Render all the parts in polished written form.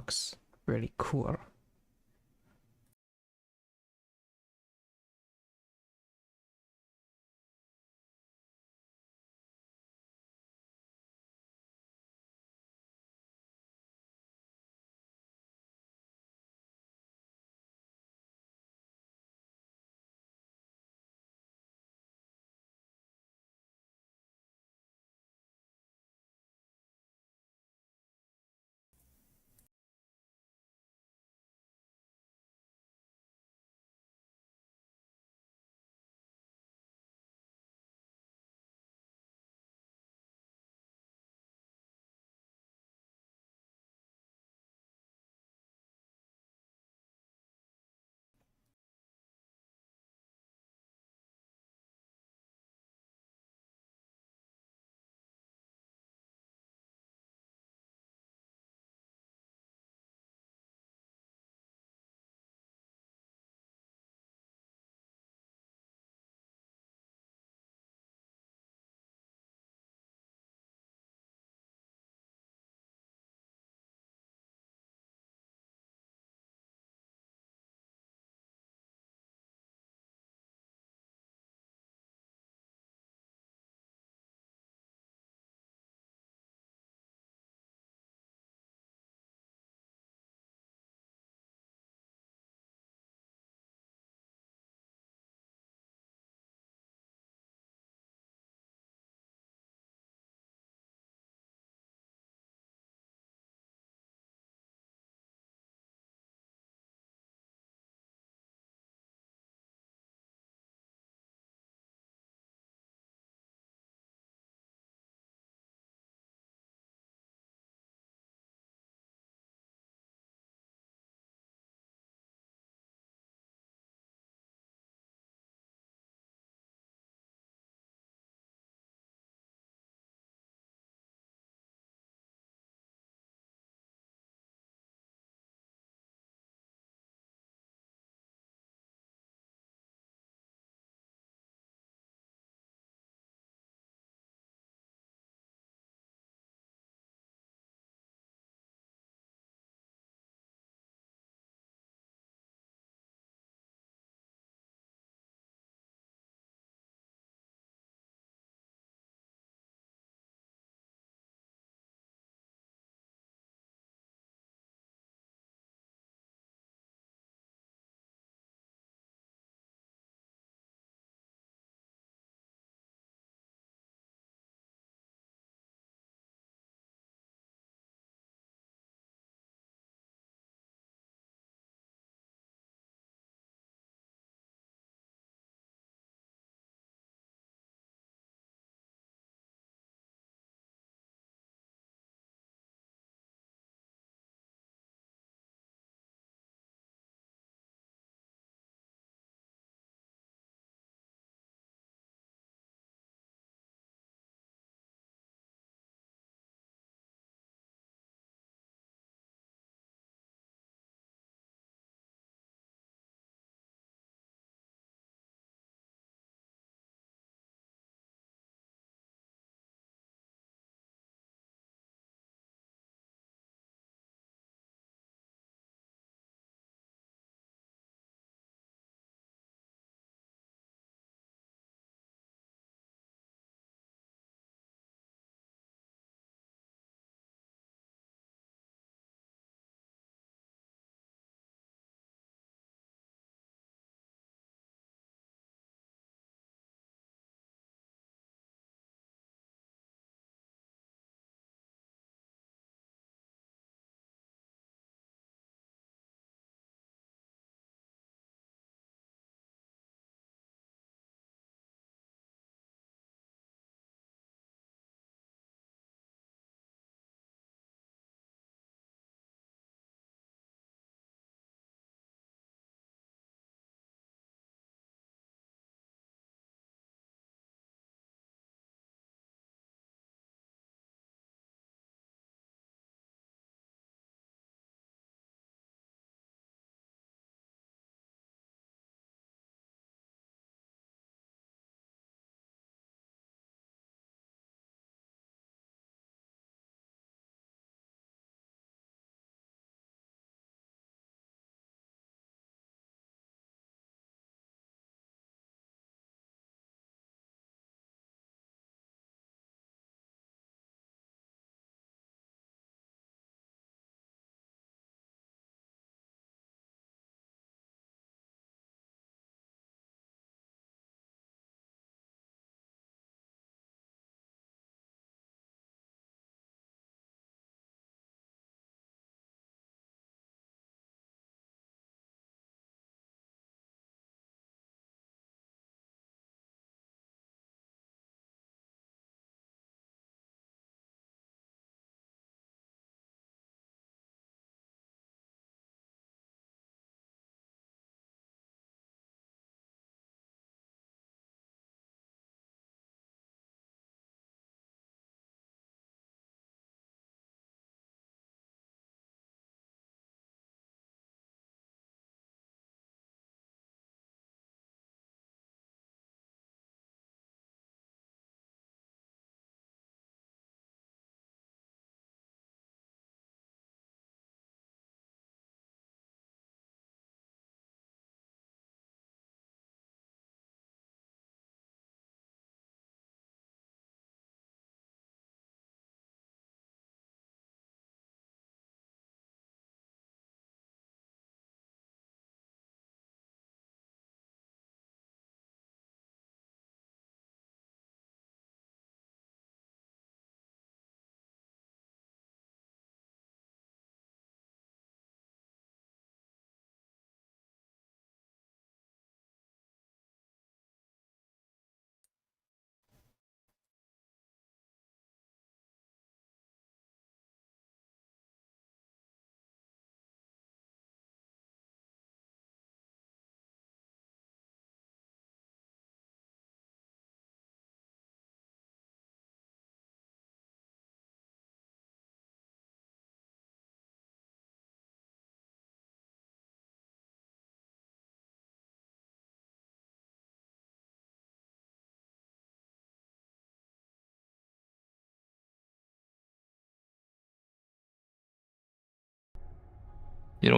looks really cool.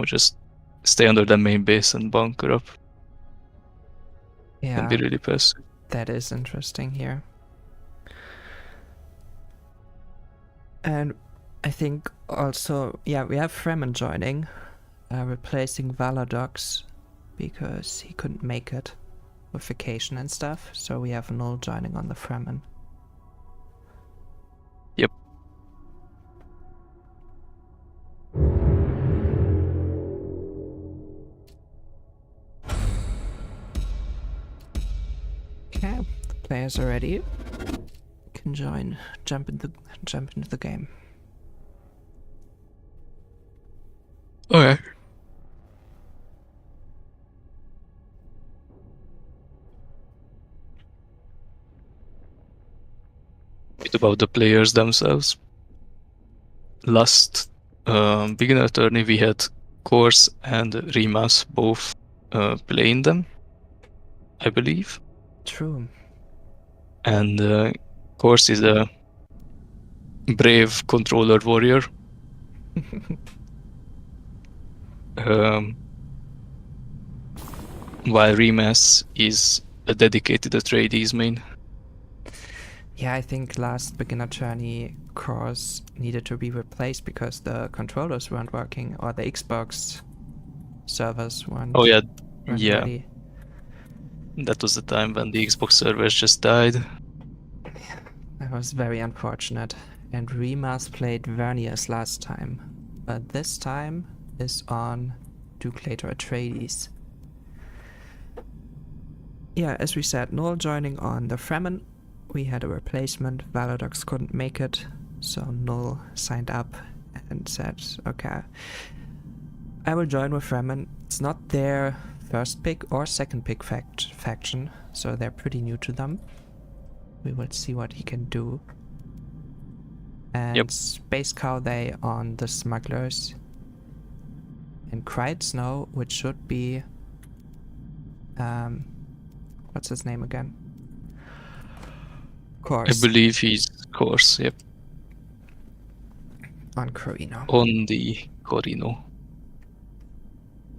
just stay under the main base and bunker up and be Yeah, really passive. that is interesting here. And I think also, yeah, we have Fremen joining, replacing Valadox because he couldn't make it with vacation and stuff. So we have Null joining on the Fremen. Yep. Okay, the players are ready. Can jump into the game. Okay. Bit about the players themselves. Last beginner tourney we had Course and Rimas both playing them, I believe. True. And Course is a brave controller warrior. While Rimas is a dedicated Atreides main. Yeah, I think last beginner tourney course needed to be replaced because the controllers weren't working or the Xbox servers weren't, Oh yeah, weren't yeah. ready. That was the time when the Xbox servers just died. That was very unfortunate. And Rimas played Verniers last time, but this time is on Duke-Later Atreides. Yeah, as we said, Null joining on the Fremen. We had a replacement. Valadox couldn't make it, so Null signed up and said, okay, I will join with Fremen. It's not their first pick or second pick faction, so they're pretty new to them. We will see what he can do. And Yep. Space Cow they on the Smugglers. And Cried Snow, which should be... what's his name again? Course. I believe he's Course, yep. On Corino. On the Corino.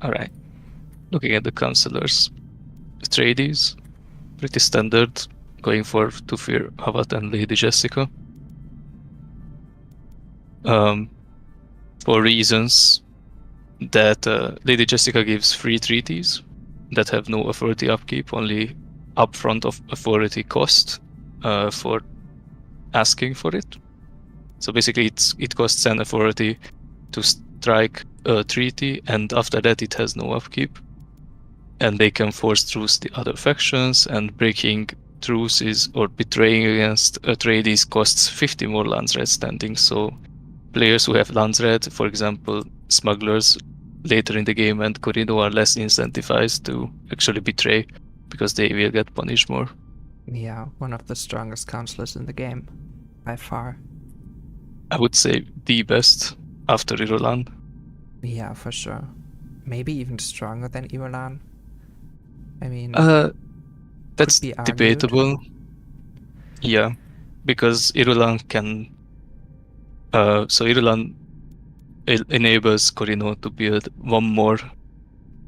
Alright. Looking at the counselors. Atreides, pretty standard, going for Tufir, Havat and Lady Jessica. For reasons that Lady Jessica gives free treaties that have no authority upkeep, only upfront of authority cost for asking for it. So basically it costs an authority to strike a treaty, and after that it has no upkeep. And they can force truce the other factions, and breaking truces or betraying against Atreides costs 50 more Landsred standing. So players who have Landsred, for example, smugglers later in the game and Corino, are less incentivized to actually betray because they will get punished more. Yeah, one of the strongest counselors in the game, by far. I would say the best after Irolan. Yeah, for sure. Maybe even stronger than Irolan. I mean, that's be argued. debatable. Yeah, because Irolan can. So Irolan enables Corino to build one more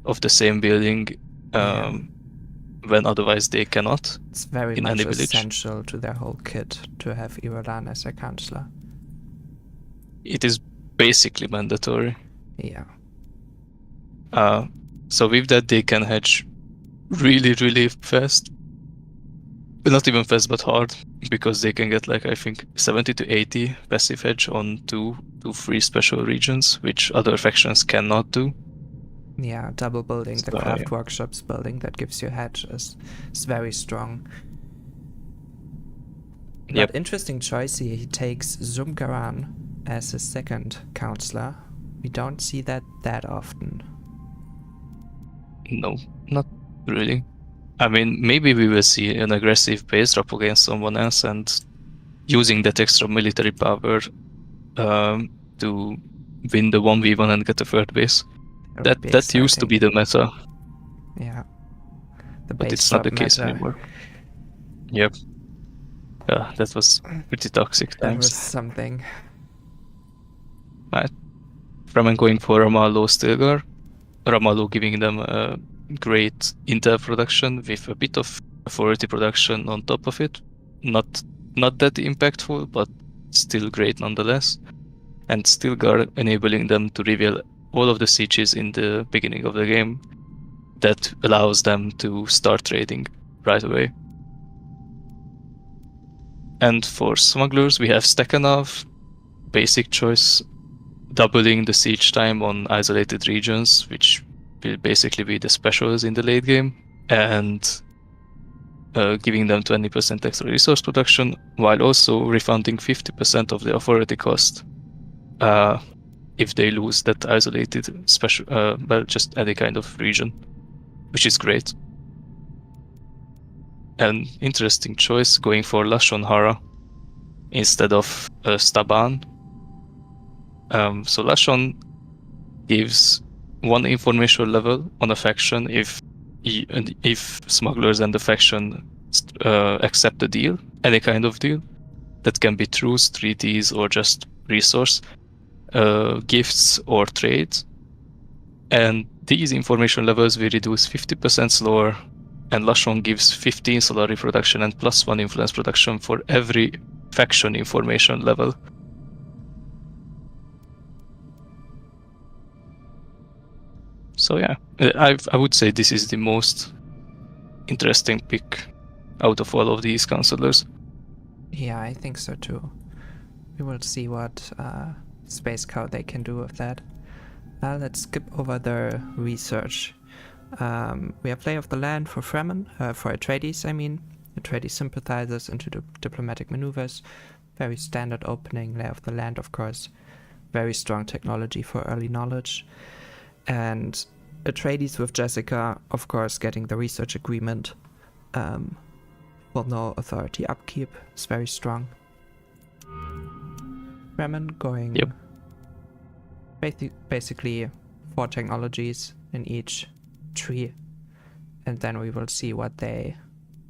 of the same building when otherwise they cannot. It's very in much any village. essential to their whole kit to have Irolan as a counselor. It is basically mandatory. Yeah. So with that they can hedge really, really fast. Not even fast, but hard, because they can get like, I think, 70 to 80 passive hedge on two free special regions, which other factions cannot do. Yeah, double building, the So, craft yeah. workshops building that gives you hedge is very strong. Yep. But interesting choice here, he takes Zumgaran as his second counselor. We don't see that often. No, not really. I mean, maybe we will see an aggressive base drop against someone else and using that extra military power to win the 1v1 and get the third base. That used to be the meta. Yeah. The but base it's not the case meta. anymore. Yep. Yeah, that was pretty toxic That times. was something. Right. Fremen going for Ramallo Stilgar. Ramallo giving them a great intel production with a bit of authority production on top of it. Not that impactful, but still great nonetheless. And Stilgar enabling them to reveal all of the sieges in the beginning of the game that allows them to start trading right away. And for smugglers, we have Stakhanov, basic choice, doubling the siege time on isolated regions, which will basically be the specials in the late game, and giving them 20% extra resource production, while also refunding 50% of the authority cost if they lose that isolated special, well, just any kind of region, which is great. An interesting choice going for Lashon Hara instead of Staban. So Lashon gives one information level on a faction if smugglers and the faction accept a deal, any kind of deal. That can be truce, treaties, or just resource, gifts, or trades. And these information levels will reduce 50% slower, and Lashon gives 15 Solari production and +1 influence production for every faction information level. So yeah, I would say this is the most interesting pick out of all of these counselors. Yeah, I think so too. We will see what space code they can do with that. Let's skip over the research. We have Lay of the Land for Fremen, for Atreides, I mean. Atreides sympathizers into the diplomatic maneuvers. Very standard opening. Lay of the Land, of course. Very strong technology for early knowledge. And Atreides with Jessica, of course, getting the research agreement. Well, no authority upkeep is very strong. Fremen going basically 4 technologies in each tree, and then we will see what they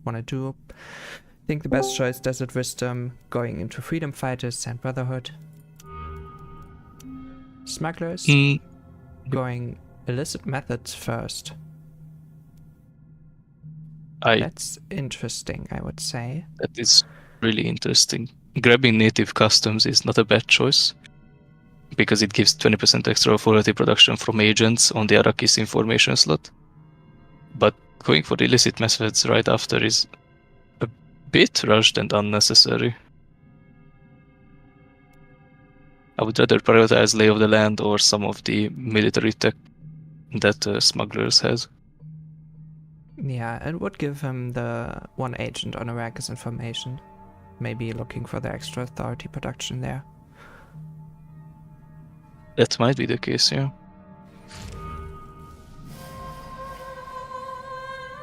want to do. I think the best choice, Desert Wisdom, going into Freedom Fighters and Brotherhood. Smugglers going illicit methods first. That's interesting, I would say. That is really interesting. Grabbing native customs is not a bad choice, because it gives 20% extra authority production from agents on the Arrakis information slot. But going for illicit methods right after is a bit rushed and unnecessary. I would rather prioritize Lay of the Land or some of the military tech that Smugglers has. Yeah, it would give him the 1 agent on Arrakis information. Maybe looking for the extra authority production there. That might be the case, yeah.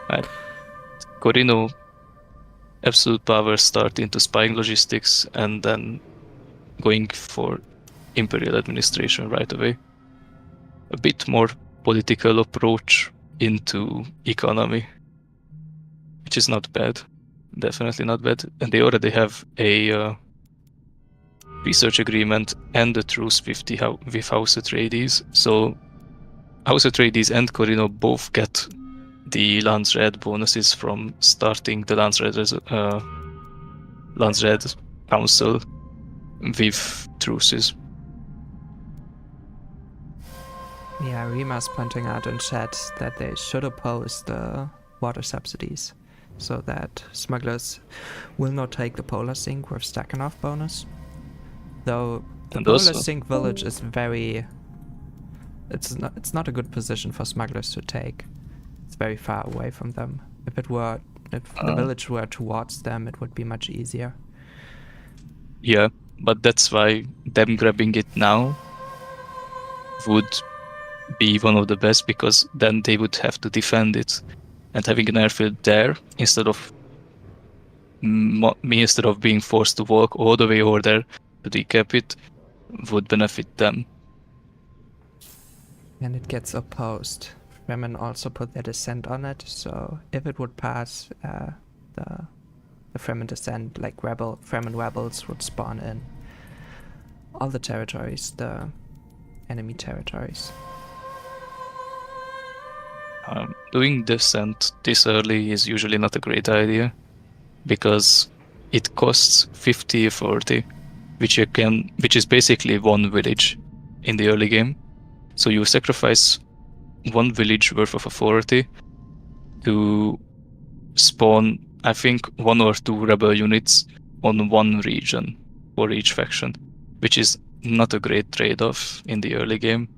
Right. Corino, absolute power start into spying logistics and then going for imperial administration right away. A bit more political approach into economy, which is not bad. Definitely not bad. And they already have a research agreement and a truce with House Atreides. So House Atreides and Corino both get the Lance Red bonuses from starting the Lance Red Council with truces. Yeah, Rima's pointing out in chat that they should oppose the water subsidies, so that smugglers will not take the Polar Sink with Stakhanov bonus. Though the Polar Sink village is very... It's not a good position for smugglers to take. It's very far away from them. If the village were towards them, it would be much easier. Yeah, but that's why them grabbing it now would be one of the best, because then they would have to defend it, and having an airfield there instead of being forced to walk all the way over there to decap it would benefit them. And it gets opposed. Fremen also put their dissent on it, so if it would pass, the Fremen dissent, like Fremen rebels, would spawn in all the territories. The enemy territories. Doing descent this early is usually not a great idea because it costs 50 authority, which is basically one village in the early game. So you sacrifice one village worth of authority to spawn, I think, 1 or 2 rebel units on one region for each faction, which is not a great trade-off in the early game.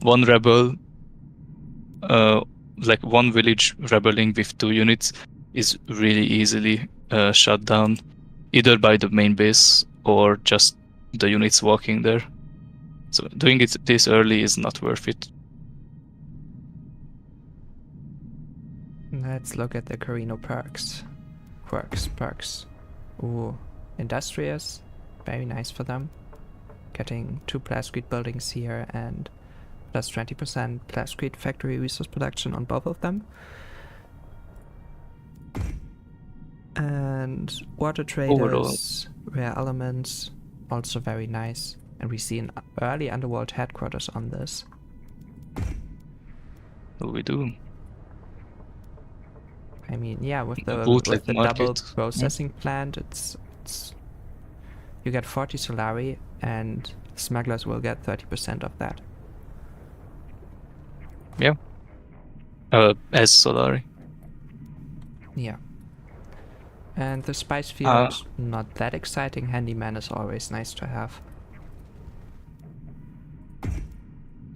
One rebel, like one village rebelling with 2 units is really easily shut down, either by the main base or just the units walking there. So doing it this early is not worth it. Let's look at the Carino perks. Perks. Ooh, Industrious, very nice for them. Getting 2 plascrete buildings here and plus 20% plascrete factory resource production on both of them. And water traders, Overall, rare elements, also very nice. And we see an early underworld headquarters on this. what we do? I mean, yeah, with the Bootleg double market. processing plant, it's you get 40 Solari, and smugglers will get 30% of that. Yeah. As Solari. Yeah. And the spice field, not that exciting. Handyman is always nice to have.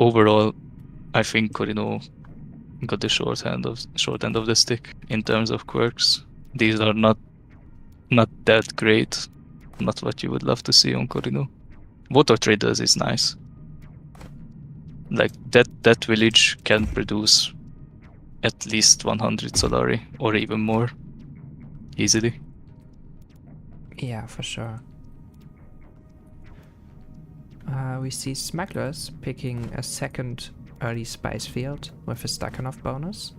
Overall, I think Corino got the short end of the stick in terms of quirks. These are not that great. Not what you would love to see on Corino. Water traders is nice. Like that village can produce at least 100 Solari or even more easily. Yeah, for sure. We see smugglers picking a second early spice field with a Stakhanov bonus.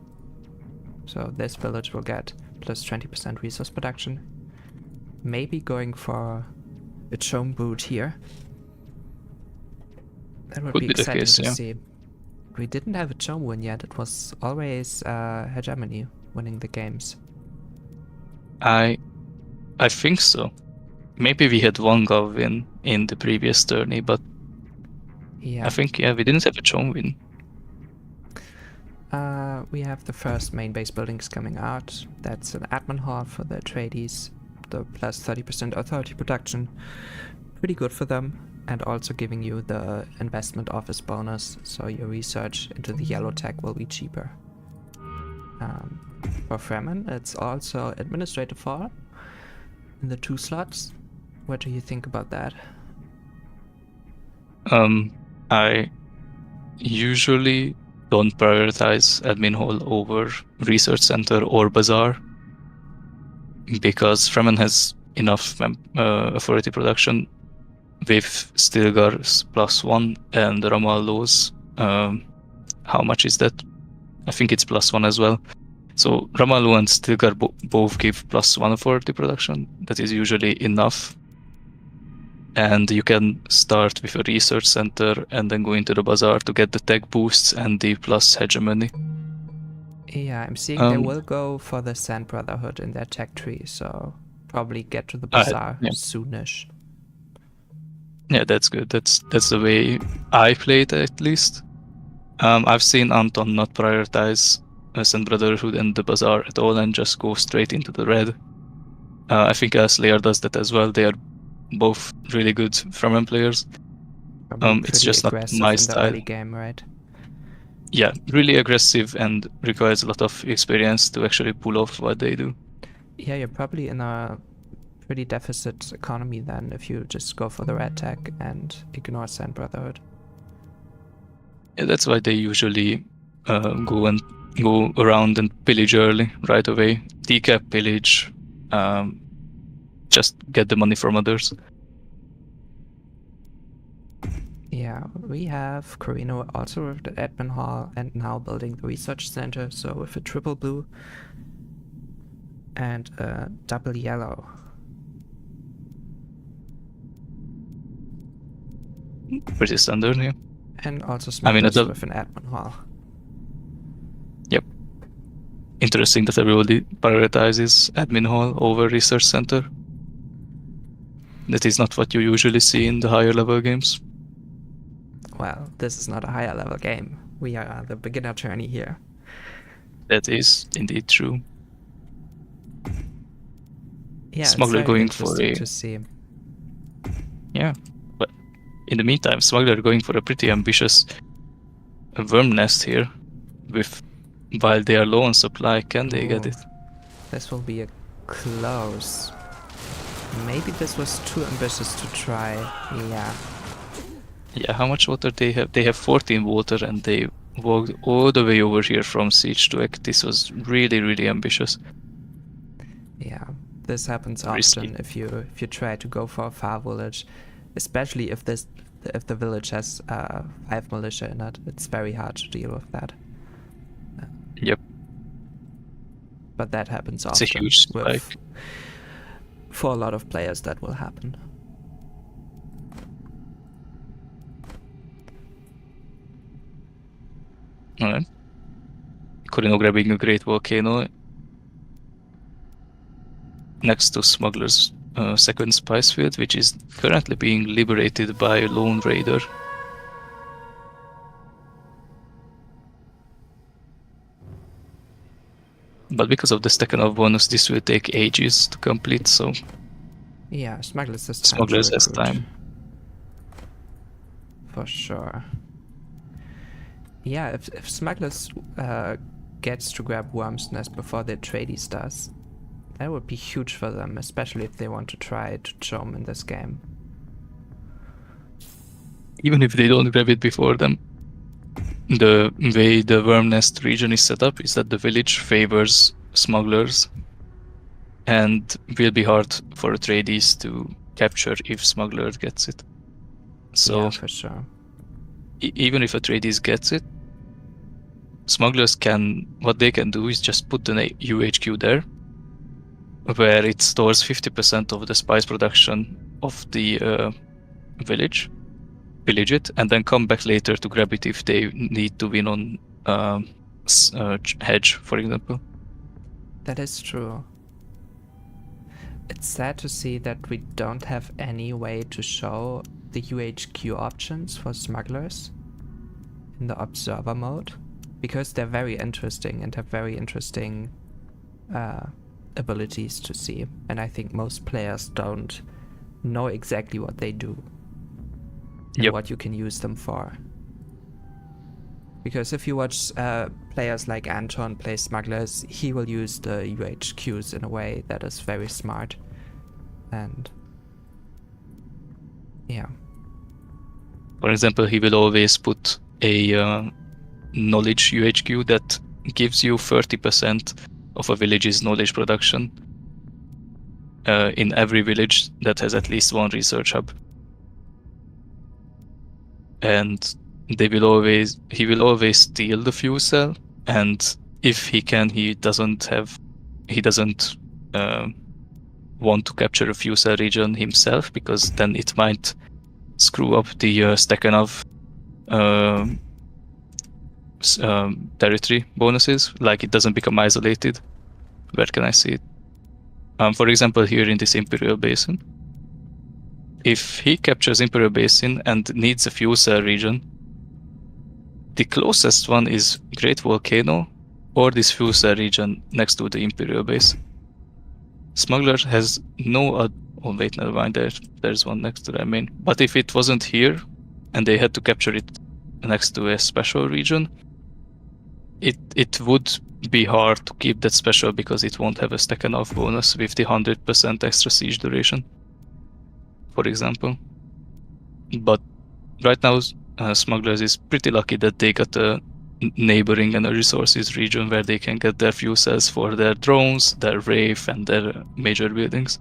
So this village will get plus 20% resource production. Maybe going for a Chome boot here. That would Could be be the exciting case, to yeah. see. We didn't have a Chome win yet. It was always Hegemony winning the games. I think so. Maybe we had one Gov win in the previous tourney, but Yeah. I think we didn't have a Chong win. We have the first main base buildings coming out. That's an admin hall for the tradies. The plus 30% authority production. Pretty good for them. And also giving you the investment office bonus, so your research into the yellow tech will be cheaper. For Fremen, it's also administrative hall in the 2 slots. What do you think about that? I usually don't prioritize admin hall over research center or bazaar because Fremen has enough authority production with Stilgar's +1 and Ramallo's. How much is that? I think it's +1 as well. So Ramallo and Stilgar both give +1 authority production. That is usually enough. And you can start with a research center and then go into the bazaar to get the tech boosts and the plus hegemony. Yeah, I'm seeing they will go for the Sand Brotherhood in their tech tree, so probably get to the bazaar soonish. Yeah, that's good. That's the way I play it, at least. I've seen Anton not prioritize Sand Brotherhood and the bazaar at all and just go straight into the red. I think Slayer does that as well. They are both really good Fremen players. It's just not my style. In the early game, right? Yeah, really aggressive and requires a lot of experience to actually pull off what they do. Yeah, you're probably in a pretty deficit economy then if you just go for the red tech and ignore Sand Brotherhood. Yeah, that's why they usually go around and pillage early, right away. Decap pillage, just get the money from others. Yeah, we have Corino also with the admin hall and now building the research center, so with a triple blue and a double yellow. Pretty standard, yeah. And also I mean, smugglers with an admin hall. Yep. Interesting that everybody prioritizes admin hall over research center. That is not what you usually see in the higher level games. Well, this is not a higher level game. We are the beginner Tourney here. That is indeed true. Yeah, Smuggler it's very going for interesting a to see. yeah, but in the meantime, Smuggler going for a pretty ambitious worm nest here. With while they are low on supply, can they get Ooh. it? This will be a close. Maybe this was too ambitious to try. Yeah. Yeah, how much water they have? They have 14 water, and they walked all the way over here from siege to Ek. This was really, really ambitious. Yeah. This happens Risky. often if you try to go for a far village, especially if the village has 5 militia in it. It's very hard to deal with that. Yep. But that happens It's a often. huge spike. For a lot of players, that will happen. Alright. Corino grabbing a great volcano next to Smuggler's second spice field, which is currently being liberated by a lone raider. But because of the Stakhanov bonus, this will take ages to complete, so Yeah, Smugglers has time. Smugglers has time. For sure. Yeah, if Smugglers gets to grab Worm's Nest before the Atreides does, that would be huge for them, especially if they want to try to chome in this game. Even if they don't grab it before them, the way the Worm Nest region is set up is that the village favors Smugglers and will be hard for Atreides to capture if Smuggler gets it. So yeah, for sure. Even if Atreides gets it, Smugglers what they can do is just put the UHQ there, where it stores 50% of the spice production of the village it, and then come back later to grab it if they need to win on hedge, for example. That is true. It's sad to see that we don't have any way to show the UHQ options for Smugglers in the observer mode, because they're very interesting and have very interesting abilities to see, and I think most players don't know exactly what they do and what you can use them for. Because if you watch players like Anton play Smugglers, he will use the UHQs in a way that is very smart. And yeah. For example, he will always put a knowledge UHQ that gives you 30% of a village's knowledge production in every village that has at least one research hub. And he will always steal the fuel cell, and if he can, he doesn't want to capture a fuel cell region himself, because then it might screw up the Stakhanov territory bonuses, like it doesn't become isolated. Where can I see it? For example, here in this Imperial Basin, if he captures Imperial Basin and needs a fuel cell region, the closest one is Great Volcano or this fuel cell region next to the Imperial base. Smuggler has no oh wait, never mind, there's one next to the main. But if it wasn't here and they had to capture it next to a special region, it would be hard to keep that special, because it won't have a Stakhanov bonus with the 100% extra siege duration, for example. But right now, Smugglers is pretty lucky that they got a neighboring and a resources region where they can get their fuel cells for their drones, their Wraith, and their major buildings.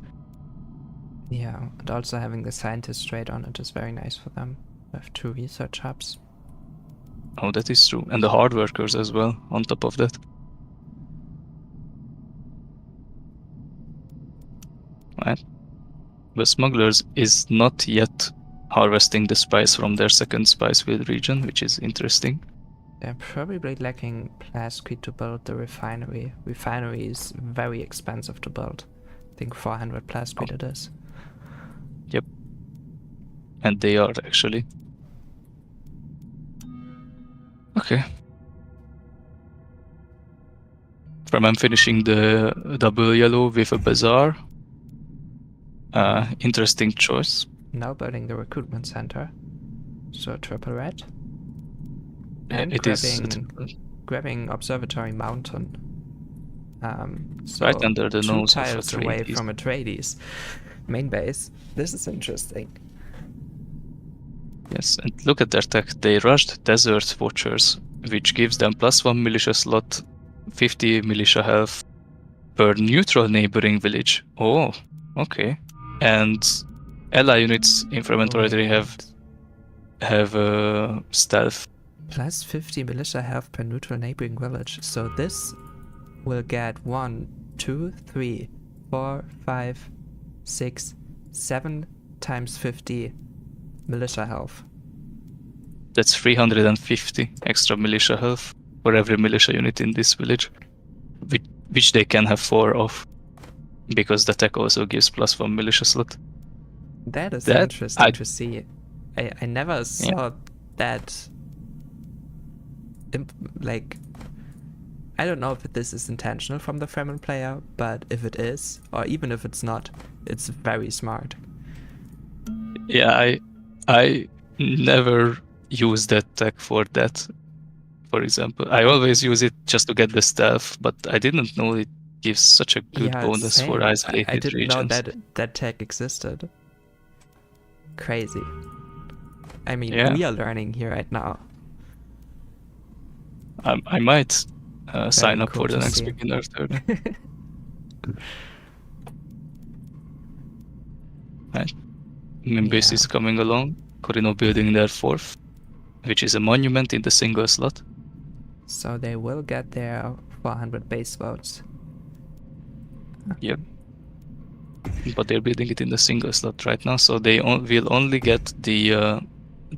Yeah, and also having the scientist trade on it is very nice for them. We have 2 research hubs. Oh, that is true. And the hard workers as well, on top of that. Right. The Smugglers is not yet harvesting the spice from their second spicefield region, which is interesting. They're probably lacking plascrete to build the refinery. Refinery is very expensive to build. I think 400 plascrete it is. Yep. And they are actually. Okay. From I'm finishing the double yellow with a bazaar. Interesting choice. Now building the recruitment center. So triple red. And It grabbing Observatory Mountain. So right under the 2 nose of tiles away Atreides. from Atreides main base. This is interesting. Yes, and look at their tech. They rushed Desert Watchers, which gives them +1 militia slot, 50 militia health per neutral neighboring village. Oh, okay. And ally units in Fragment Territory have stealth. Plus 50 militia health per neutral neighboring village. So this will get 1, 2, 3, 4, 5, 6, 7 times 50 militia health. That's 350 extra militia health for every militia unit in this village, which they can have 4 of, because the tech also gives +1 militia slot. That is interesting to see. I never saw that. Like, I don't know if this is intentional from the Fremen player, but if it is, or even if it's not, it's very smart. Yeah, I never use that tech for that. For example, I always use it just to get the stealth, but I didn't know it gives such a good bonus same. for isolated I didn't regions. know that tech existed. Crazy. I mean, we are learning here right now. I might sign up cool for the next see. beginner Tourney. Right. Mimbis is coming along. Corino building their 4th, which is a monument in the single slot. So they will get their 400 base votes. Yep. But they're building it in the single slot right now, so they will only get the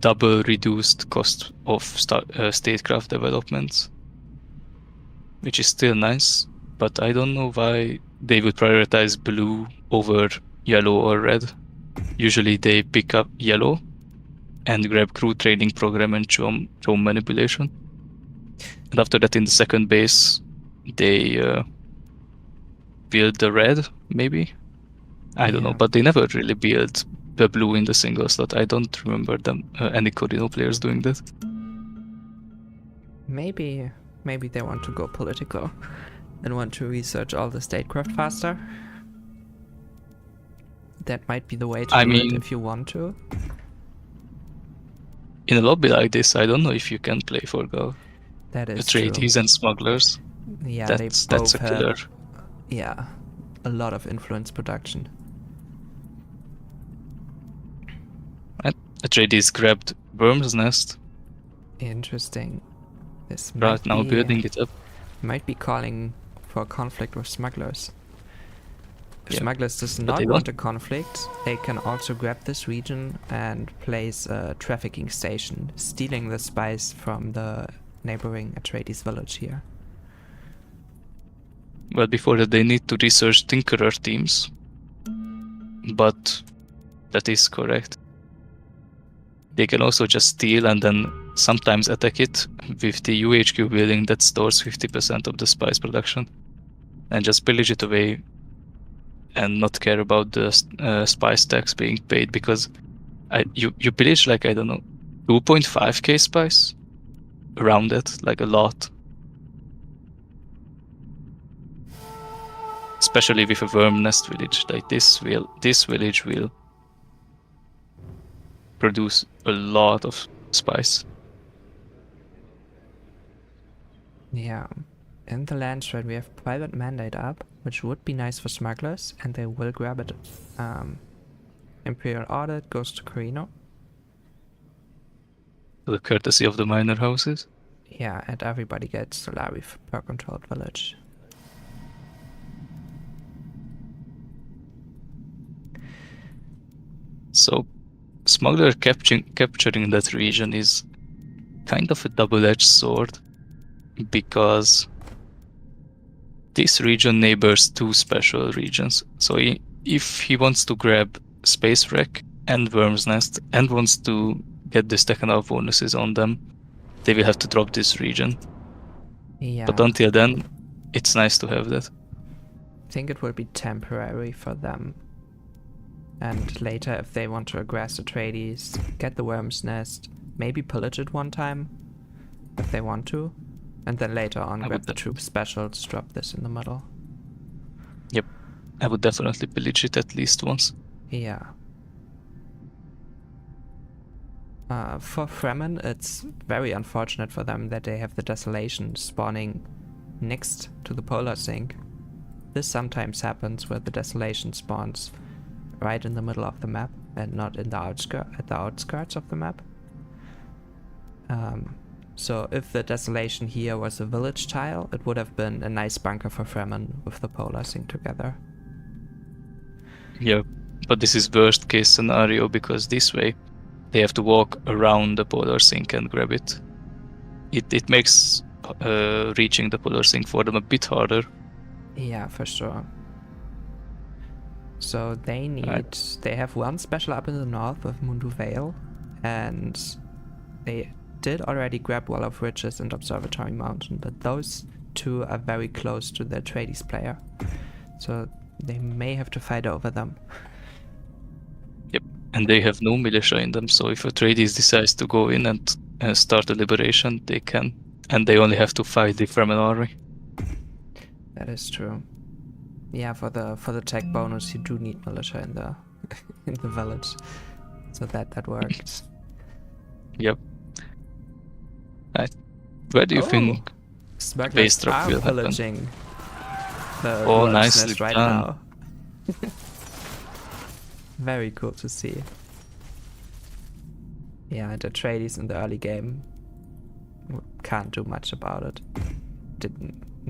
double reduced cost of statecraft developments, which is still nice, but I don't know why they would prioritize blue over yellow or red. Usually they pick up yellow and grab crew training program and drone manipulation. And after that, in the second base, they build the red, maybe? I don't know, but they never really build the blue in the single slot. I don't remember them any Corino players doing that. Maybe they want to go political and want to research all the statecraft faster. That might be the way to do it if you want to. In a lobby like this, I don't know if you can play for Gal. That is Atreides true. and smugglers. Yeah, that's a killer. Yeah, a lot of influence production. Atreides grabbed Worm's Nest. Interesting. This right now building it up. Might be calling for a conflict with smugglers. If smugglers does not want a conflict, they can also grab this region and place a trafficking station, stealing the spice from the neighboring Atreides village here. Well, before that they need to research Tinkerer teams. But that is correct. They can also just steal and then sometimes attack it with the UHQ building that stores 50% of the spice production. And just pillage it away and not care about the spice tax being paid, because you pillage like, I don't know, 2.5k spice? Around it, like a lot. Especially with a worm nest village, like this village will produce a lot of spice. Yeah. In the land trade we have private mandate up, which would be nice for smugglers, and they will grab it. Imperial audit goes to Corino. The courtesy of the minor houses. Yeah, and everybody gets Solari per controlled village. Smuggler capturing that region is kind of a double-edged sword, because this region neighbors two special regions. So if he wants to grab Space Wreck and Worm's Nest and wants to get the Stakhanov bonuses on them, they will have to drop this region. Yeah. But until then, it's nice to have that. I think it will be temporary for them. And later, if they want to aggress Atreides, get the Worm's Nest, maybe pillage it one time, if they want to, and then later on grab the troop specials, drop this in the middle. Yep, I would definitely pillage it at least once. Yeah. For Fremen, it's very unfortunate for them that they have the Desolation spawning next to the Polar Sink. This sometimes happens where the Desolation spawns right in the middle of the map and not in the outskirts of the map. So if the Desolation here was a village tile, it would have been a nice bunker for Fremen with the Polar Sink together. Yeah, but this is worst case scenario, because this way they have to walk around the Polar Sink and grab it. It makes reaching the Polar Sink for them a bit harder. Yeah, for sure. So they they have one special up in the north with Mundu Vale, and they did already grab Wall of Riches and Observatory Mountain, but those two are very close to the Atreides player, so they may have to fight over them. Yep, and they have no militia in them, so if Atreides decides to go in and start a liberation, they can, and they only have to fight the Fremen army. That is true. Yeah, for the tech bonus, you do need militia in the in the village, so that works. Yep. Where do you think base drop will happen? Pillaging the nicely nest right done. now. Very cool to see. Yeah, the Atreides in the early game can't do much about it.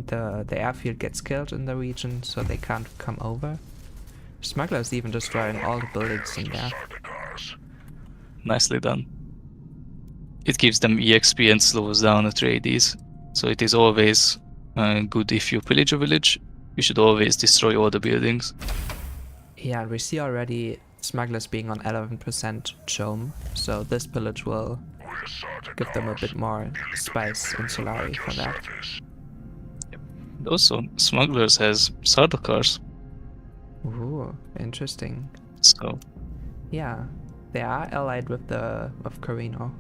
The airfield gets killed in the region, so they can't come over. Smuggler's even destroying all the buildings in there. Nicely done. It gives them EXP and slows down Atreides, so it is always good if you pillage a village. You should always destroy all the buildings. Yeah, we see already Smugglers being on 11% Chome, so this pillage will give them a bit more spice in Solari for that. Also, Smugglers has Sardaukars. Ooh, interesting. So yeah, they are allied with Carino.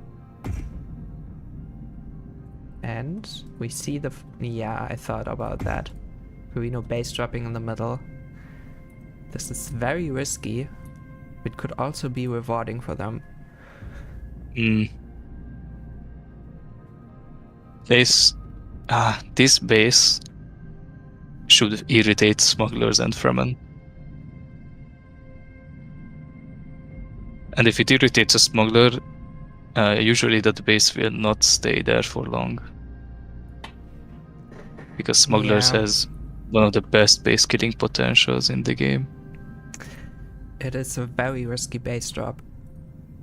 And we see yeah, I thought about that. Carino base dropping in the middle. This is very risky. It could also be rewarding for them. This base should irritate Smugglers and Fremen. And if it irritates a Smuggler, usually that base will not stay there for long. Because Smugglers has one of the best base killing potentials in the game. It is a very risky base drop.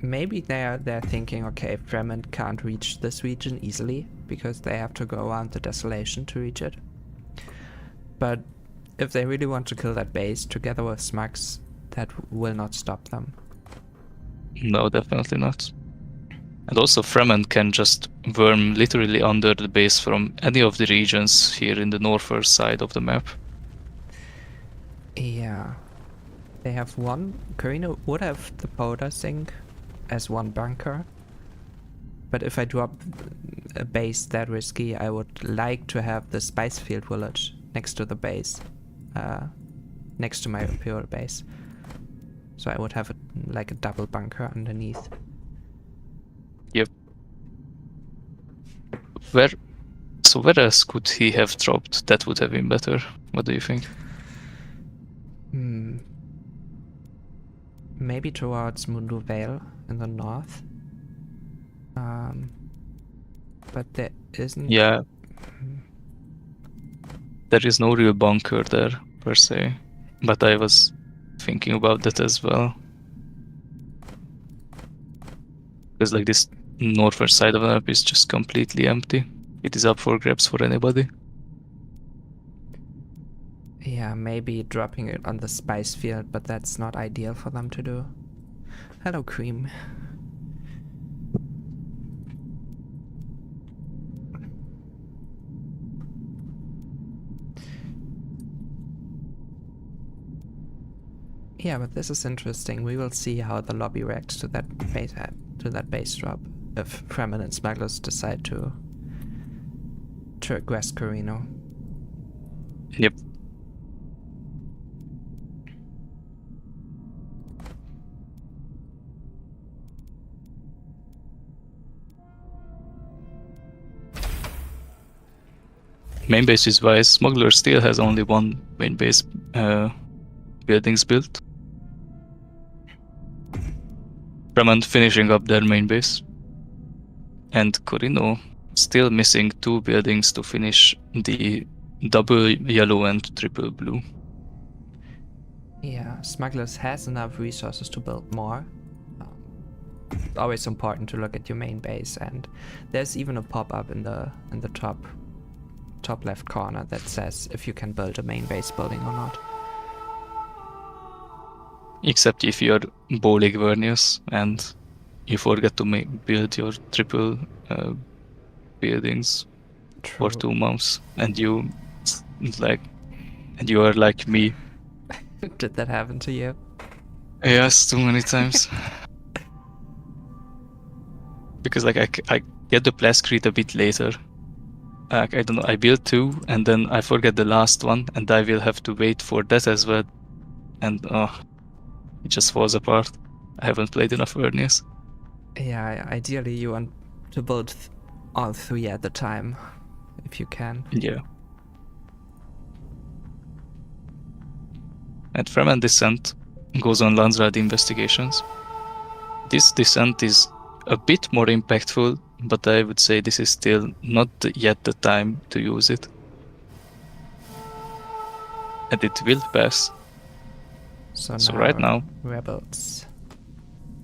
Maybe they're thinking, okay, Fremen can't reach this region easily because they have to go around the Desolation to reach it. But if they really want to kill that base together with Smugs, that will not stop them. No, definitely not. And also Fremen can just worm literally under the base from any of the regions here in the northern side of the map. Yeah. They have one. Carino would have the Polar Sink as one bunker. But if I drop a base that risky, I would like to have the Spicefield village next to the base. Next to my Imperial base. So I would have like a double bunker underneath. Yep. Where else could he have dropped that would have been better? What do you think? Maybe towards Mundu Vale in the north. But there isn't... Yeah. There is no real bunker there, per se. But I was thinking about that as well. Because like this northern side of the map is just completely empty. It is up for grabs for anybody. Yeah, maybe dropping it on the spice field, but that's not ideal for them to do. Hello, Cream. Yeah, but this is interesting. We will see how the lobby reacts to that base drop if Fremen and smugglers decide to aggress Carino. Yep. Main base is wise. Smuggler still has only one main base buildings built. Fremen finishing up their main base. And Corino still missing 2 buildings to finish the double yellow and triple blue. Yeah, Smugglers has enough resources to build more. It's always important to look at your main base, and there's even a pop-up in the top left corner that says if you can build a main base building or not. Except if you're Bolig Vernius and you forget to build your triple buildings True. for 2 months, and you are like me. Did that happen to you? Yes, too many times. Because like I get the Plascrete a bit later. I don't know, I build 2 and then I forget the last one, and I will have to wait for that as well. And it just falls apart. I haven't played enough Vernius. Yeah, ideally you want to build all 3 at the time, if you can. Yeah. And Fremen Descent goes on Landsraad investigations. This descent is a bit more impactful, but I would say this is still not yet the time to use it. And it will pass. So right now, rebels.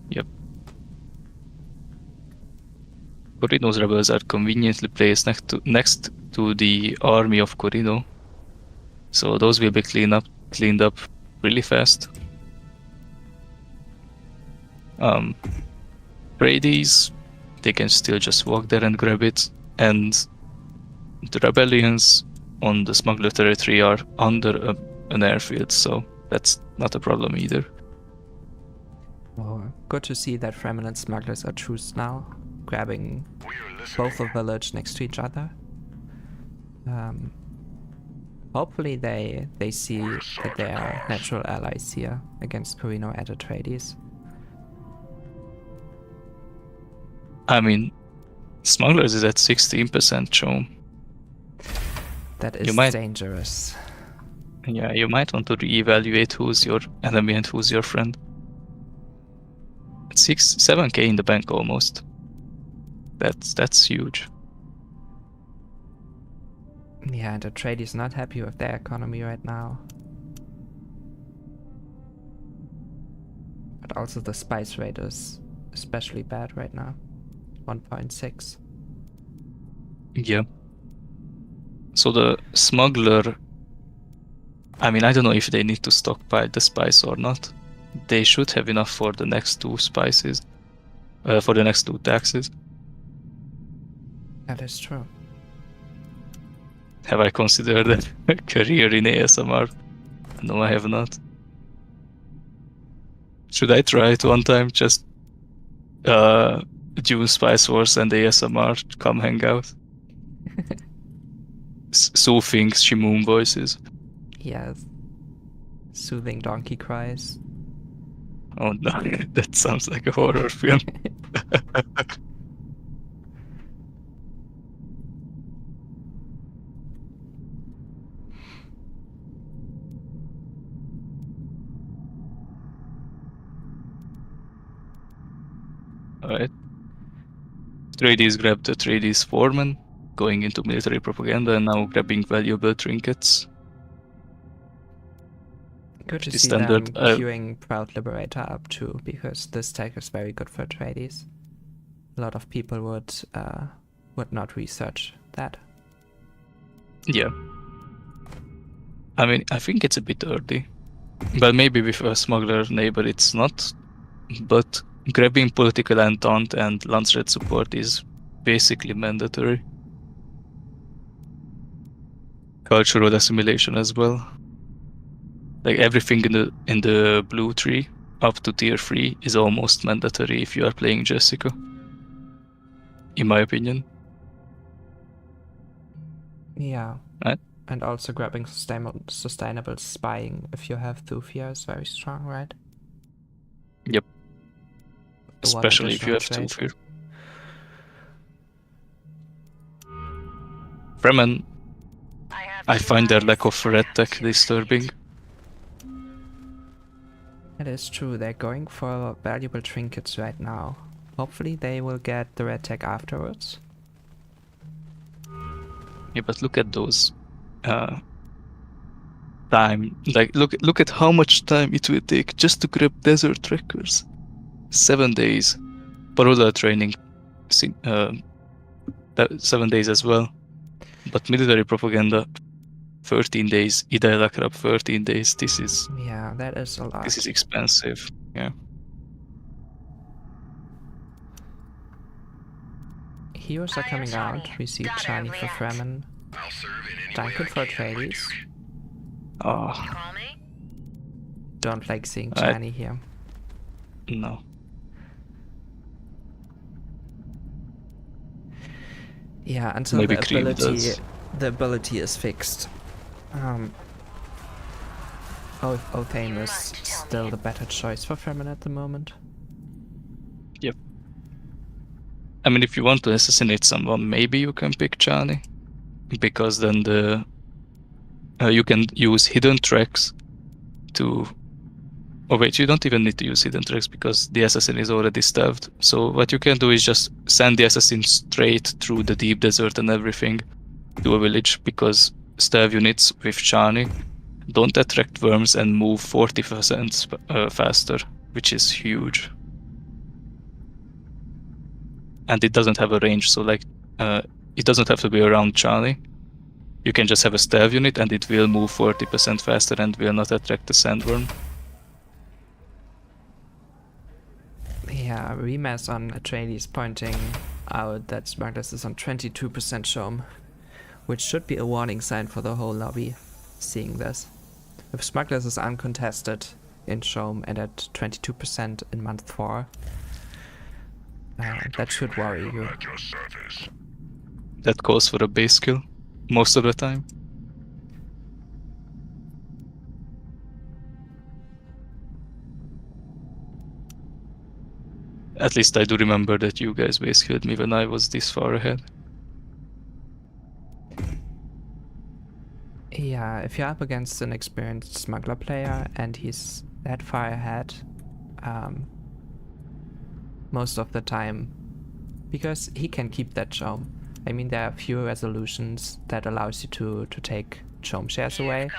Yep. Corino's rebels are conveniently placed next to the army of Corino, so those will be cleaned up really fast. Brady's, they can still just walk there and grab it, and the rebellions on the smuggler territory are under an airfield, so that's not a problem either. Oh, good to see that Fremen and smugglers are truce now, grabbing both a village next to each other. Hopefully they see that they are natural allies here against Carino at Atreides. I mean, smugglers is at 16% show. That is dangerous. Yeah, you might want to reevaluate who's your enemy and who's your friend. 7k in the bank almost. That's huge. Yeah, and Atreides is not happy with their economy right now. But also the spice rate is especially bad right now. 1.6. Yeah. So the smuggler, I mean, I don't know if they need to stockpile the spice or not. They should have enough for the next 2 spices, for the next 2 taxes. That is true. Have I considered a career in ASMR? No, I have not. Should I try it one time? Just Dune Spice Wars and ASMR come hang out. Soothing Shimoon voices. Yes. Soothing donkey cries. Oh no, that sounds like a horror film. Alright. Atreides grabbed the Atreides foreman, going into military propaganda and now grabbing valuable trinkets. Good to see them queuing Proud Liberator up too, because this tech is very good for Atreides. a lot of people would not research that. Yeah. I mean, I think it's a bit early. Well, maybe with a smuggler neighbor it's not, but grabbing political entente and Landsred support is basically mandatory. Cultural assimilation as well. Like everything in the blue tree up to tier 3 is almost mandatory if you are playing Jessica, in my opinion. Yeah. Right? And also grabbing sustainable spying if you have Thufia is very strong, right? Yep. The one Especially if you additional have trait. Thufir. Fremen, I find their lack of red tech disturbing. It is true, they're going for valuable trinkets right now. Hopefully they will get the red tech afterwards. Yeah, but look at those time. Like look at how much time it will take just to grab desert trekkers. 7 days. Parula training 7 days as well. But military propaganda 13 days. Idaila crab 13 days. This is that is a lot. This is expensive. Yeah. Heroes are coming out. We see Chani for Fremen. Duncan for Atreides. Oh. Don't like seeing Chani here. No. Yeah, until Maybe the ability is fixed. Othane is still the better choice for Fremen at the moment. Yep. I mean, if you want to assassinate someone, maybe you can pick Chani, because then you can use hidden tracks to. Oh wait, you don't even need to use hidden tracks because the assassin is already stabbed. So what you can do is just send the assassin straight through the deep desert and everything to a village, because staff units with Chani don't attract worms and move 40% faster, which is huge. And it doesn't have a range, so like it doesn't have to be around Chani. You can just have a staff unit and it will move 40% faster and will not attract the sandworm. Yeah, Remas on Atreides pointing out that Smuggler's is on 22% Shom, which should be a warning sign for the whole lobby seeing this. If Smuggler's is uncontested in Shom and at 22% in month 4, that should worry you. That calls for a base kill most of the time. At least I do remember that you guys base killed me when I was this far ahead. Yeah, if you're up against an experienced smuggler player and he's that far ahead, most of the time, because he can keep that Chom. I mean, there are few resolutions that allows you to take Chom shares away,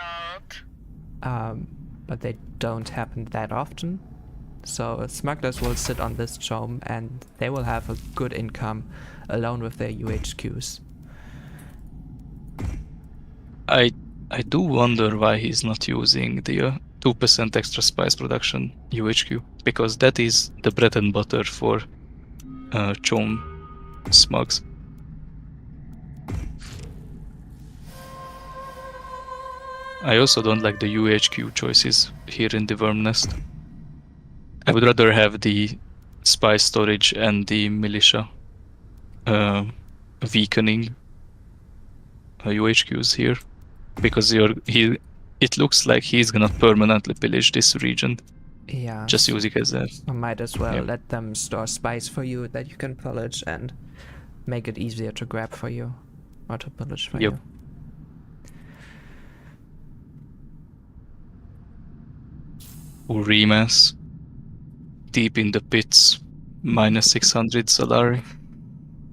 but they don't happen that often. So smugglers will sit on this Chom and they will have a good income alone with their UHQs. I do wonder why he's not using the 2% extra spice production UHQ, because that is the bread and butter for Chom smugs. I also don't like the UHQ choices here in the Worm Nest. I would rather have the spice storage and the militia weakening UHQs here, because it looks like he's gonna permanently pillage this region. Yeah. Just use it as a... I might as well let them store spice for you that you can pillage and make it easier to grab for you or to pillage for you. Urimas, deep in the pits, minus 600 Solari.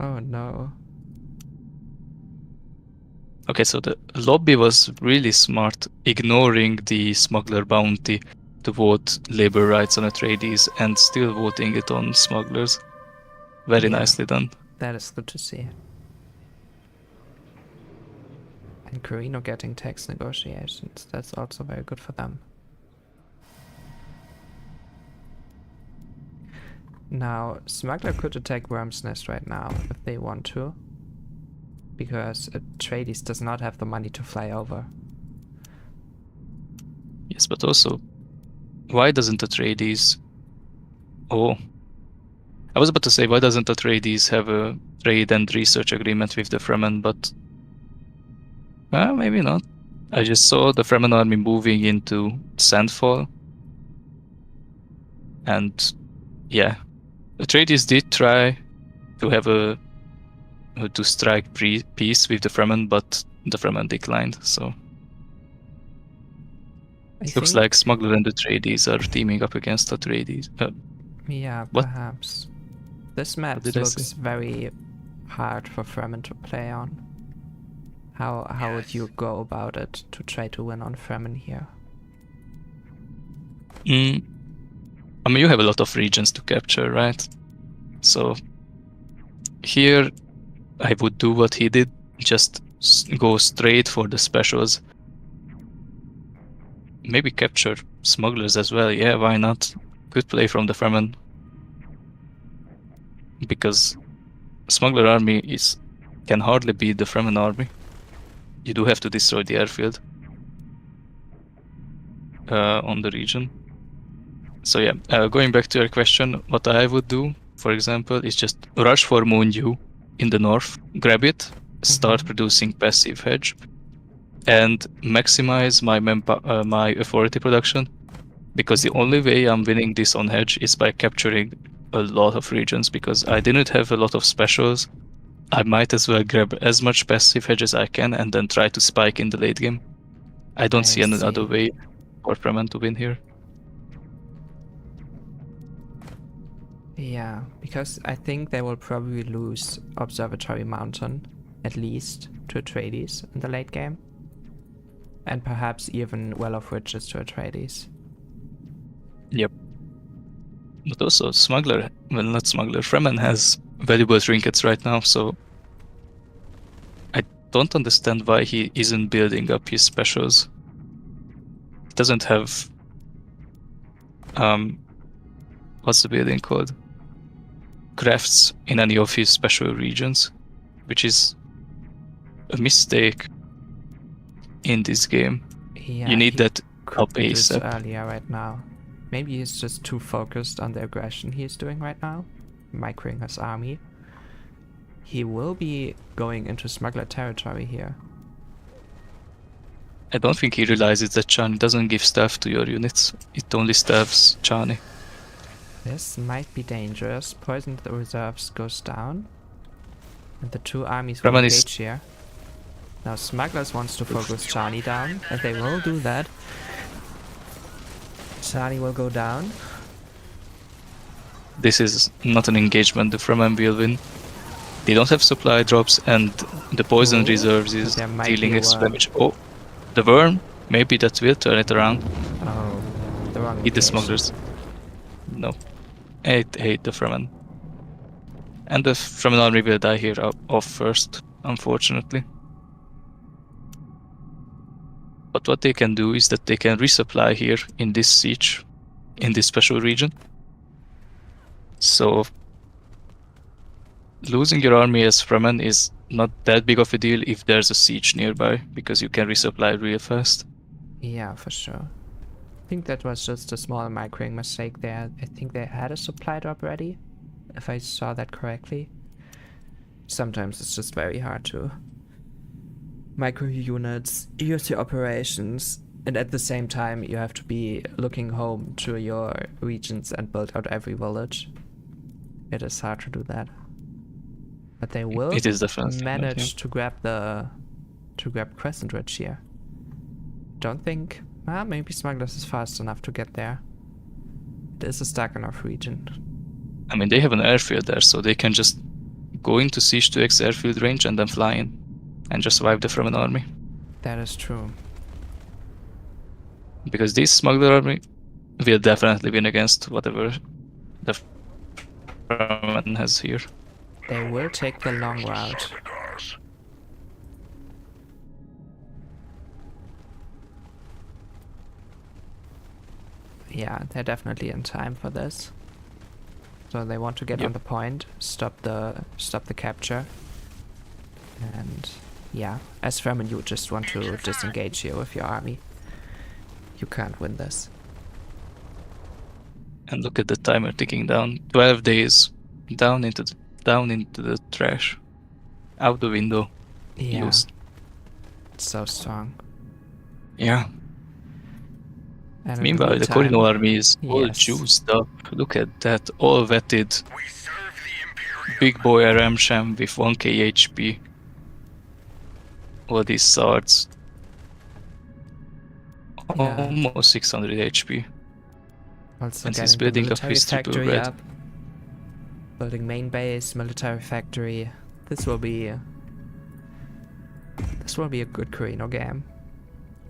Oh no. Okay, so the lobby was really smart, ignoring the smuggler bounty to vote labor rights on Atreides and still voting it on smugglers. Very Yeah. nicely done. That is good to see. And Carino getting tax negotiations, that's also very good for them. Now, Smuggler could attack Worm's Nest right now if they want to, because Atreides does not have the money to fly over. Yes, but also, why doesn't Atreides... Oh, I was about to say, why doesn't Atreides have a trade and research agreement with the Fremen, but... maybe not. I just saw the Fremen army moving into Sandfall. And, yeah. Atreides did try to have to strike peace with the Fremen, but the Fremen declined, so... Looks like Smuggler and Atreides are teaming up against Atreides. Yeah, what? perhaps. This map looks very hard for Fremen to play on. How would you go about it to try to win on Fremen here? I mean, you have a lot of regions to capture, right? So here I would do what he did, just go straight for the specials. Maybe capture smugglers as well, yeah, why not? Good play from the Fremen. Because smuggler army can hardly beat the Fremen army. You do have to destroy the airfield on the region. So yeah, going back to your question, what I would do, for example, is just rush for Moondew in the north, grab it, start producing passive hedge, and maximize my authority production, because the only way I'm winning this on hedge is by capturing a lot of regions, because I didn't have a lot of specials. I might as well grab as much passive hedge as I can and then try to spike in the late game. I don't see any other way for Fremen to win here. Yeah, because I think they will probably lose Observatory Mountain, at least, to Atreides in the late game. And perhaps even Well of Riches to Atreides. Yep. But also, Smuggler, well, not Smuggler, Fremen has valuable trinkets right now, so I don't understand why he isn't building up his specials. He doesn't have... what's the building called? Crafts in any of his special regions, which is a mistake in this game. Yeah, you need that up ASAP. ASAP. Earlier right now. Maybe he's just too focused on the aggression he's doing right now, microing his army. He will be going into smuggler territory here. I don't think he realizes that Chani doesn't give staff to your units. It only staffs Chani. This might be dangerous. Poison the reserves goes down. And the two armies will engage here. Now Smugglers wants to focus Chani down, and they will do that. Chani will go down. This is not an engagement, the Fremen will win. They don't have supply drops, and the poison reserves is dealing extra damage. Oh, the worm, maybe that will turn it around. Oh, the wrong Hit the smugglers. No. I hate the Fremen. And the Fremen army will die here off first, unfortunately. But what they can do is that they can resupply here in this siege, in this special region. So losing your army as Fremen is not that big of a deal if there's a siege nearby, because you can resupply real fast. Yeah, for sure. I think that was just a small microing mistake there. I think they had a supply drop ready, if I saw that correctly. Sometimes it's just very hard to micro units, use your operations, and at the same time you have to be looking home to your regions and build out every village. It is hard to do that. But they will manage to grab Crescent Ridge here. Don't think... maybe Smugglers is fast enough to get there. It is a stack enough region. I mean, they have an airfield there, so they can just go into Siege 2X airfield range and then fly in. And just wipe the Fremen army. That is true. Because this Smuggler army will definitely win against whatever the Fremen has here. They will take the long route. Yeah, they're definitely in time for this. So they want to get on the point, stop the capture. And yeah, as Fremen you just want to disengage here with your army. You can't win this. And look at the timer ticking down. 12 days down into the trash. Out the window. Yeah. Used. It's so strong. Yeah. And meanwhile, the Corino army is all juiced up. Look at that, all vetted. Big boy Aramsham with 1k HP. All these swords. Yeah. Almost 600 HP. Also and getting he's building the up military his triple factory red. up. Building main base, military factory. This will be a good Corino game.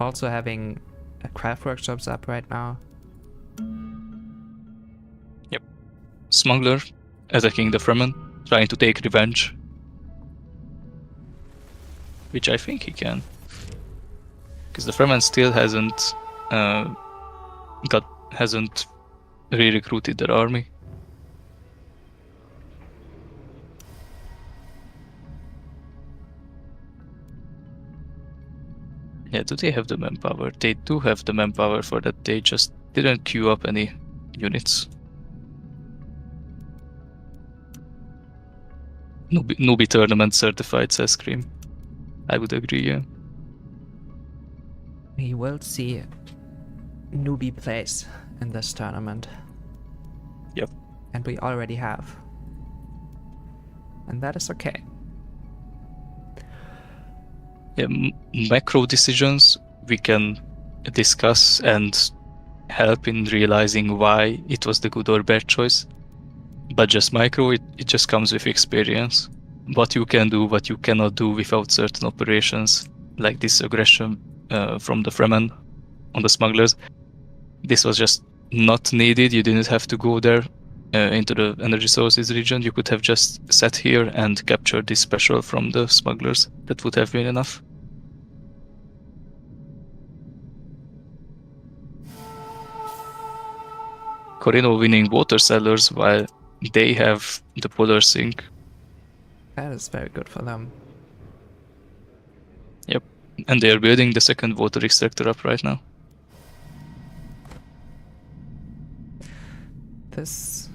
Also having craft workshops up right now. Yep. Smuggler attacking the Fremen, trying to take revenge. Which I think he can. Because the Fremen still hasn't re-recruited their army. Yeah, do they have the manpower? They do have the manpower for that, they just didn't queue up any units. Newbie tournament certified, says Cream. I would agree, yeah. We will see newbie plays in this tournament. Yep. And we already have. And that is okay. Yeah, macro decisions we can discuss and help in realizing why it was the good or bad choice. But just micro, it just comes with experience. What you can do, what you cannot do without certain operations, like this aggression from the Fremen on the smugglers. This was just not needed. You didn't have to go there into the energy sources region. You could have just sat here and captured this special from the smugglers. That would have been enough. Corino winning water cellars while they have the polar sink. That is very good for them. Yep. And they are building the second water extractor up right now. This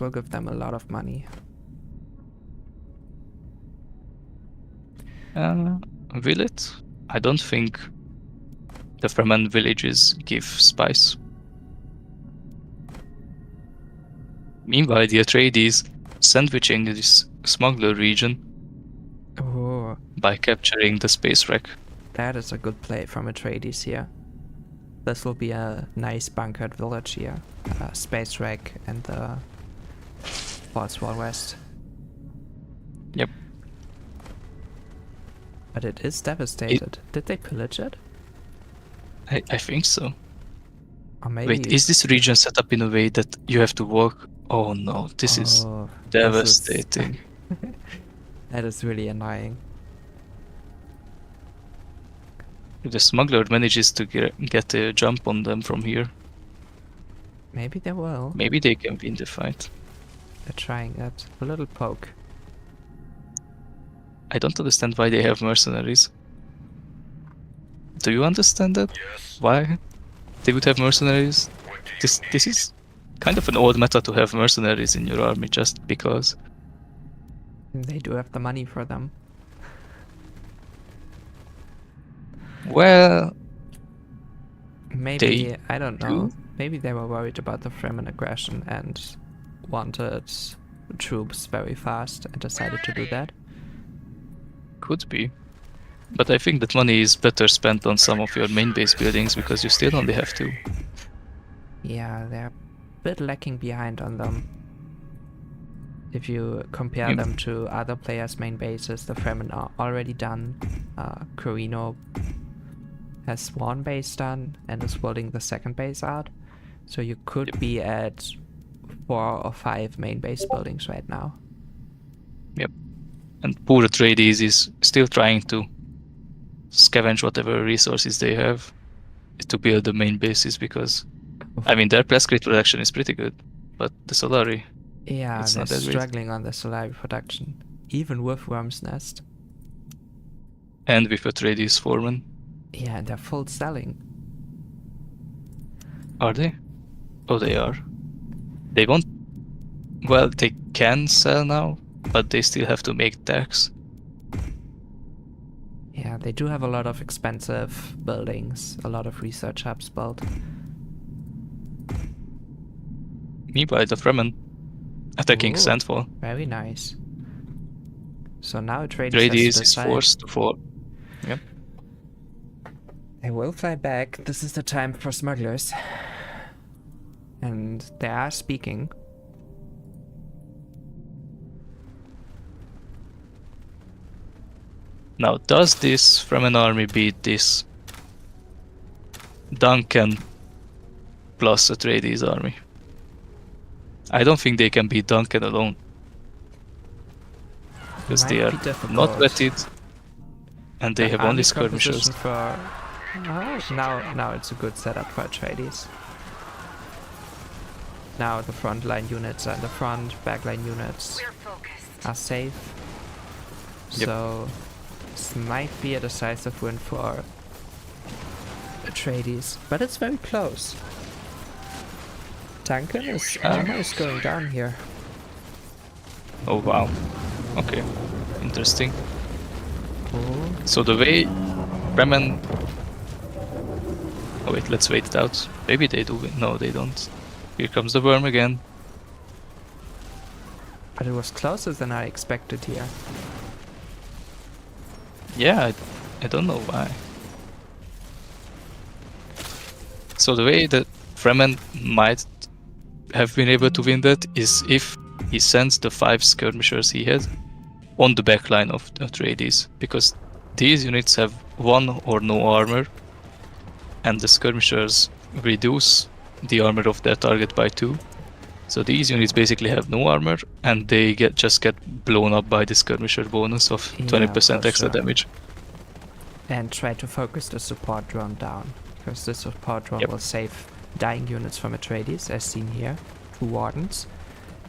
will give them a lot of money. Will it? I don't think the Fremen villages give spice. Meanwhile, the Atreides sandwiching this smuggler region by capturing the space wreck. That is a good play from Atreides here. This will be a nice bunkered village here. Space wreck and the False Wall West. Yep. But it is devastated. Did they pillage it? I think so. Or maybe... Wait, is this region set up in a way that you have to walk? Oh no, this is devastating. That is really annoying. If the smuggler manages to get a jump on them from here, maybe they will. Maybe they can win the fight. They're trying it. A little poke. I don't understand why they have mercenaries. Do you understand that? Yes. Why they would have mercenaries? This is kind of an old meta to have mercenaries in your army just because. They do have the money for them. Well, maybe, I don't know. Maybe they were worried about the Fremen aggression and wanted troops very fast and decided to do that. Could be. But I think that money is better spent on some of your main base buildings because you still only have two. Yeah, they're a bit lacking behind on them. If you compare them to other players' main bases, the Fremen are already done. Corino has one base done and is building the second base out. So you could be at 4 or 5 main base buildings right now. And poor Atreides is still trying to scavenge whatever resources they have to build the main bases, because I mean their press grid production is pretty good, but the Solari, Yeah, it's they're not that great. struggling on the Solari production, even with Worm's Nest. And with Atreides Foreman. Yeah, and they're full selling. Are they? Oh, they are. They won't. Well, they can sell now, but they still have to make tax. Yeah, they do have a lot of expensive buildings, a lot of research hubs built. Meanwhile, the Fremen attacking Ooh, Sandfall. very nice. So now Atreides has to Atreides is decide. forced to fall. Yep. They will fly back. This is the time for smugglers. And they are speaking. Now, does this Fremen army beat this Duncan plus Atreides army? I don't think they can beat Duncan alone, because they are not wetted and they have only skirmishers. Now it's a good setup for Atreides. Now the front line units are in the front, back line units are safe. Yep. So this might be a decisive win for Atreides, but it's very close. Duncan is almost going down here. Oh wow. Okay. Interesting. Oh. So the way Fremen... Oh wait, let's wait it out. Maybe they do win. No, they don't. Here comes the worm again. But it was closer than I expected here. Yeah, I don't know why. So the way that Fremen might have been able to win that is if he sends the 5 skirmishers he had on the backline of the Atreides, because these units have 1 or no armor, and the skirmishers reduce the armor of their target by 2. So these units basically have no armor, and they just get blown up by the skirmisher bonus of 20% extra damage. And try to focus the support drone down, because the support drone will save dying units from Atreides, as seen here, 2 wardens,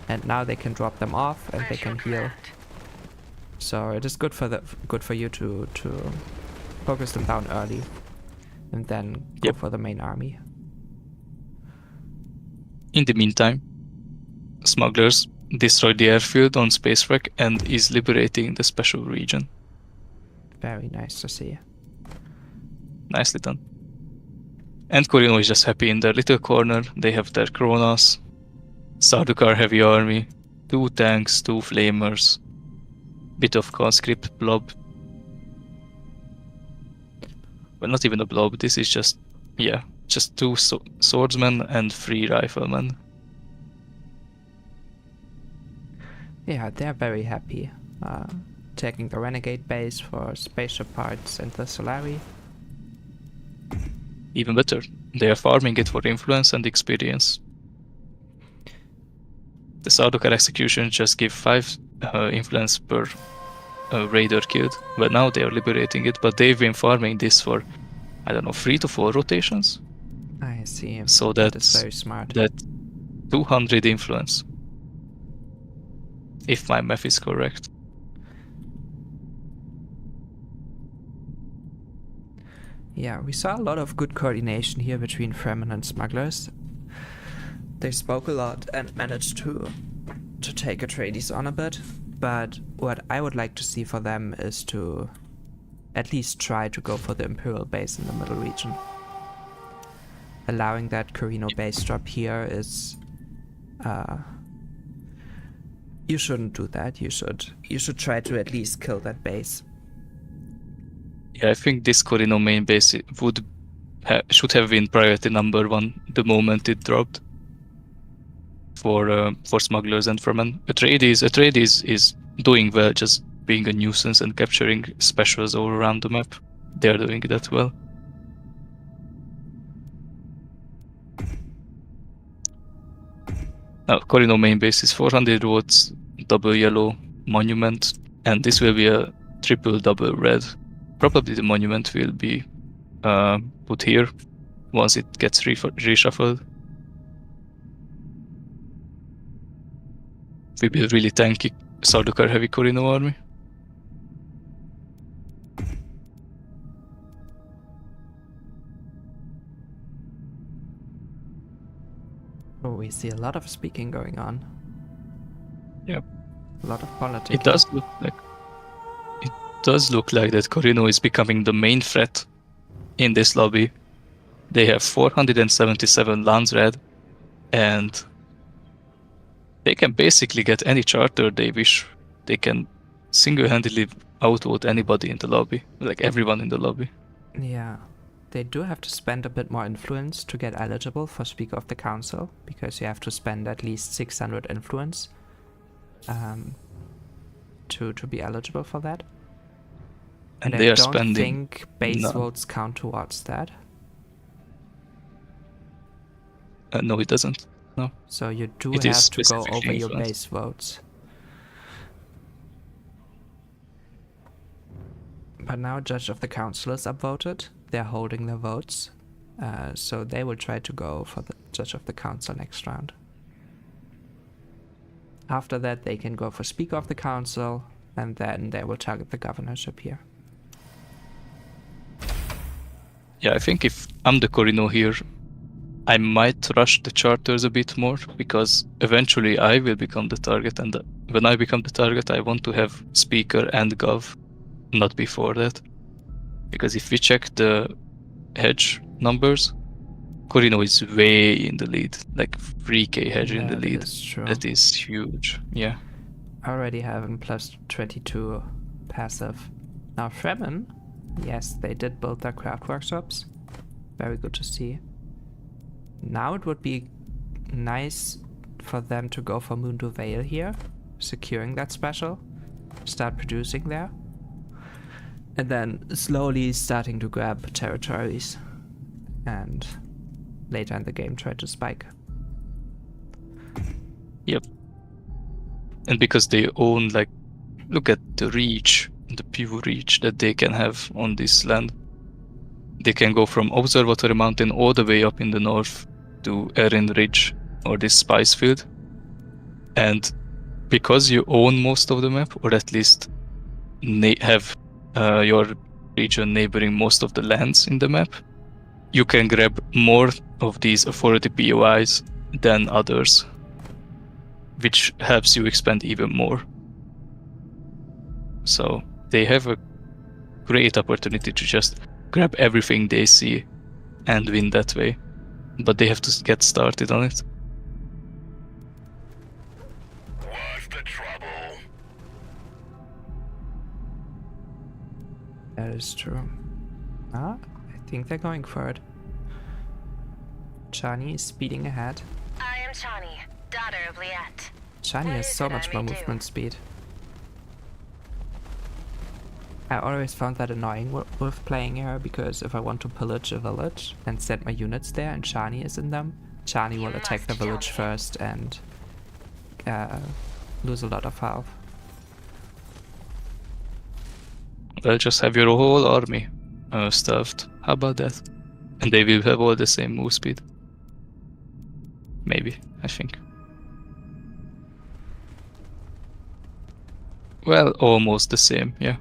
and now they can drop them off and they can heal. So it is good for you to focus them down early, and then go for the main army. In the meantime, smugglers destroyed the airfield on Spacewreck and is liberating the special region. Very nice to see. Nicely done. And Corino is just happy in their little corner. They have their Kronos, Sardaukar heavy army, 2 tanks, 2 flamers, bit of conscript blob. Well, not even a blob, this is just 2 swordsmen and 3 riflemen. Yeah, they're very happy. Taking the Renegade base for spaceship parts and the Solari. Even better, they are farming it for influence and experience. The Sardaukar execution just give 5 influence per raider killed, but now they are liberating it, but they've been farming this for, I don't know, 3 to 4 rotations. I see. So that is very smart. That 200 influence, if my math is correct. Yeah, we saw a lot of good coordination here between Fremen and smugglers. They spoke a lot and managed to take Atreides on a bit, but what I would like to see for them is to at least try to go for the Imperial base in the middle region. Allowing that Corino base drop here is... you shouldn't do that. You should try to at least kill that base. Yeah, I think this Corino main base should have been priority number 1 the moment it dropped for smugglers and Fremen. Atreides is doing well, just being a nuisance and capturing specials all around the map. They are doing that well. Now, Corino main base is 400 watts, double yellow monument, And this will be a triple double red. Probably the monument will be put here once it gets reshuffled. Will be a really tanky Sardaukar heavy Corino army. Oh, we see a lot of speaking going on. Yep. A lot of politics. It does look like that Corino is becoming the main threat in this lobby. They have 477 lands red, and they can basically get any charter they wish. They can single-handedly outvote anybody in the lobby, like everyone in the lobby. Yeah. They do have to spend a bit more influence to get eligible for Speaker of the Council, because you have to spend at least 600 influence to be eligible for that. And they are don't spending. think base votes count towards that. No, it doesn't. No. So you do It have is to go over specifically your influenced. base votes. But now Judge of the Council is upvoted. They're holding their votes. So they will try to go for the Judge of the Council next round. After that, they can go for Speaker of the Council, and then they will target the governorship here. Yeah, I think if I'm the Corino here, I might rush the charters a bit more, because eventually I will become the target, and when I become the target, I want to have Speaker and Gov, not before that. Because if we check the hedge numbers, Corino is way in the lead, like 3k hedge in the lead. That is true. That is huge, yeah. Already having plus 22 passive. Now Fremen, yes, they did build their craft workshops. Very good to see. Now it would be nice for them to go for Mundo Vale here, securing that special, start producing there, and then slowly starting to grab territories, and later in the game try to spike. Yep. And because they own, like, look at the reach, the pure reach that they can have on this land. They can go from Observatory Mountain all the way up in the north to Erin Ridge or this spice field. And because you own most of the map, or at least have your region neighboring most of the lands in the map, you can grab more of these authority POIs than others, which helps you expand even more. So they have a great opportunity to just grab everything they see and win that way. But they have to get started on it. What's the trouble? That is true. I think they're going for it. Chani is speeding ahead. I am Chani, daughter of Liet. Chani What has is so it I much may more do? movement speed. I always found that annoying with playing her, because if I want to pillage a village and send my units there and Chani is in them, Chani will attack the must tell village me. first and lose a lot of health. Well, just have your whole army stuffed. How about that? And they will have all the same move speed. Maybe, I think. Well, almost the same, yeah.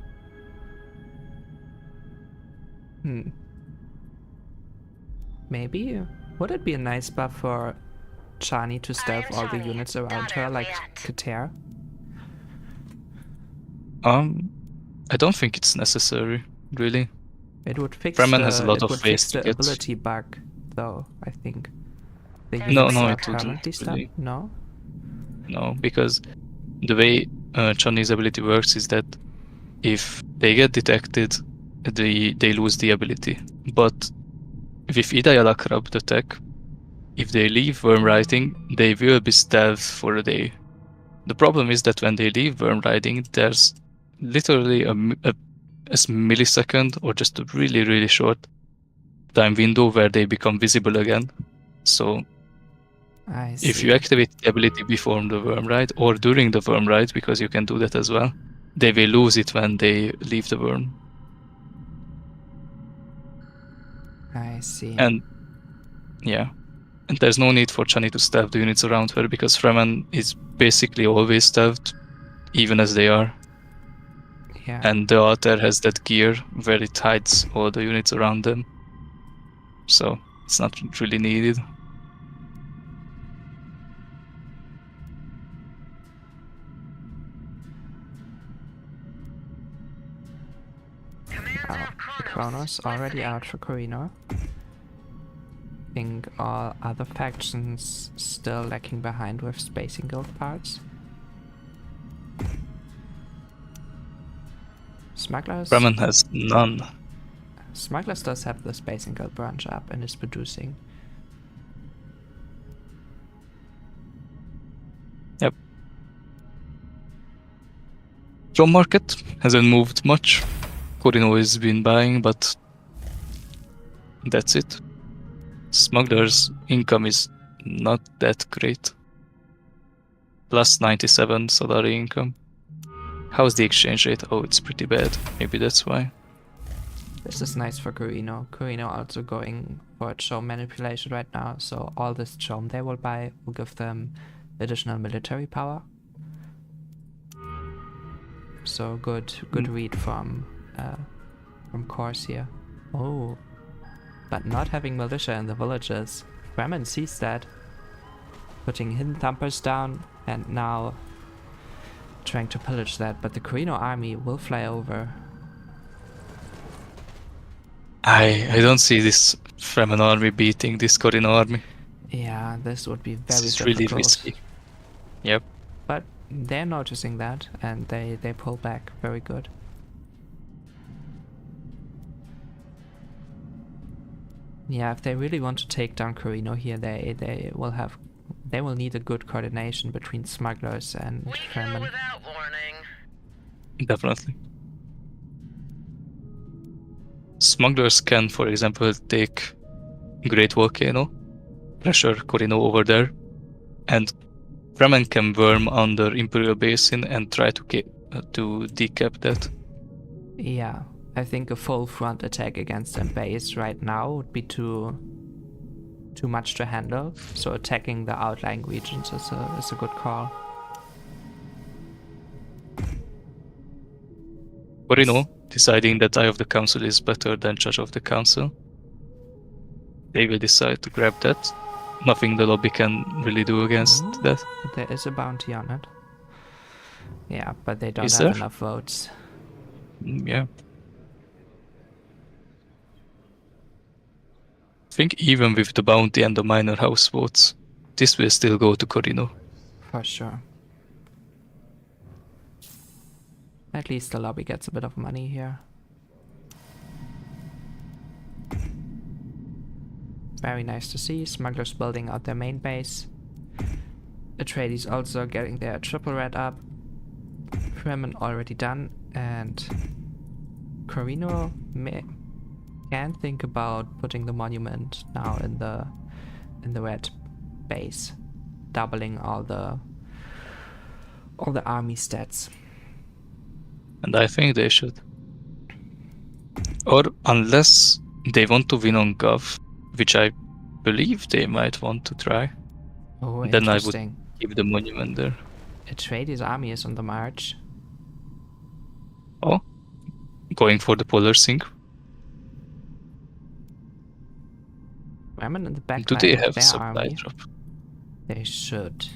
Maybe? Would it be a nice buff for Chani to stealth all the Chani, units around daughter her of like Liet. Kater? I don't think it's necessary, really. It would fix Fremen has a lot it of would ways fix to the get- ability bug, though, I think. The No, units no, are it wouldn't, permanently stuck? really. No? No, because the way Chani's ability works is that if they get detected, they lose the ability. But with Idayalakrab, the tech, if they leave Worm Riding, they will be stealthed for a day. The problem is that when they leave Worm Riding, there's literally a millisecond or just a really, really short time window where they become visible again. So I if see. you activate the ability before the Worm Ride or during the Worm Ride, because you can do that as well, they will lose it when they leave the worm. I see. And yeah. And there's no need for Chani to stab the units around her because Fremen is basically always stabbed, even as they are. Yeah. And the altar has that gear where it hides all the units around them. So it's not really needed. Oh, Kronos already out for Corino. Think all other factions still lacking behind with Spacing Guild parts. Smugglers. Fremen has none. Smugglers does have the Spacing Guild branch up and is producing. Yep. Drum market hasn't moved much. Corino has been buying, but that's it. Smuggler's income is not that great. Plus 97 salary income. How's the exchange rate? Oh, it's pretty bad. Maybe that's why. This is nice for Corino. Corino also going for a chome manipulation right now, so all this chome they will buy will give them additional military power. So good read from Course here. Oh, but not having militia in the villages. Fremen sees that, putting hidden thumpers down, and now trying to pillage that. But the Corino army will fly over. I don't see this Fremen army beating this Corino army. Yeah, this would be very It's difficult. really risky. Yep. But they're noticing that, and they pull back. Very good. Yeah, if they really want to take down Corino here, they will need a good coordination between smugglers and We go Fremen. without warning. Definitely. Smugglers can, for example, take Great Volcano, pressure Corino over there, and Fremen can worm under Imperial Basin and try to decap that. Yeah, I think a full front attack against their base right now would be too much to handle. So attacking the outlying regions is a good call. Corino deciding that Eye of the Council is better than Judge of the Council. They will decide to grab that. Nothing the lobby can really do against that. There is a bounty on it. Yeah, but they don't Is have there? enough votes. Yeah. I think even with the bounty and the minor house votes, this will still go to Corino. For sure. At least the lobby gets a bit of money here. Very nice to see. Smugglers building out their main base. Atreides also getting their triple red up. Fremen already done, and Corino can think about putting the monument now in the red base, doubling all the army stats. And I think they should. Or unless they want to win on Gov, which I believe they might want to try, Oh, then I would interesting. keep the monument there. Atreides' army is on the march. Oh, going for the polar sink. Fremen in the back Do line they of have their a supply army. drop? They should.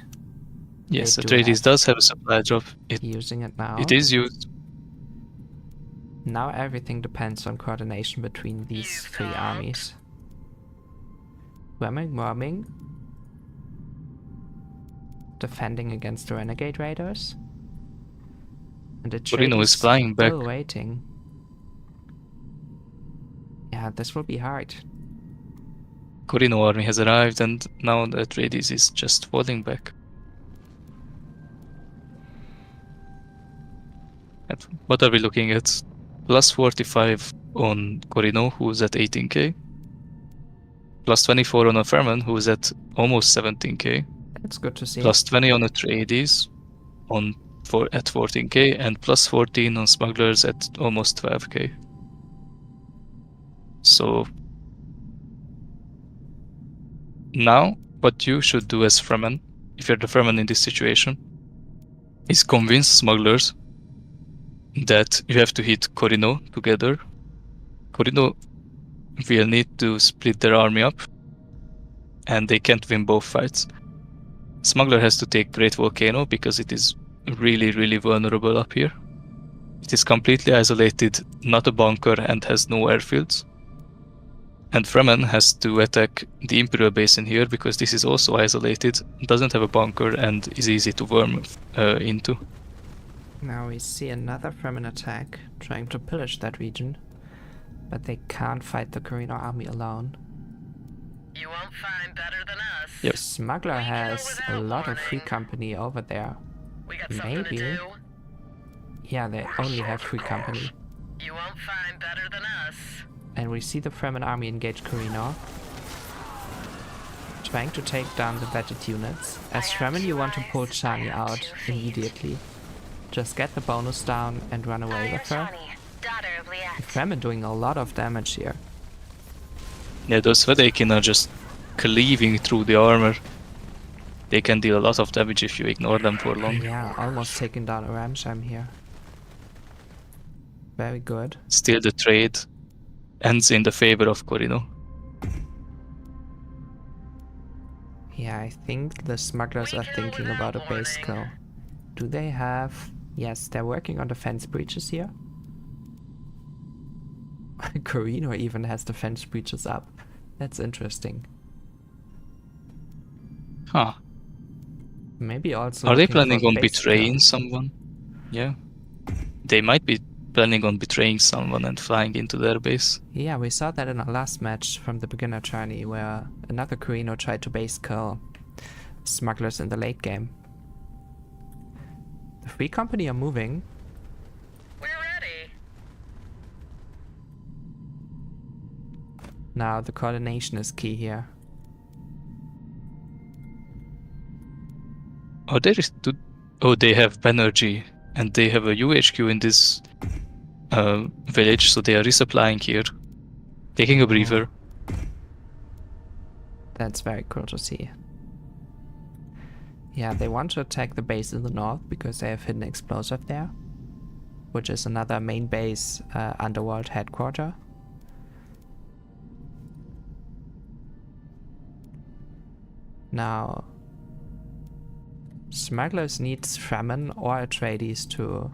Yes, They do Atreides have. does have a supply drop. Using it now. It is used. Now everything depends on coordination between these three armies. Worming. Defending against the Renegade Raiders. And the Corino is flying back. still waiting. Yeah, this will be hard. Corino army has arrived, and now the Atreides is just falling back. And what are we looking at? Plus 45 on Corino, who's at 18k. Plus 24 on a Fremen, who's at almost 17k. It's good to see. Plus 20 on Atreides on at 14k and plus 14 on smugglers at almost 12k. So now what you should do as Fremen, if you're the Fremen in this situation, is convince smugglers that you have to hit Corino together. Corino will need to split their army up, and they can't win both fights. Smuggler has to take Great Volcano because it is really, really vulnerable up here. It is completely isolated, not a bunker, and has no airfields. And Fremen has to attack the Imperial base in here because this is also isolated, doesn't have a bunker, and is easy to worm into. Now we see another Fremen attack, trying to pillage that region. But they can't fight the Carino army alone. You won't find better than us. Yep. Smuggler has a lot of free company over there. We got something Maybe. to do. Yeah, they only have free company. You won't find better than us. And we see the Fremen army engage Carino, trying to take down the Veget units. As Fremen, you want to pull Chani out immediately. Just get the bonus down and run I away am with her. Tourney, daughter of Liet. Fremen doing a lot of damage here. Yeah, those Vedekin are just cleaving through the armor. They can deal a lot of damage if you ignore them for long. Yeah, almost taking down a Ramsham here. Very good. Still, the trade ends in the favor of Corino. Yeah, I think the smugglers are thinking about a base kill. Do they have... Yes, they're working on the fence breaches here. Corino even has the fence breaches up. That's interesting. Huh. Maybe also... Are they looking for planning on base betraying kill. someone? Yeah. They might be planning on betraying someone and flying into their base. Yeah, we saw that in our last match from the beginner journey, where another Corino tried to base kill smugglers in the late game. The Free Company are moving. We're ready. Now the coordination is key here. Oh, they have Banerjee, and they have a UHQ in this village, so they are resupplying here, taking a breather. That's very cool to see. Yeah, they want to attack the base in the north because they have hidden explosive there, which is another main base underworld headquarter. Now, smugglers needs Fremen or Atreides to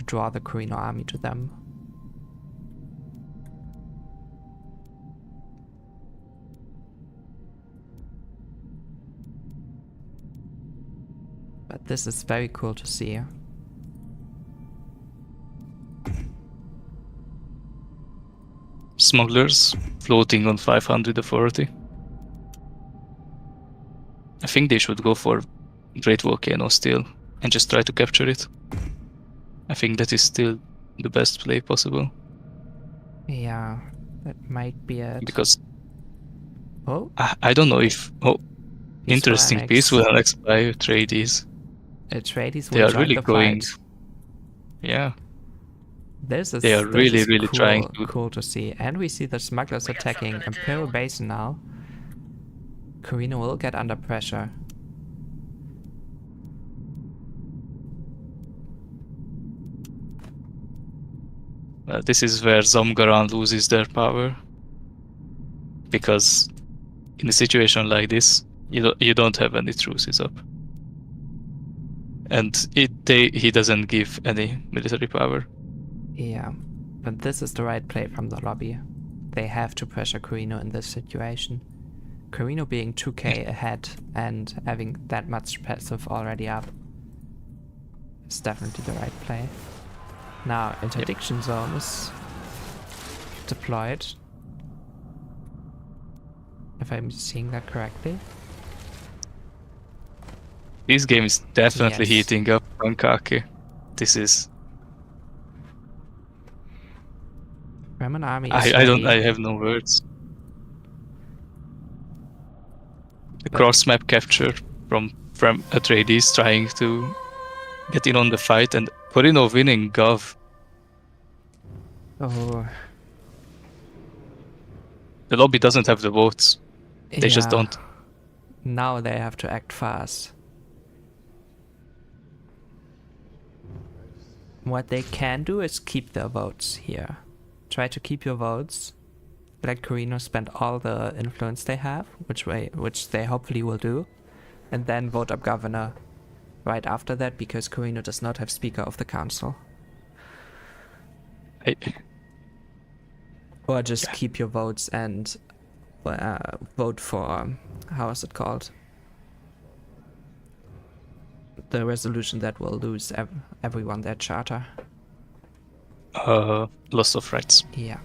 draw the Corino army to them. But this is very cool to see. Smugglers floating on 500 authority. I think they should go for Great Volcano still and just try to capture it. I think that is still the best play possible. Yeah, that might be it. Because Oh, I don't know if... Oh, interesting. annex. Peaceful annex by Atreides. Atreides They will are join really the going... fight. Yeah. This is, They are this really, is really cool, trying to- cool to see. And we see the smugglers We got attacking something to Imperial do. Basin now. Corino will get under pressure. This is where Zamgaran loses their power. Because in a situation like this, you don't have any truces up. And he doesn't give any military power. Yeah, but this is the right play from the lobby. They have to pressure Corino in this situation. Corino being 2k ahead and having that much passive already up is definitely the right play. Now, interdiction zone is deployed. If I'm seeing that correctly. This game is definitely Yes. heating up on Kake. This is... Fremen army is I ready. have no words. The But- cross map capture from Atreides trying to get in on the fight, and Corino winning Gov. Oh, The lobby doesn't have the votes. They just yeah. don't. Now they have to act fast. What they can do is keep their votes here. Try to keep your votes. Let Corino spend all the influence they have, which they hopefully will do, and then vote up governor right after that, because Corino does not have Speaker of the Council. Or just keep your votes and vote for, how is it called? The resolution that will lose everyone their charter. Loss of rights. Yeah.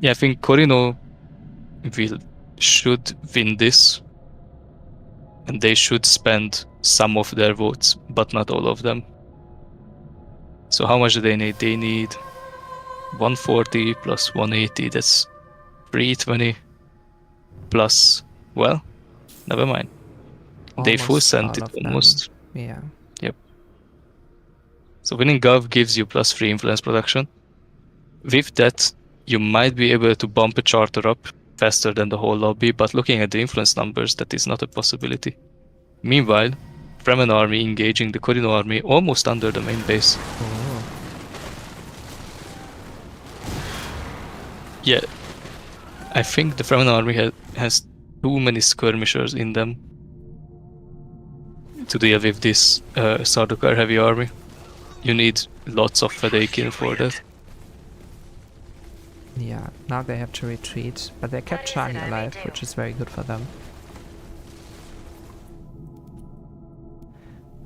Yeah, I think Corino should win this, and they should spend some of their votes, but not all of them. So how much do they need? They need 140 plus 180, that's 320 plus, well, never mind. They full Almost sent all it of them. almost. Yeah. Yep. So winning Gov gives you +3 influence production. With that, you might be able to bump a charter up faster than the whole lobby, but looking at the influence numbers, that is not a possibility. Meanwhile, Fremen army engaging the Corino army almost under the main base. Oh. Yeah, I think the Fremen army has too many skirmishers in them to deal with this Sardaukar heavy army. You need lots of Fedaykin for that. Yeah, now they have to retreat, but they kept What is it Charlie I may alive, do? which is very good for them.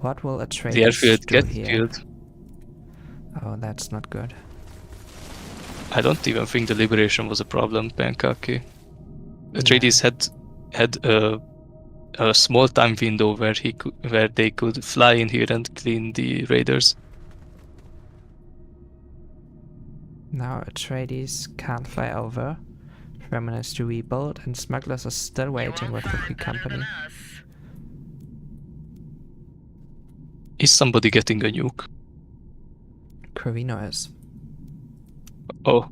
What will a trade The airfield do gets here? killed. Oh, that's not good. I don't even think the liberation was a problem, Pankaki. Atreides had a small time window where they could fly in here and clean the raiders. Now Atreides can't fly over. Fremen has to rebuild, and smugglers are still You waiting won't with the find Free better Company. than us. Is somebody getting a nuke? Corino is. Oh.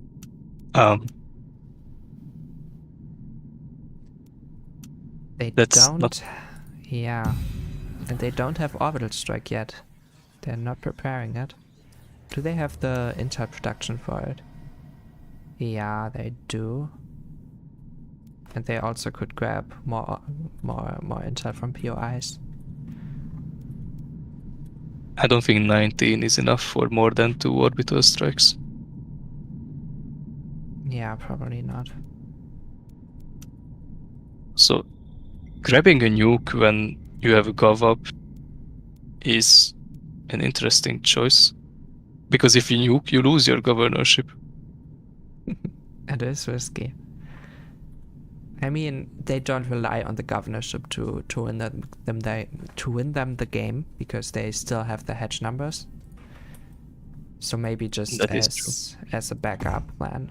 They That's don't. not- Yeah. And they don't have orbital strike yet. They're not preparing it. Do they have the intel production for it? Yeah, they do. And they also could grab more intel from POIs. I don't think 19 is enough for more than 2 orbital strikes. Yeah, probably not. So, grabbing a nuke when you have a gov up is an interesting choice. Because if you nuke, you lose your governorship. It is risky. I mean, they don't rely on the governorship to win them the game, because they still have the hedge numbers. So maybe just That is as a backup plan.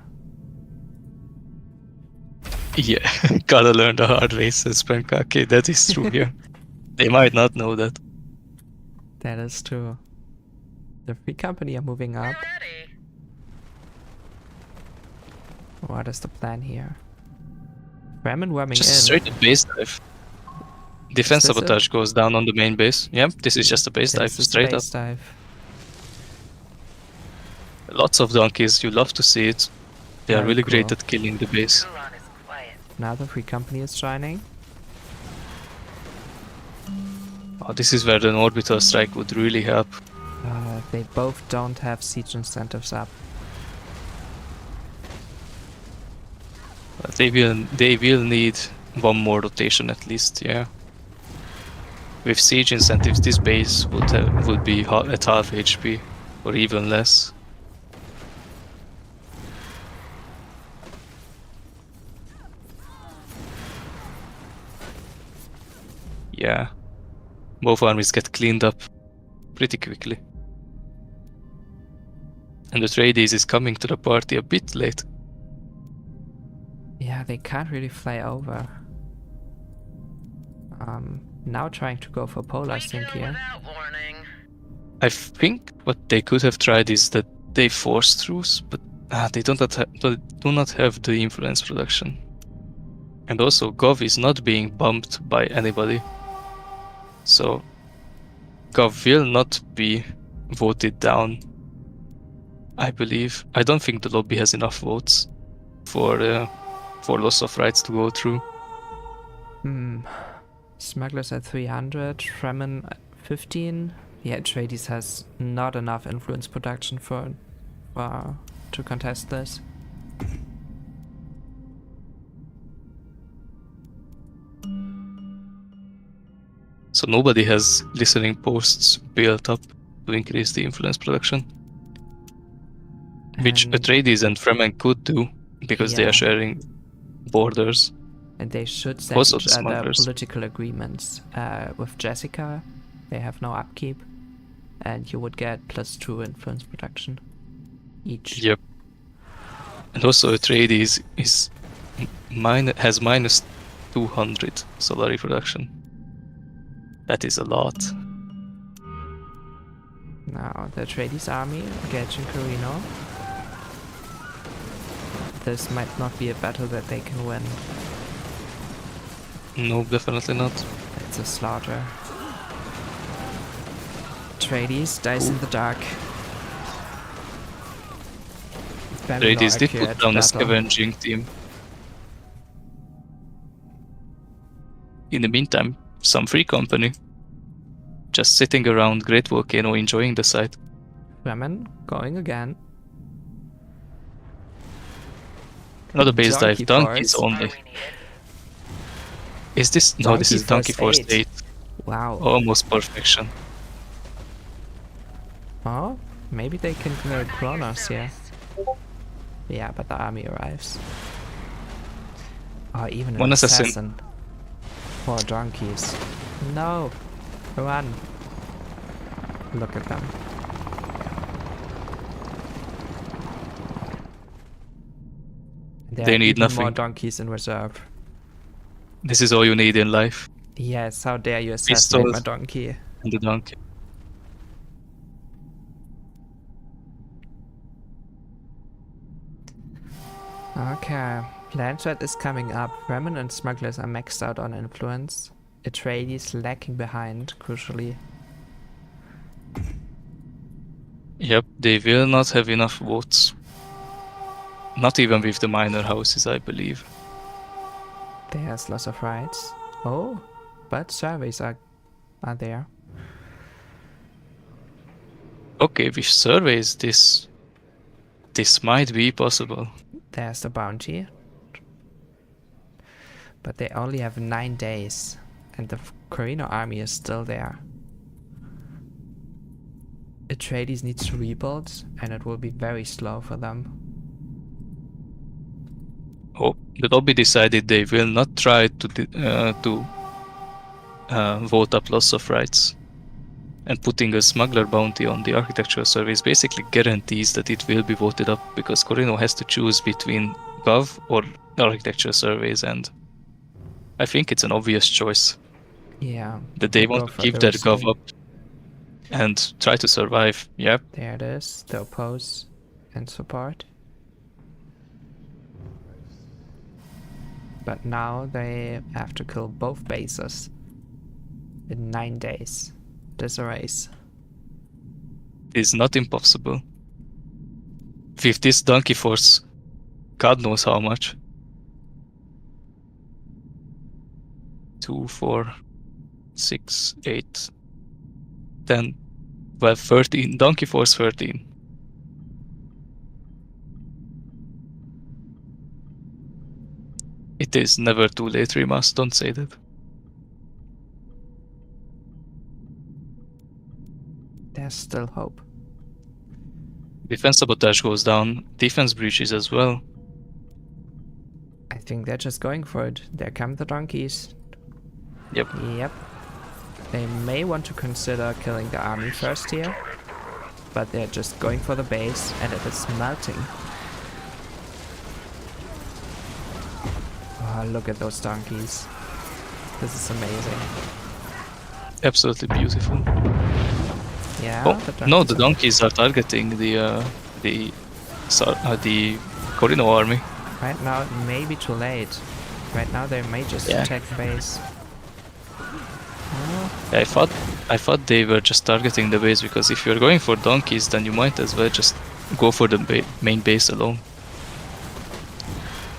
Yeah, gotta learn the hard way, says Pankaki. That is true here. They might not know that. That is true. The Free Company are moving We're up. ready. What is the plan here? Fremen warming Just in. straight up base dive. Defense Is this sabotage goes down on the main base. Yeah, this is just a base dive, This is straight base up. dive. Lots of donkeys, you love to see it. They are Very really great cool. at killing the base. Gulan is quiet. Now the Free Company is joining. Oh, this is where an orbital strike would really help. They both don't have siege incentives up. But they will need one more rotation at least, yeah. With siege incentives, this base would be at half HP or even less. Yeah, both armies get cleaned up pretty quickly. And the Atreides is coming to the party a bit late. Yeah, they can't really fly over. Now trying to go for polar We sync kill here. without warning. I think what they could have tried is that they force truce, but they do not have the influence production. And also, Gov is not being bumped by anybody. So, Gov will not be voted down, I believe. I don't think the lobby has enough votes for loss of rights to go through. Smugglers at 300, Fremen at 15. Yeah, Atreides has not enough influence production to contest this. So nobody has listening posts built up to increase the influence production, which And- Atreides and Fremen could do because they Yeah. are sharing borders. And they should send Also each the other smugglers. political agreements. With Jessica, they have no upkeep, and you would get +2 influence production each. Yep. And also Atreides is has minus 200 Solari production. That is a lot. Now the Atreides army engaging Carino. This might not be a battle that they can win. No, definitely not. It's a slaughter. Atreides dies in the dark. Very Atreides did accurate put down a battle. scavenging team. In the meantime, some free company. Just sitting around Great Volcano enjoying the sight. Fremen going again. Not a base Donkey dive, donkeys Force. only. Are we needed? Is this? No, this is Donkey Force Force 8. Wow. Almost perfection. Oh, maybe they can kill Kronos here. Yeah, but the army arrives. Oh, even an One assassin. assassin. 4 donkeys. No! Run! Look at them. There They are need even more nothing. donkeys in reserve. This is all you need in life. Yes, how dare you assassinate my Pistols. donkey? And the donkey. Okay, plan threat is coming up. Fremen and smugglers are maxed out on influence. Atreides lacking behind, crucially. Yep, they will not have enough votes. Not even with the minor houses, I believe. There's loss of rights. Oh, but surveys are there. Okay, with surveys, this might be possible. There's the bounty. But they only have 9 days. And the Carino army is still there. Atreides needs to rebuild, and it will be very slow for them. Oh, the lobby decided they will not try to vote up loss of rights. And putting a smuggler bounty on the architectural surveys basically guarantees that it will be voted up, because Corino has to choose between Gov or architectural surveys, and I think it's an obvious choice Yeah. that they go want to for give that those Gov two. up and try to survive. Yep. There it is. The oppose and support. But now they have to kill both bases in 9 days. There's a race. It is not impossible. With this donkey force, God knows how much. 2, 4, 6, 8, 10, 12, 13. Donkey force 13. It is never too late, Rimas. Don't say that. There's still hope. Defense sabotage goes down. Defense breaches as well. I think they're just going for it. There come the donkeys. Yep. Yep. They may want to consider killing the army first here, but they're just going for the base, and it is melting. Oh, look at those donkeys. This is amazing. absolutely beautiful. Yeah, Oh, no, the are- donkeys are targeting the Corino army. Right now it may be too late. Right now they may just Yeah. attack base. Oh, I thought they were just targeting the base, because if you're going for donkeys, then you might as well just go for the main base alone.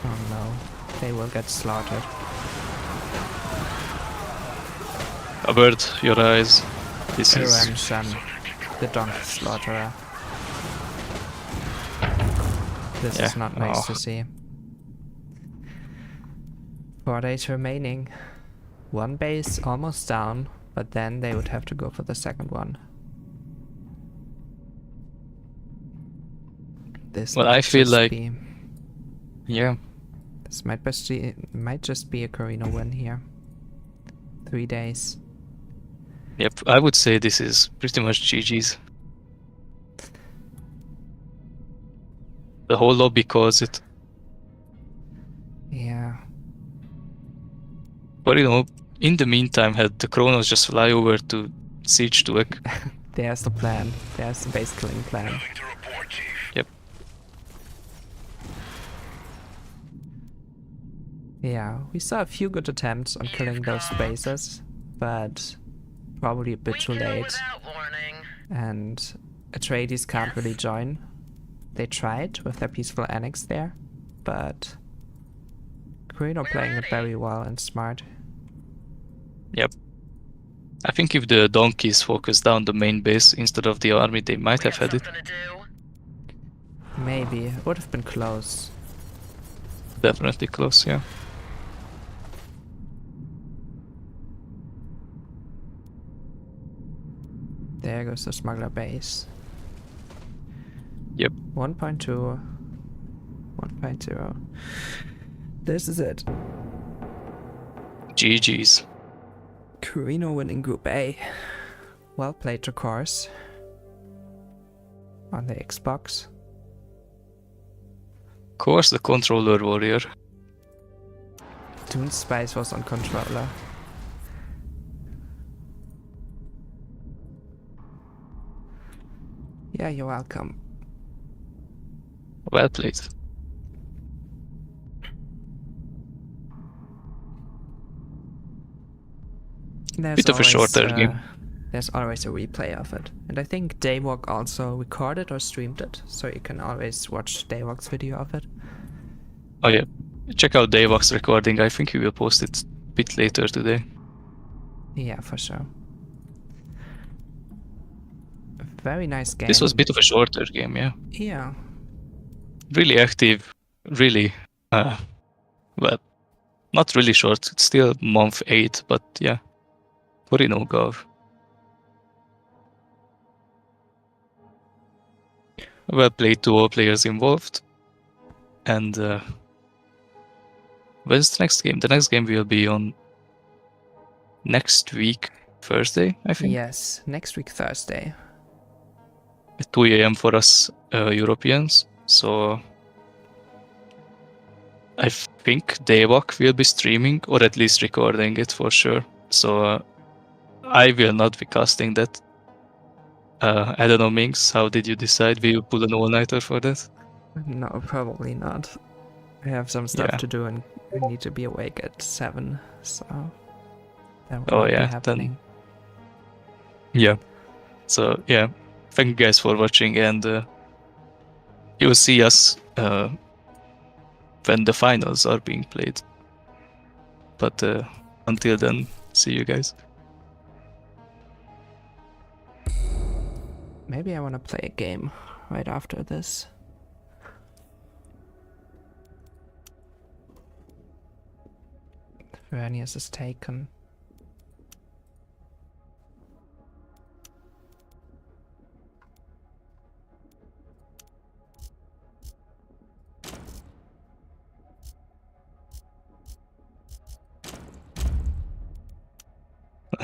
oh no, they will get slaughtered. Avert your eyes. This is Shan, the donkey slaughterer. This is Yeah, not nice to oh. see. 4 days remaining. One base almost down, but then they would have to go for the second one. This Well, I might feel just like- be, yeah. this might just be a Carino win here. 3 days. Yep, I would say this is pretty much GG's. The whole lobby calls it. Yeah. But in the meantime, had the Chronos just fly over to Siege to it. There's the plan. There's the base killing plan. Nothing to report, Chief. Yep. Yeah, we saw a few good attempts on killing those bases, but probably a bit We too kill late. without warning. And Atreides can't really join. They tried with their peaceful annex there, but Carino playing it very well and smart. Yep. I think if the donkeys focused down the main base instead of the army, they might We have got had it. something to do. Maybe. It would have been close. Definitely close, yeah. There goes the smuggler base. Yep. 1.2. 1.0. This is it. GG's. Carino winning Group A. Well played, of course. On the Xbox. Of course, the controller warrior. Dune Spice was on controller. Yeah, you're welcome. Well played. There's Bit of a shorter game. There's always a replay of it. And I think Daywalk also recorded or streamed it, so you can always watch Daywalk's video of it. Oh yeah, check out Daybox recording. I think we will post it a bit later today. Yeah, for sure. A very nice game. This was a bit of a shorter game, yeah. Yeah. Really active, really, well, not really short. It's still month 8, but yeah. Corino Gov. Well played to all players involved. And when's the next game? The next game will be on next week, Thursday, I think. Yes, next week Thursday. At 2 a.m. for us Europeans. So I think Daywalk will be streaming, or at least recording it for sure. So I will not be casting that. I don't know, Minx, how did you decide? Will you pull an all-nighter for that? No, probably not. I have some stuff Yeah. to do and I need to be awake at 7, so that will Oh, not be yeah, then- happening. Yeah. So yeah, thank you guys for watching, and you will see us when the finals are being played. But until then, see you guys. Maybe I want to play a game right after this. Vernius is taken.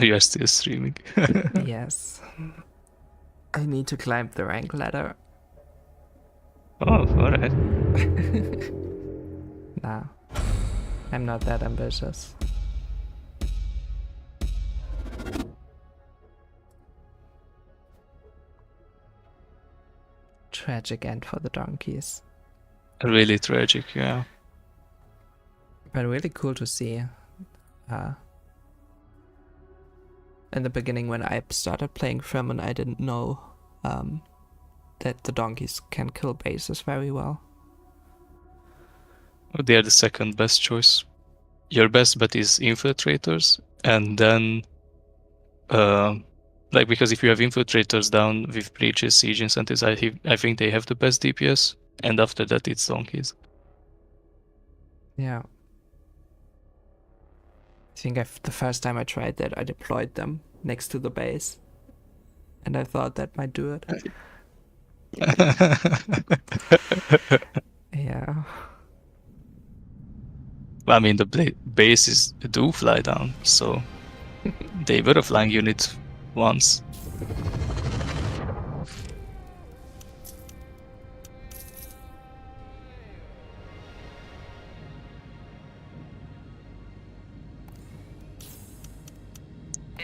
You are still streaming. Yes. I need to climb the rank ladder. Oh, alright. Nah. I'm not that ambitious. tragic end for the donkeys. Really tragic, yeah. But really cool to see. In the beginning, when I started playing Fremen, I didn't know that the donkeys can kill bases very well. They are the second best choice. Your best bet is infiltrators, and then like, because if you have infiltrators down with breaches, siege incentives, I think they have the best DPS, and after that it's donkeys. Yeah. I think the first time I tried that, I deployed them next to the base, and I thought that might do it. Yeah. I mean, the bases do fly down, so they were a flying unit once.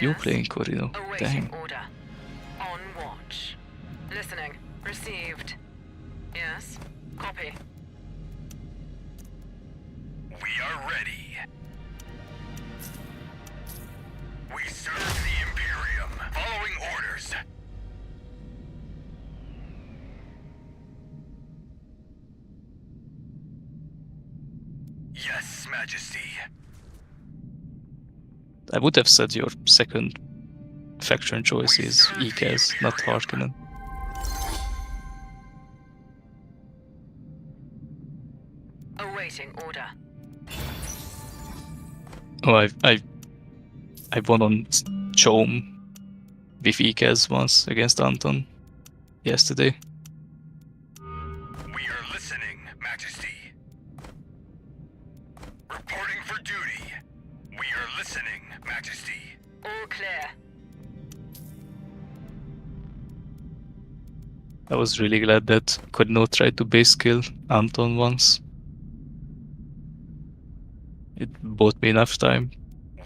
You're Yes. playing Corridor. Awaiting Dang. order. On watch. Listening. Received. Yes. Copy. We are ready. We serve the Imperium. Following orders. Yes, Majesty. I would have said your second faction choice is Ikaz, not Harkonnen. Awaiting order. Oh, I won on Chom with Ikaz once against Anton yesterday. We are listening, Majesty. Reporting for duty. We are listening, Majesty. All clear. I was really glad that Corridor tried to base kill Anton once. It bought me enough time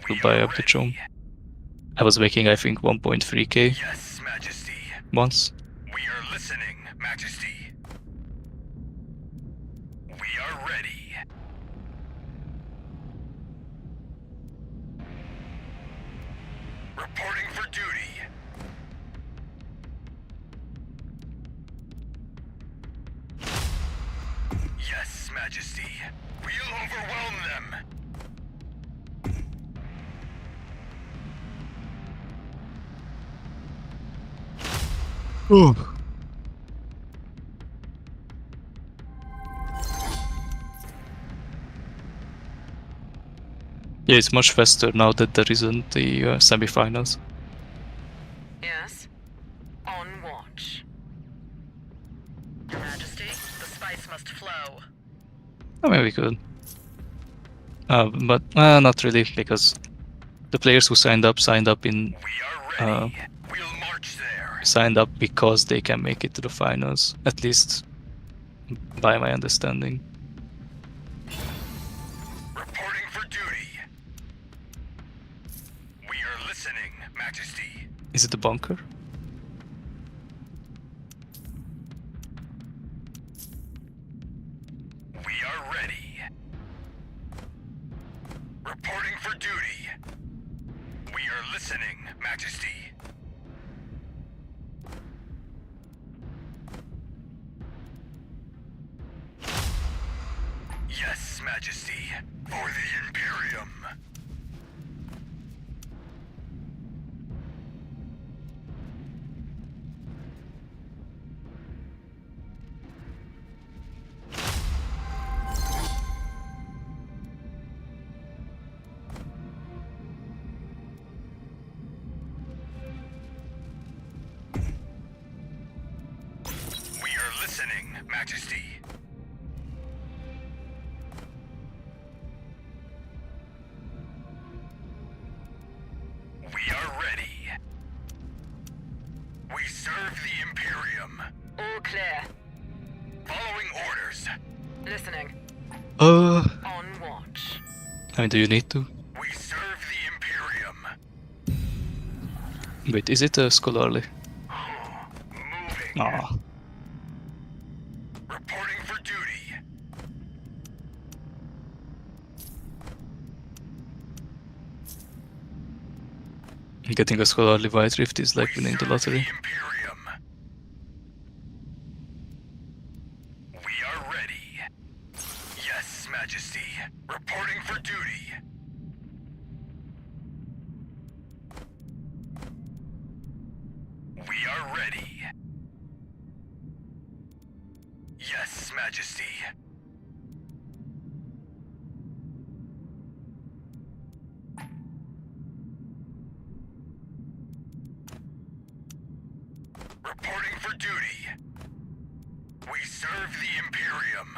to We buy are up the Chom. ready. I was making, I think, 1.3k Yes, Majesty. once. We are listening, Majesty. We are ready. Reporting for duty. Yes, Majesty. We'll overwhelm them. Yeah, it's much faster now that there isn't the semifinals. Yes. On watch. Your Majesty, the spice must flow. I mean, we could. But not really, because the players who signed up in We are ready. We'll march there. signed up because they can make it to the finals, at least by my understanding. Reporting for duty. We are listening, Majesty. Is it the bunker? We are ready. Reporting for duty. We are listening, Majesty. Yes, Majesty. For the Imperium. We are listening, Majesty. We are ready. We serve the Imperium. All clear. Following orders. Listening. Uh, On watch. I mean, do you need to? We serve the Imperium. Wait, is it a scholarly? Moving. Ah, Reporting for duty. Getting a scholarly white rift is like winning the serve lottery. The Imperium. We are ready. Yes, Majesty. Reporting for duty. We are ready. Yes, Majesty. Reporting for duty. We serve the Imperium.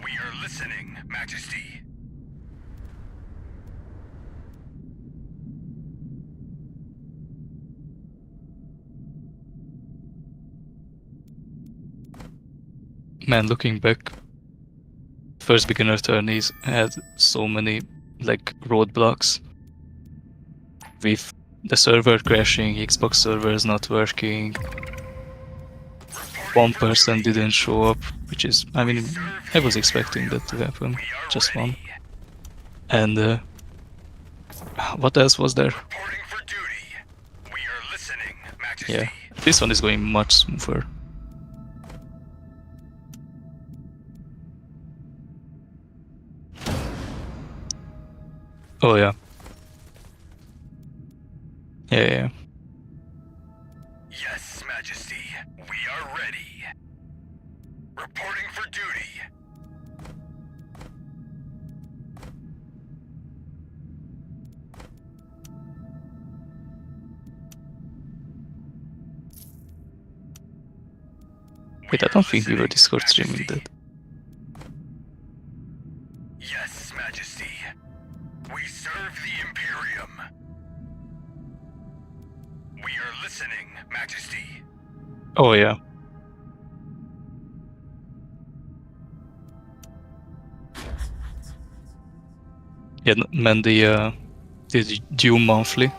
We are listening, Majesty. Man, looking back, first beginner tourneys had so many like roadblocks with the server crashing, Xbox servers not working, one person didn't show up, which is, I mean, I was expecting that to happen, just one. And what else was there? Reporting for duty. We are listening, Majesty. Yeah, this one is going much smoother. Oh yeah. Yeah. Yes, Majesty. We are ready. Reporting for duty. Wait, I don't think we were Discord streaming that. Yes, Majesty. We serve the Imperium. We are listening, Majesty. Oh yeah. Yeah, man, the Dune monthly,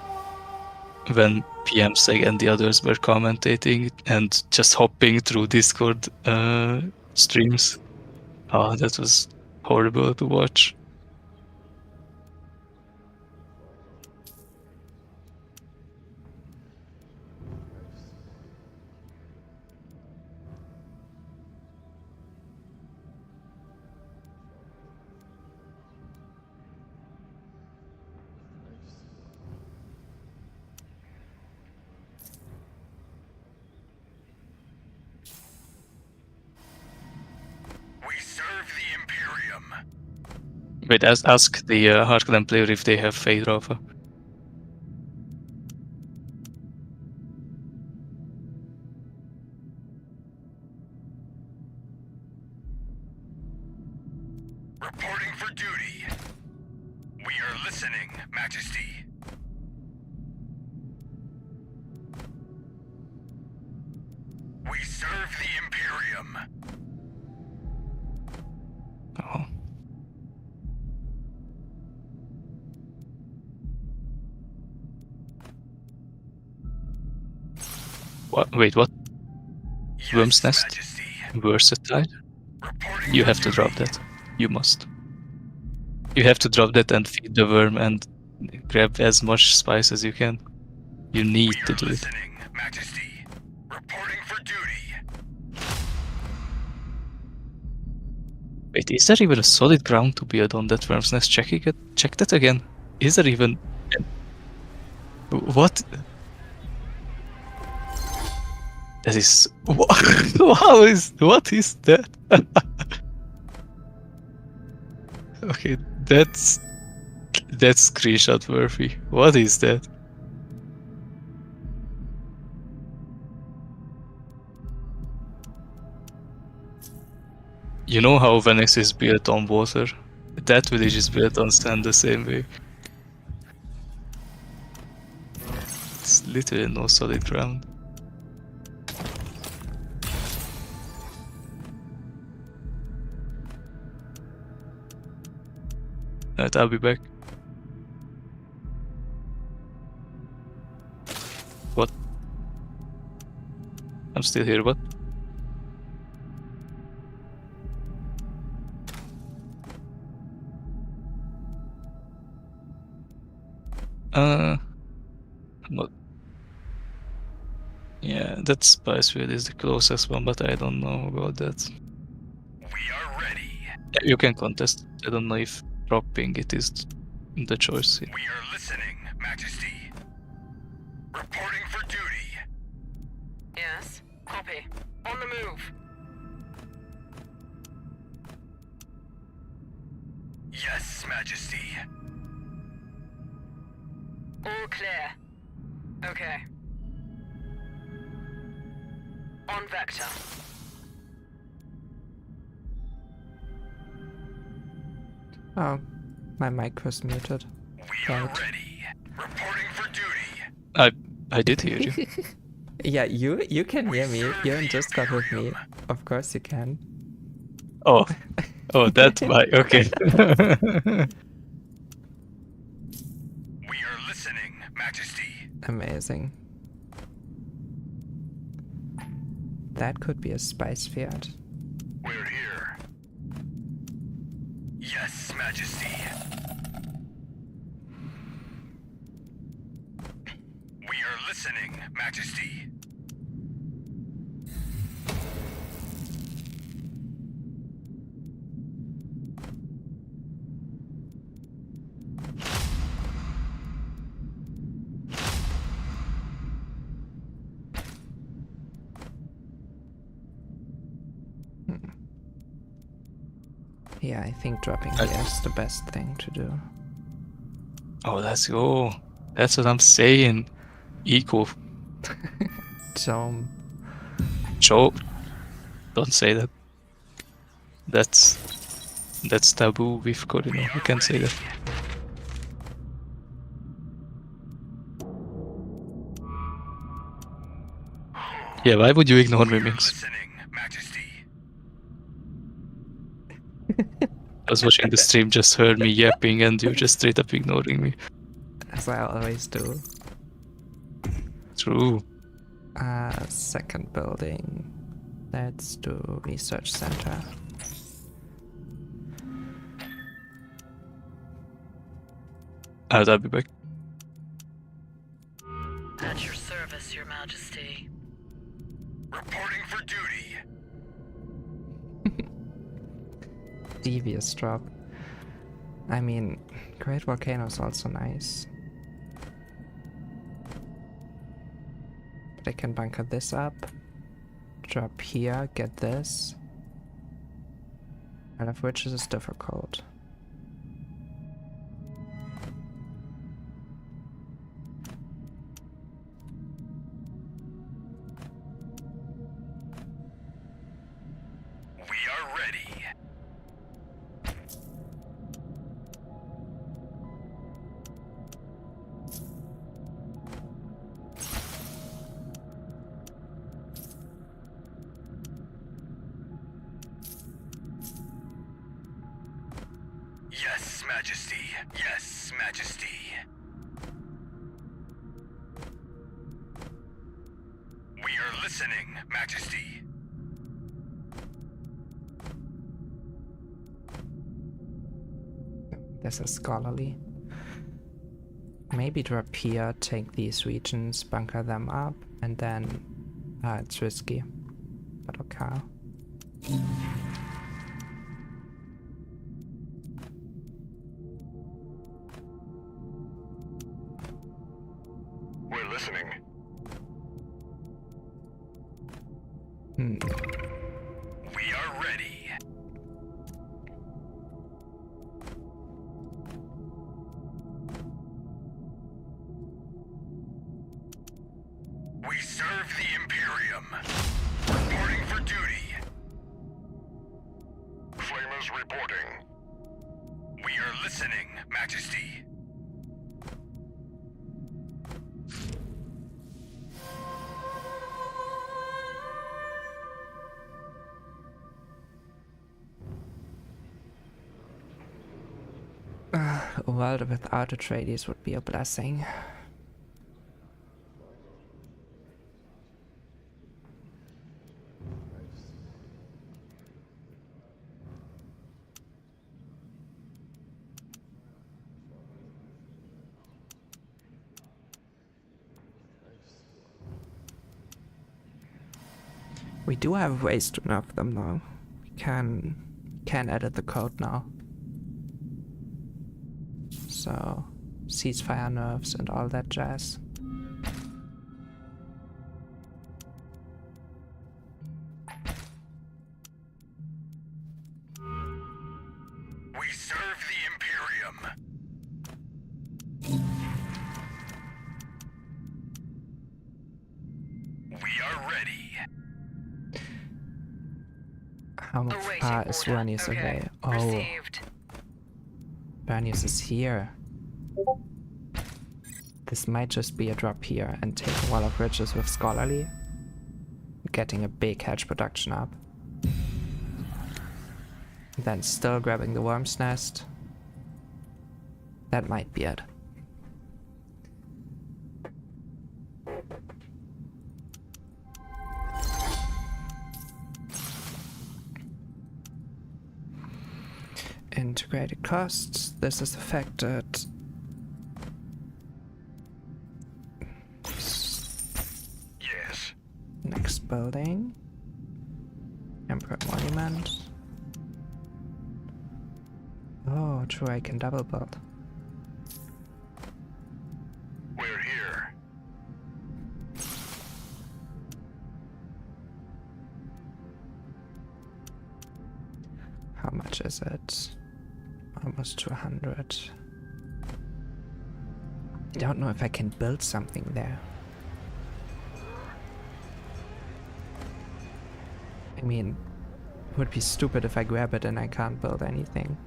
when PM Seg and the others were commentating and just hopping through Discord streams. Oh, that was horrible to watch. We serve the Imperium. Wait, ask the Hardclan player if they have Fade Rafa. Reporting for duty. We are listening, Majesty. We serve the Imperium. Oh. What? Wait, what? Yes, Worm's Nest? Majesty. Versatile? Reporting You for have to drop duty. that. You must. You have to drop that and feed the worm and grab as much spice as you can. You need We to are do it. listening, Majesty. Reporting for duty. Wait, is there even a solid ground to build on that worm's nest? Check that again. Is there even... What? That is... What is that? Okay, that's screenshot worthy. What is that? You know how Venice is built on water? That village is built on sand the same way. It's literally no solid ground. Alright, I'll be back. What? I'm still here, what? Not. Yeah, that spice field is the closest one, but I don't know about that. We are ready. You can contest. I don't know if dropping it is the choice. We are listening, Majesty. Reporting for duty. Yes. Copy. On the move. Yes, Majesty. All clear. Okay. On vector. Oh, my mic was muted. We are Right. ready. Reporting for duty. I did hear you. Yeah, you can hear me. You in Discord with me. Of course you can. Oh, that's why. Okay. We are listening, Majesty. Amazing. That could be a spice field. We're here. Yes, Majesty. We are listening, Majesty. Yeah, I think dropping here is the best thing to do. Oh, let's go. That's what I'm saying. Eco. So, Joe. Don't say that. That's taboo with Corino. You can't say that. Yeah, why would you ignore me, Minx? Listening, Majesty. I was watching the stream, just heard me yapping, and you just straight up ignoring me. as I always do. True. Second building. Let's do research center. I'll be back. At your service, Your Majesty. Reporting for duty. Devious drop. I mean, Great Volcano is also nice. But I can bunker this up. Drop here, get this. All of which is difficult. We are ready. Yes, Majesty. Yes, Majesty. We are listening, Majesty. This is scholarly. Maybe drop here, take these regions, bunker them up, and then it's risky. But okay. We're listening. We are ready. We serve the Imperium. Reporting for duty. Flamers reporting. We are listening, Majesty. A world without Atreides would be a blessing. We do have ways to nerf them now. We can edit the code now. So, ceasefire nerfs and all that jazz. We serve the Imperium. We are ready. How Awaiting far is order. Vernius Okay. away? Oh, Received. Vernius is here. This might just be a drop here and take a wall of riches with Scholarly. Getting a big hedge production up. Then still grabbing the Worm's Nest. That might be it. Integrated costs. This is affected. Yes. Next building. Emperor Monument. Oh, true, I can double build. We're here. How much is it? Almost 200. I don't know if I can build something there. I mean, it would be stupid if I grab it and I can't build anything.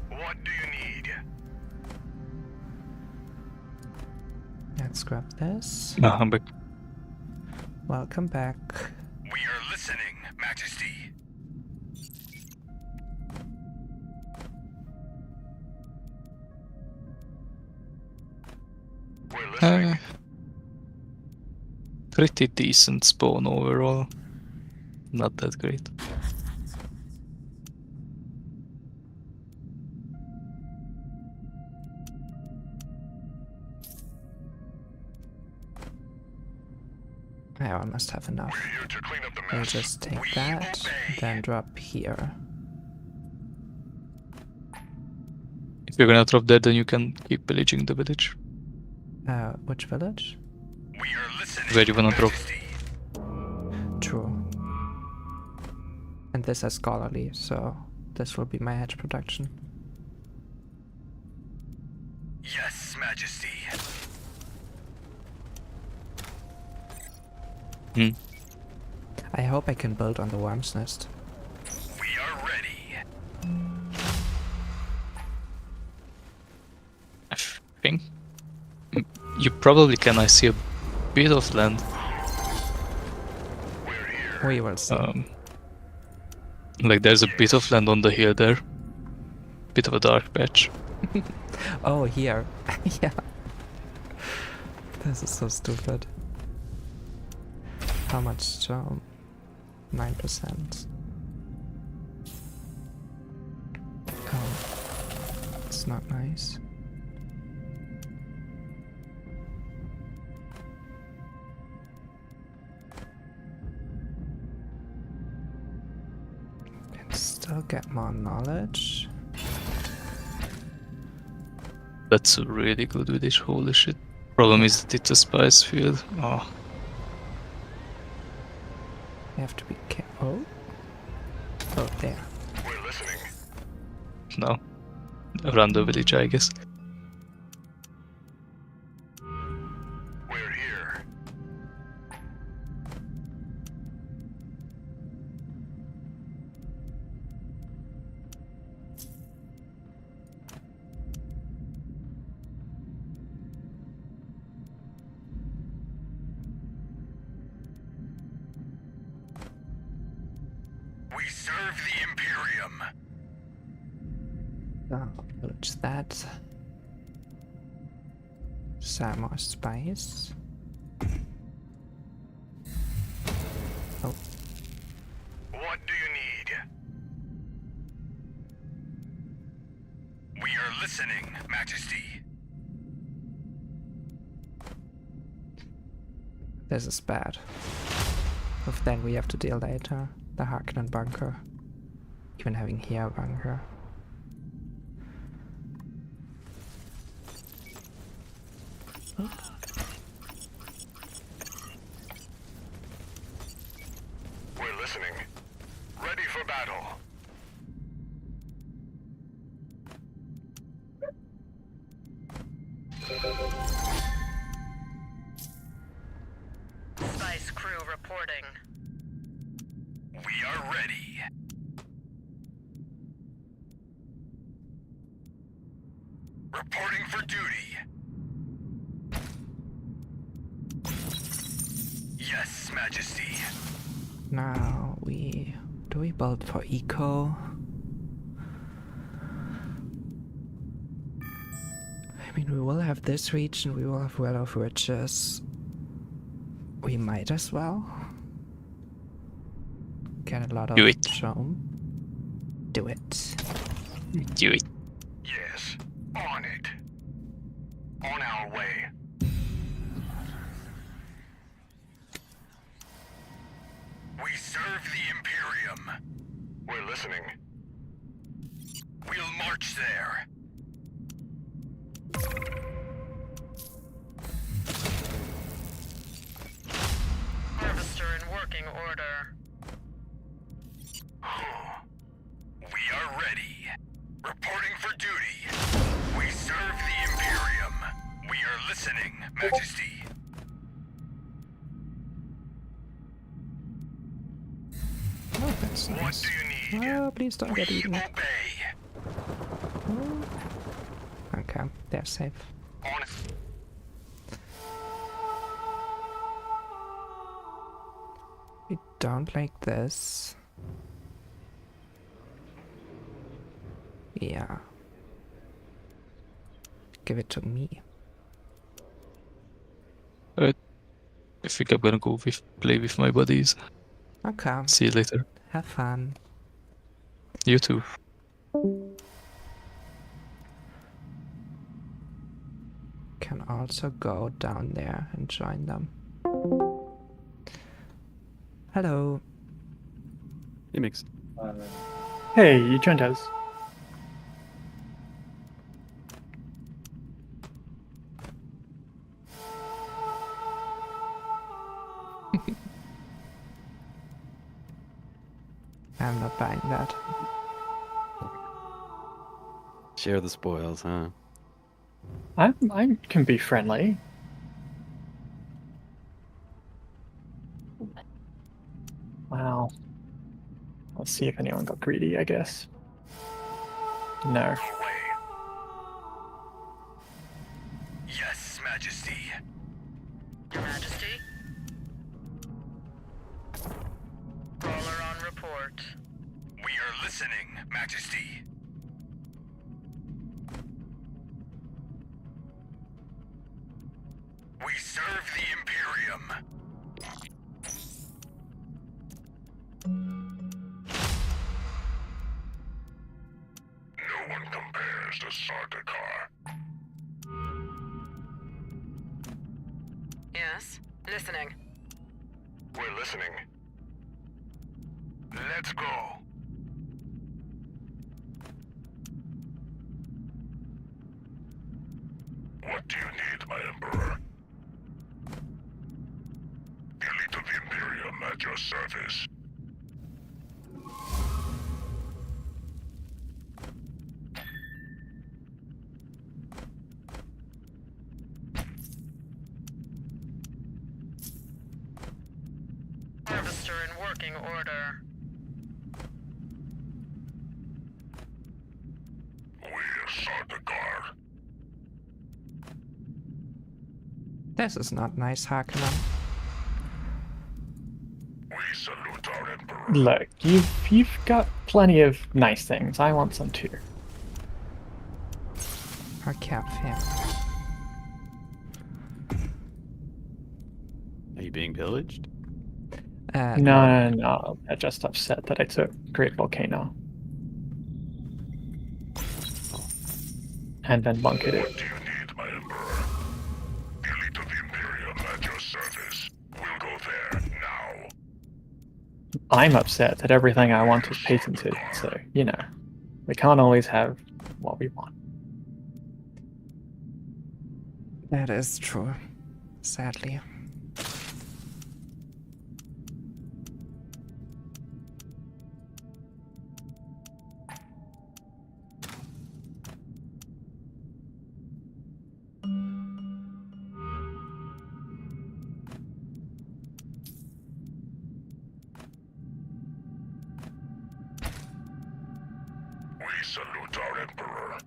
What do you need? Let's grab this. I'm back. Welcome back. We are listening, Majesty. We're listening. Pretty decent spawn overall. Not that great. I almost have enough. We're here to clean up the mess. I'll just take We that, obey. then drop here. If you're gonna drop there, then you can keep pillaging the village. Which village? We are listening, Where do you wanna drop? Majesty. True. And this has Scholarly, so this will be my hedge production. Yes, Majesty. Hmm. I hope I can build on the Worm's Nest. We are ready. I think you probably can. I see a bit of land. We're here. We will see. Like there's a bit of land on the hill there. Bit of a dark patch. Oh, here. Yeah. This is so stupid. How much stone? 9%. Oh. It's not nice. Can still get more knowledge. That's really good with this. Holy shit. Problem is that it's a spice field. Oh. You have to be careful. Oh, there. We're listening. No. Around the village, I guess. We're here. We serve the Imperium. Oh, purge that. Some more spice. Oh, What do you need? We are listening, Majesty. this is bad. With that we have to deal later. The Harkonnen bunker. Even having here a bunker. We're listening. Ready for battle. Spice crew reporting. We are ready. Reporting for duty. Yes, Majesty. Now do we build for eco? I mean, we will have this region, we will have Well of Riches. We might as well get a lot of Do it. Chome. Do it. Do it. Yes, on it. On our way. We serve the Imperium. We're listening. We'll march there. Harvester in working order. We are ready. Reporting for duty. We serve the Imperium. We are listening, Majesty. Oh, that's What nice. do you need? Oh, please don't get We eaten. obey. Okay, they're safe. On We don't like this. Yeah. Give it to me. I think I'm gonna go play with my buddies. Okay, See you later. have fun. You too. Can also go down there and join them. Hello. Hey, Mix. Hey, you joined us. I'm not buying that. Share the spoils, huh? I can be friendly. Wow. Let's see if anyone got greedy, I guess. No. our way. Yes, Majesty. Your Majesty? Roller on report. We are listening, Majesty. We serve the Imperium. No one compares to Sardaukar. Yes? Listening. We're listening. Let's go. What do you need, my Emperor? Elite of the Imperium at your service. Harvester in working order. We're Sardaukar. This is not nice, Harkonnen. We salute our Emperor. Look, you've got plenty of nice things. I want some too. Our cap family. Are you being pillaged? No. I'm just upset that I took Great Volcano. And then bunkered it. What do you need, my Emperor? The elite of the Imperium at your service. We'll go there now. I'm upset that everything I want is patented, so, you know, we can't always have what we want. That is true. Sadly. We salute our Emperor.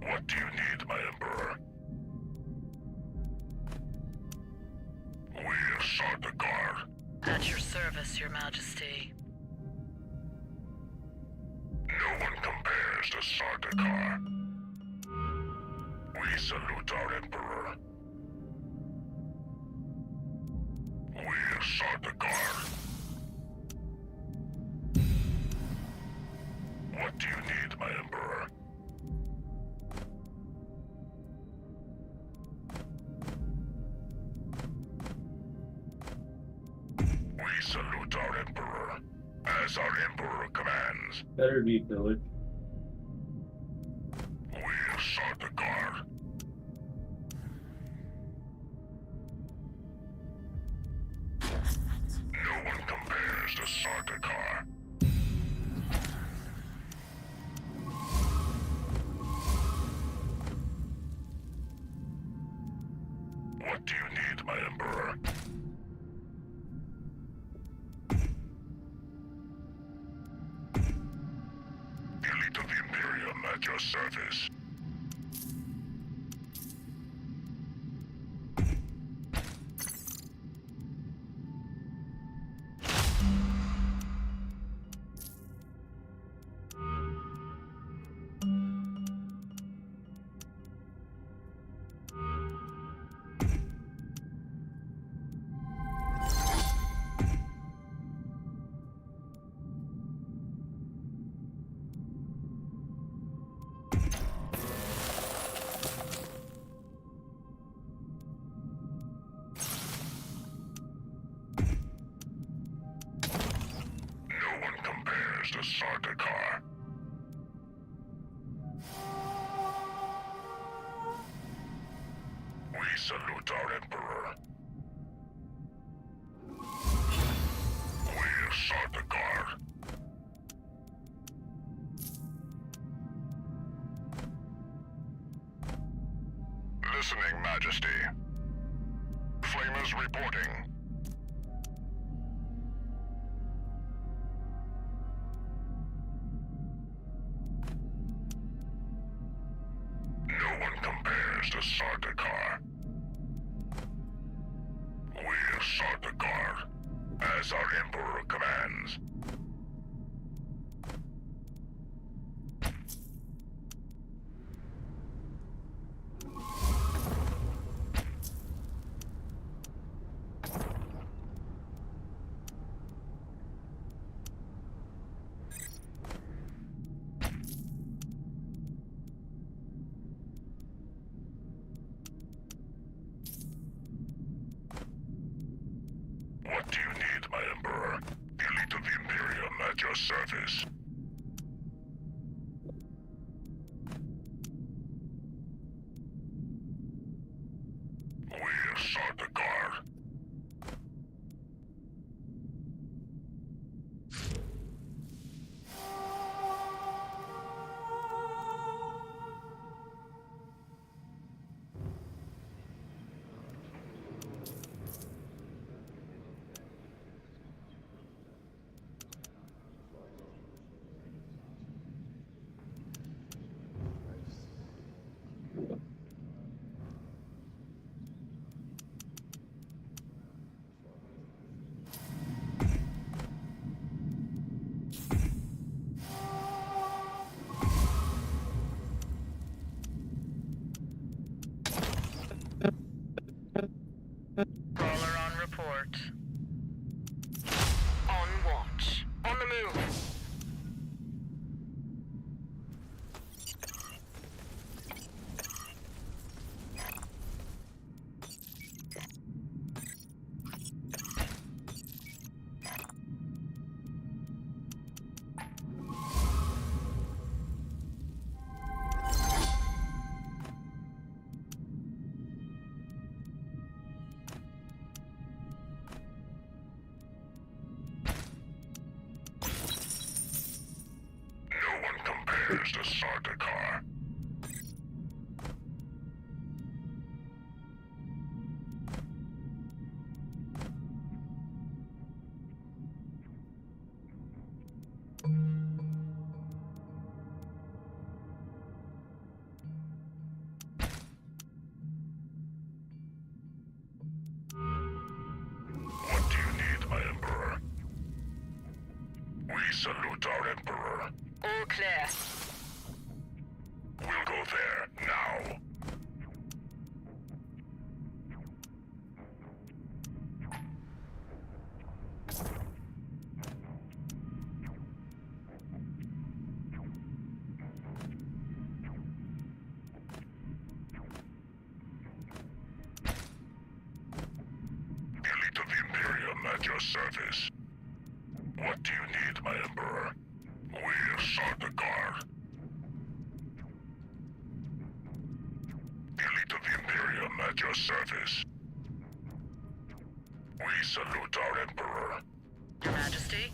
What do you need, my Emperor? We sought the guard. At your service, Your Majesty. No one compares to Sardaukar. We salute our Emperor. We sought the guard. What do you need, my Emperor? We salute our Emperor, as our Emperor commands. Better be pillaged. We sought the guard. No one compares to Sardaukar. What do you need, my Emperor? The elite of the Imperium at your service. No one compares to Sardaukar. We salute our Emperor. We sought the guard. Listening, Majesty. Flamers reporting. No one compares to Sardaukar. We sought the guard, as our Emperor commands. What do you need, my Emperor? The elite of the Imperium at your service. Sardaukar. Caller on report. On watch. On the move. No one compares to Sardaukar. What do you need, my Emperor? We salute our Emperor. All clear. We'll go there now. Elite of the Imperium at your service. What do you need, my Emperor? We're Sardaukar. Elite of the Imperium at your service. We salute our Emperor. Your Majesty?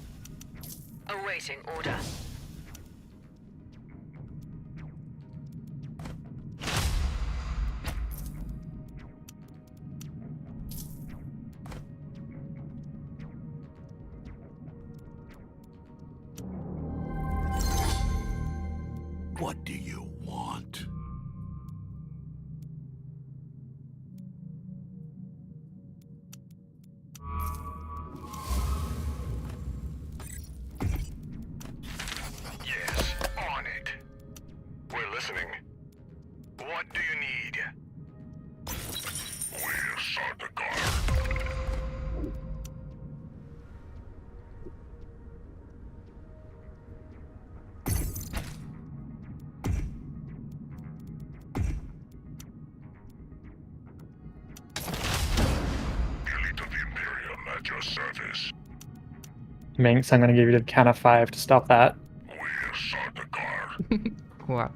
Awaiting order. What do you want? Yes, on it. We're listening. What do you need? We're Sardaukar. Elite of the Imperium at your service. Minx, I'm gonna give you the count of 5 to stop that. We're Sardaukar. What?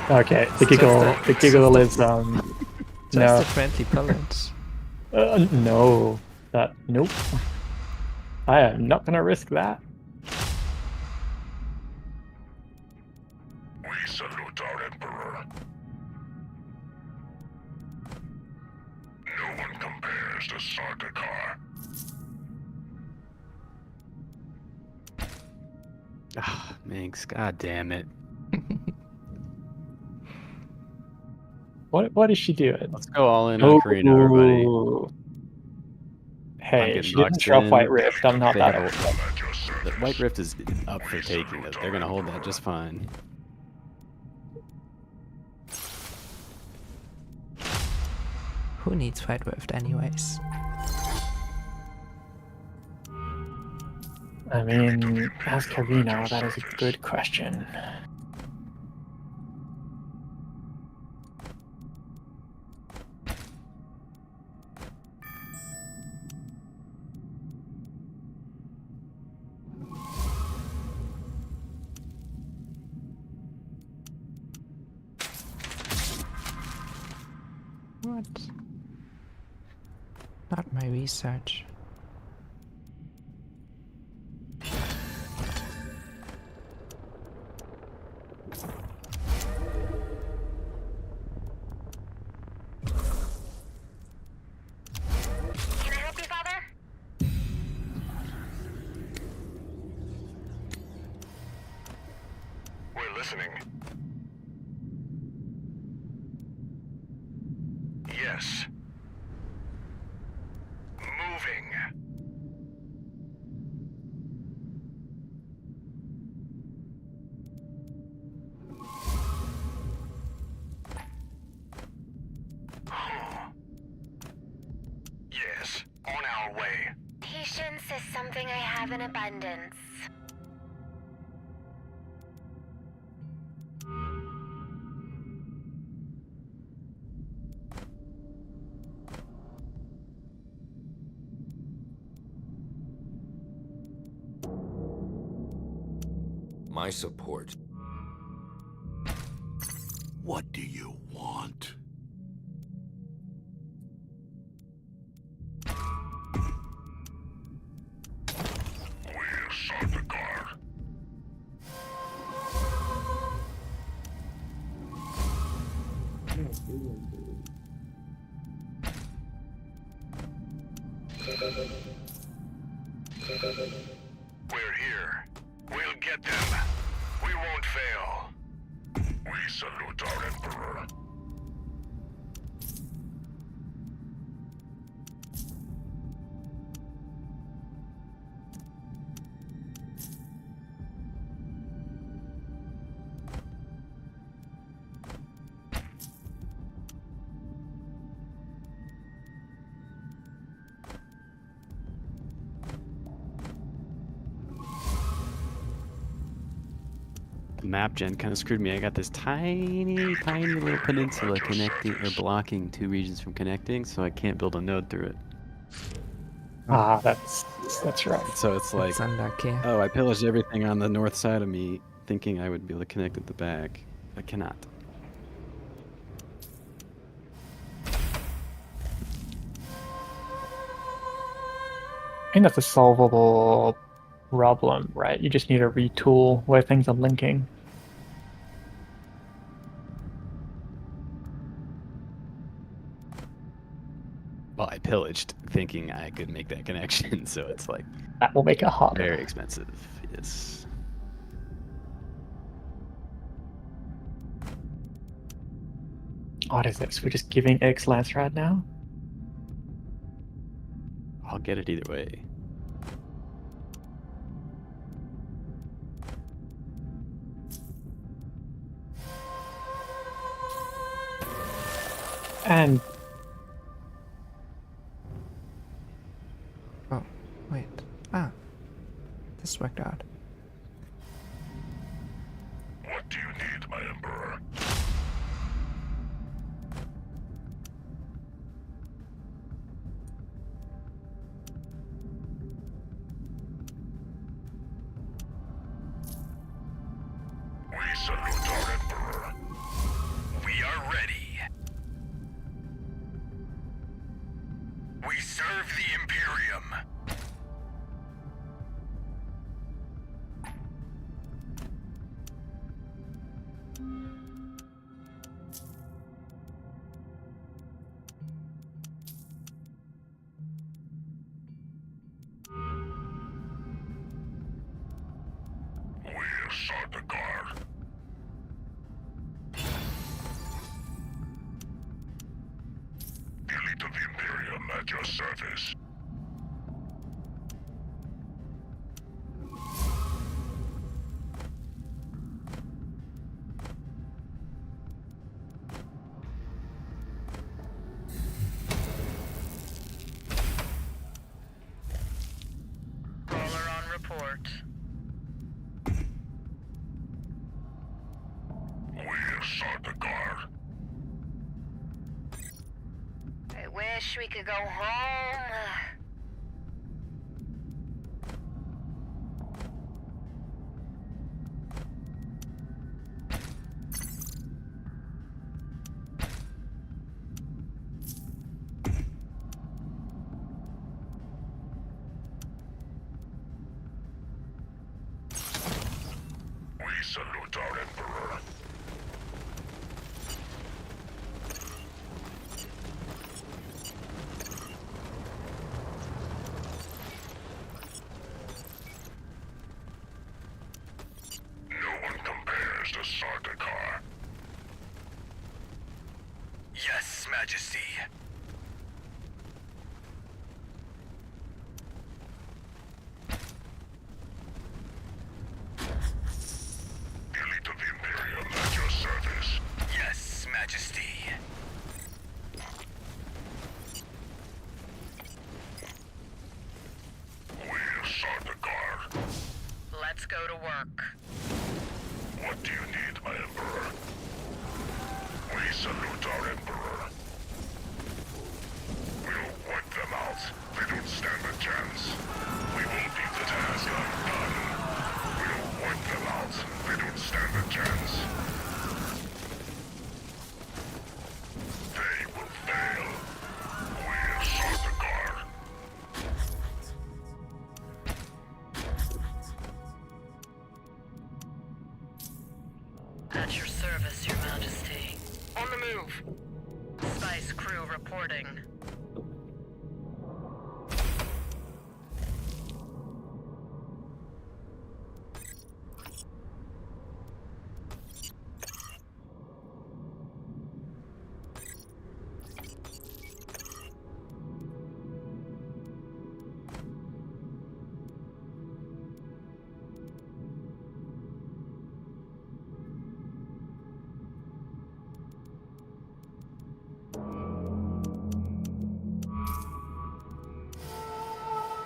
Okay, the It's giggle, just a- the it's giggle just is Just no, a friendly pellet. no, that nope. I am not gonna risk that. We salute our Emperor. No one compares to Sardaukar. Ah, Minx, god damn it. What is she doing? Let's go all in on Karina, everybody. Ooh. Hey, getting she didn't boxed drop in. White Rift. I'm not They that have- upset. At your service. The White Rift is up for taking. They're gonna hold that just fine. Who needs White Rift anyways? I mean, ask Karina. That is a good question. What? Not my research. Can I help you, Father? We're listening. Yes. Moving. Yes, on our way. Patience is something I have in abundance. My support. What do you want? We'll sort the car. We're here. We'll get them. We won't fail. We salute our Emperor. The map gen kind of screwed me. I got this tiny little peninsula connecting or blocking two regions from connecting, so I can't build a node through it. That's right. So it's like, It's unlucky. oh, I pillaged everything on the north side of me, thinking I would be able to connect at the back. I cannot. I think that's a solvable problem, right? You just need to retool where things are linking. Well, I pillaged thinking I could make that connection, so it's like That will make it harder. very expensive. Yes. What is this? We're just giving X Lance right now? I'll get it either way. And Oh, wait. Ah. This worked out. What do you need, my Emperor? We salute our Emperor. We are ready. We serve the Imperium. We'll sort the guard. Elite of the Imperium at your service. Caller on report. We'll sort the guard. I wish we could go home. Elite of the Imperium at your service. Yes, Majesty. We'll sort the car. Let's go to work. What do you need, my Emperor? We salute our Emperor. We'll wipe them out. They don't stand a chance. We will beat the task undone. We'll wipe them out. They don't stand a chance. They will fail. We'll sort the car. At your service, Your Majesty. On the move. Spice crew reporting.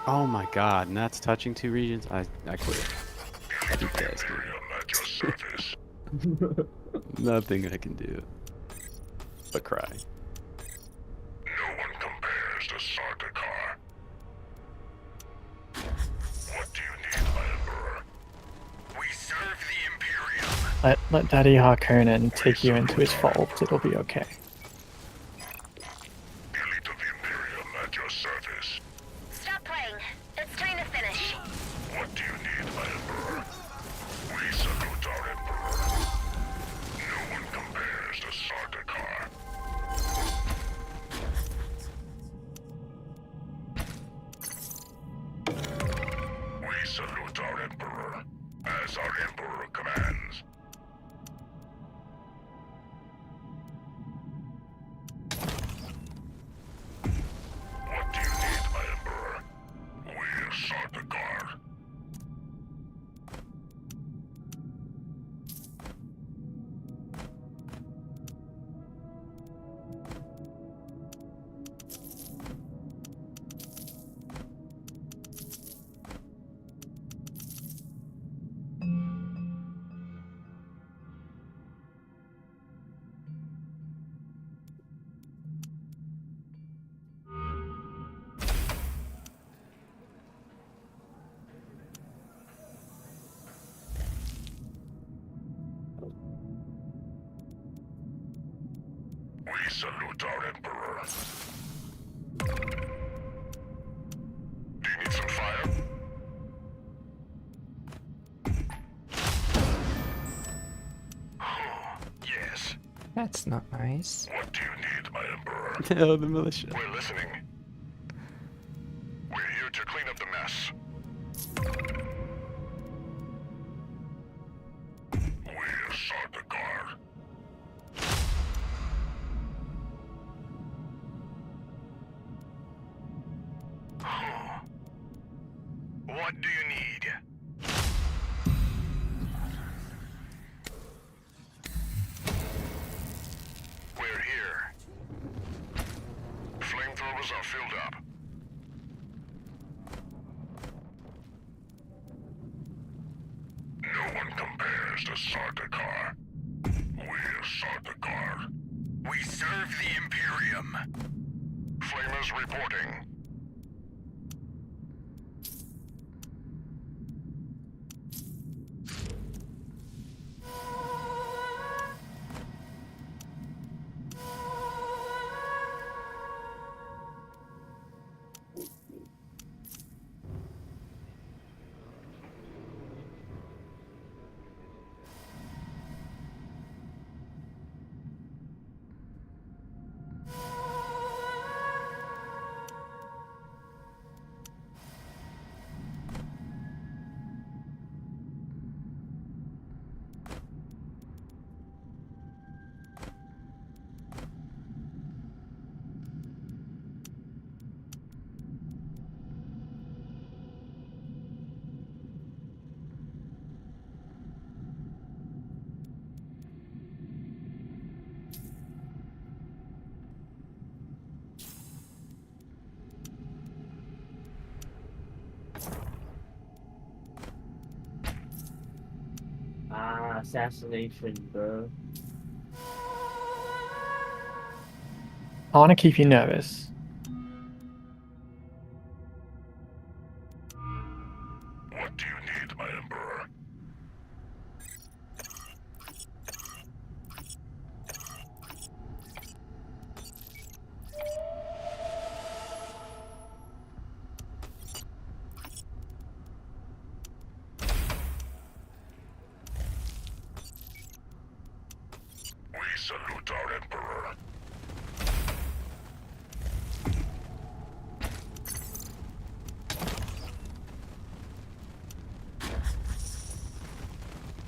Oh my god, and that's touching 2 regions? I quit. Elite You of the guys do. Imperium at your service. Nothing I can do but cry. No one compares to Sardaukar. What do you need, my Emperor? We serve the Imperium. Let Daddy Harkonnen take you into his fold. It'll be okay. Elite of the Imperium at your service. Stop playing. It's time to finish. What do you need, my Emperor? We salute our Emperor. No one compares to Sardaukar. We salute our Emperor, as our Emperor commands. What do you need, my Emperor? We're Sardaukar. We salute our Emperor. Do you need some fire? Yes. That's not nice. What do you need, my Emperor? Oh, the militia. We're listening. We're here to clean up the mess. We're Sardaukar. What do you need? We're here. Flamethrowers are filled up. No one compares to Sardaukar. We're Sardaukar. We serve the Imperium. Flamers reporting. assassination, bro. I want to keep you nervous. What do you need, my Emperor? We salute our Emperor.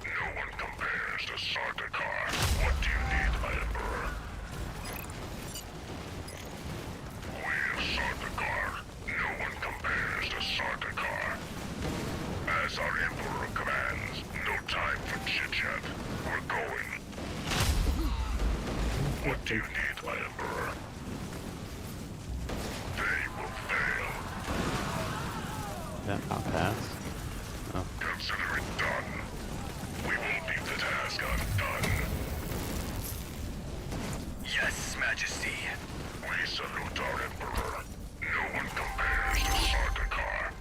No one compares to Sardaukar. What do you need, my Emperor? We're Sardaukar. No one compares to Sardaukar. As our Emperor commands, no time for chit-chat. We're going. What do you need, my Emperor? They will fail. That not pass. Oh, Consider it done. We will leave the task undone. Yes, Majesty. We salute our Emperor. No one compares to Sardaukar.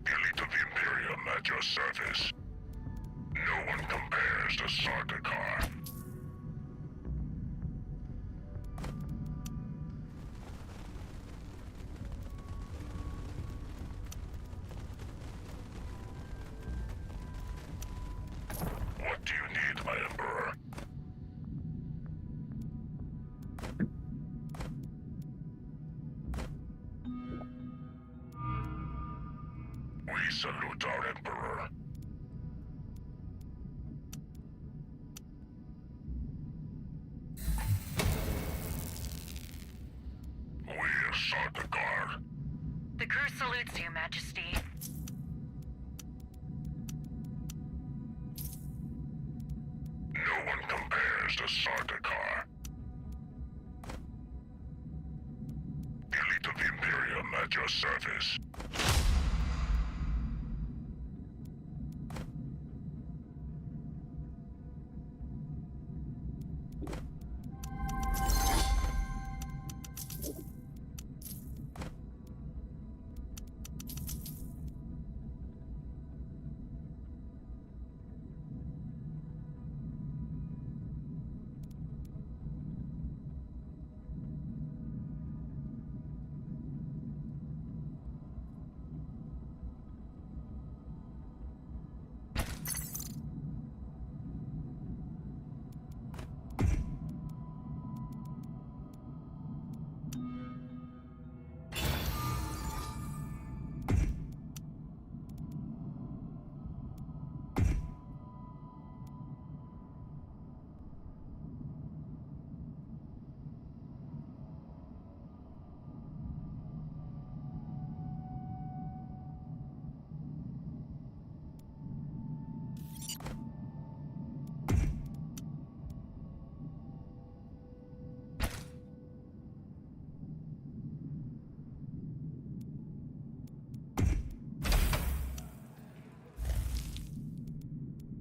Elite of the Imperium at your service. No one compares to Sardaukar. What do you need, my Emperor? We salute our Emperor. We're Sardaukar. The crew salutes you, Majesty. No one compares to Sardaukar. Elite of the Imperium at your service.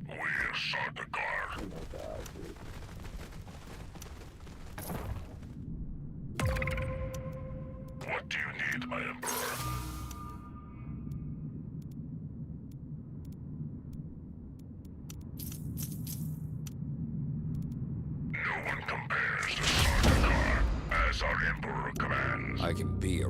We're Sardaukar. What do you need, my Emperor? No one compares to Sardaukar. As our Emperor commands. I can be a...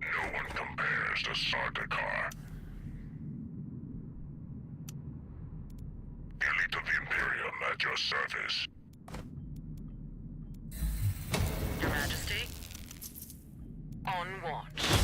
No one compares to Sardaukar. Elite of the Imperium at your service. Your Majesty? On watch.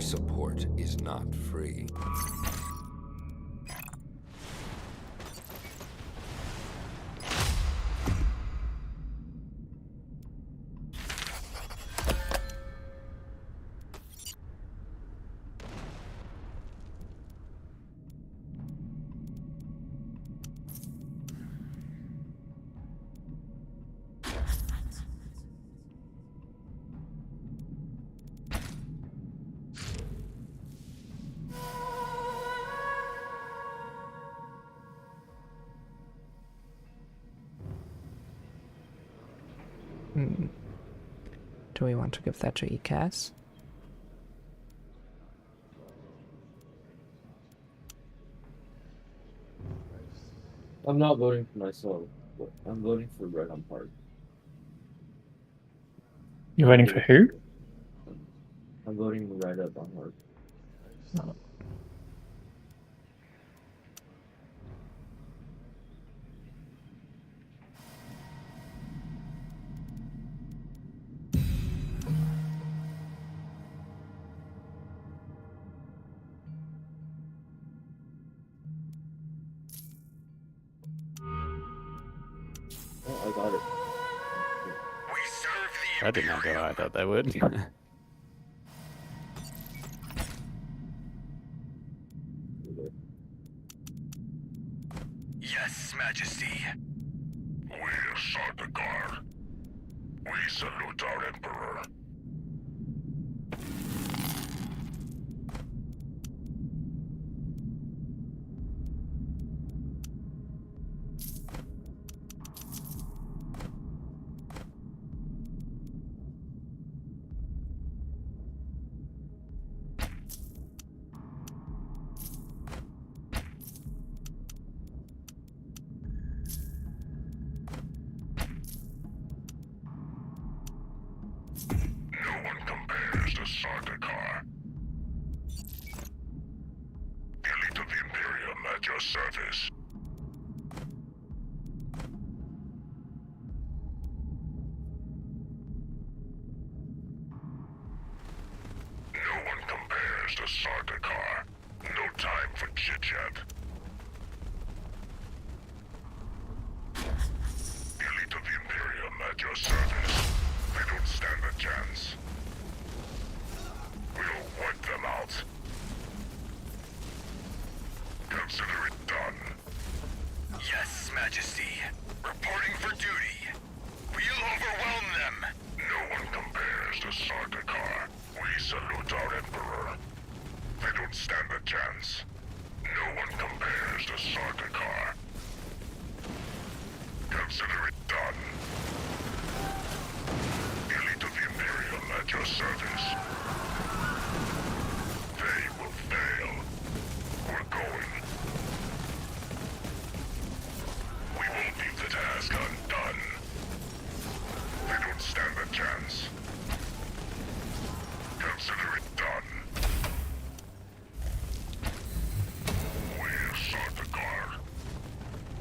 My support is not free. Do we want to give that to ECAS? I'm not voting for myself, but I'm voting for Red on Park. You're waiting for who? I'm voting right up on Park. No. Oh, I got it. We serve the That did not go how I thought that would. Yes, Majesty. We sought the car. We salute our Emperor. No one compares to Sardaukar. The elite of the Imperium at your service. No one compares to Sardaukar. No time for chit-chat. The elite of the Imperium at your service. They don't stand a chance. We'll wipe them out. Consider it done. Yes, Majesty. Reporting for duty. We'll overwhelm them. No one compares to Sardaukar. We salute our Emperor. They don't stand a chance. No one compares to Sardaukar. Consider it done. The elite of the Imperium at your service. They will fail. We're going. We won't leave the task undone. They don't stand a chance. Consider it done. We're Sardaukar.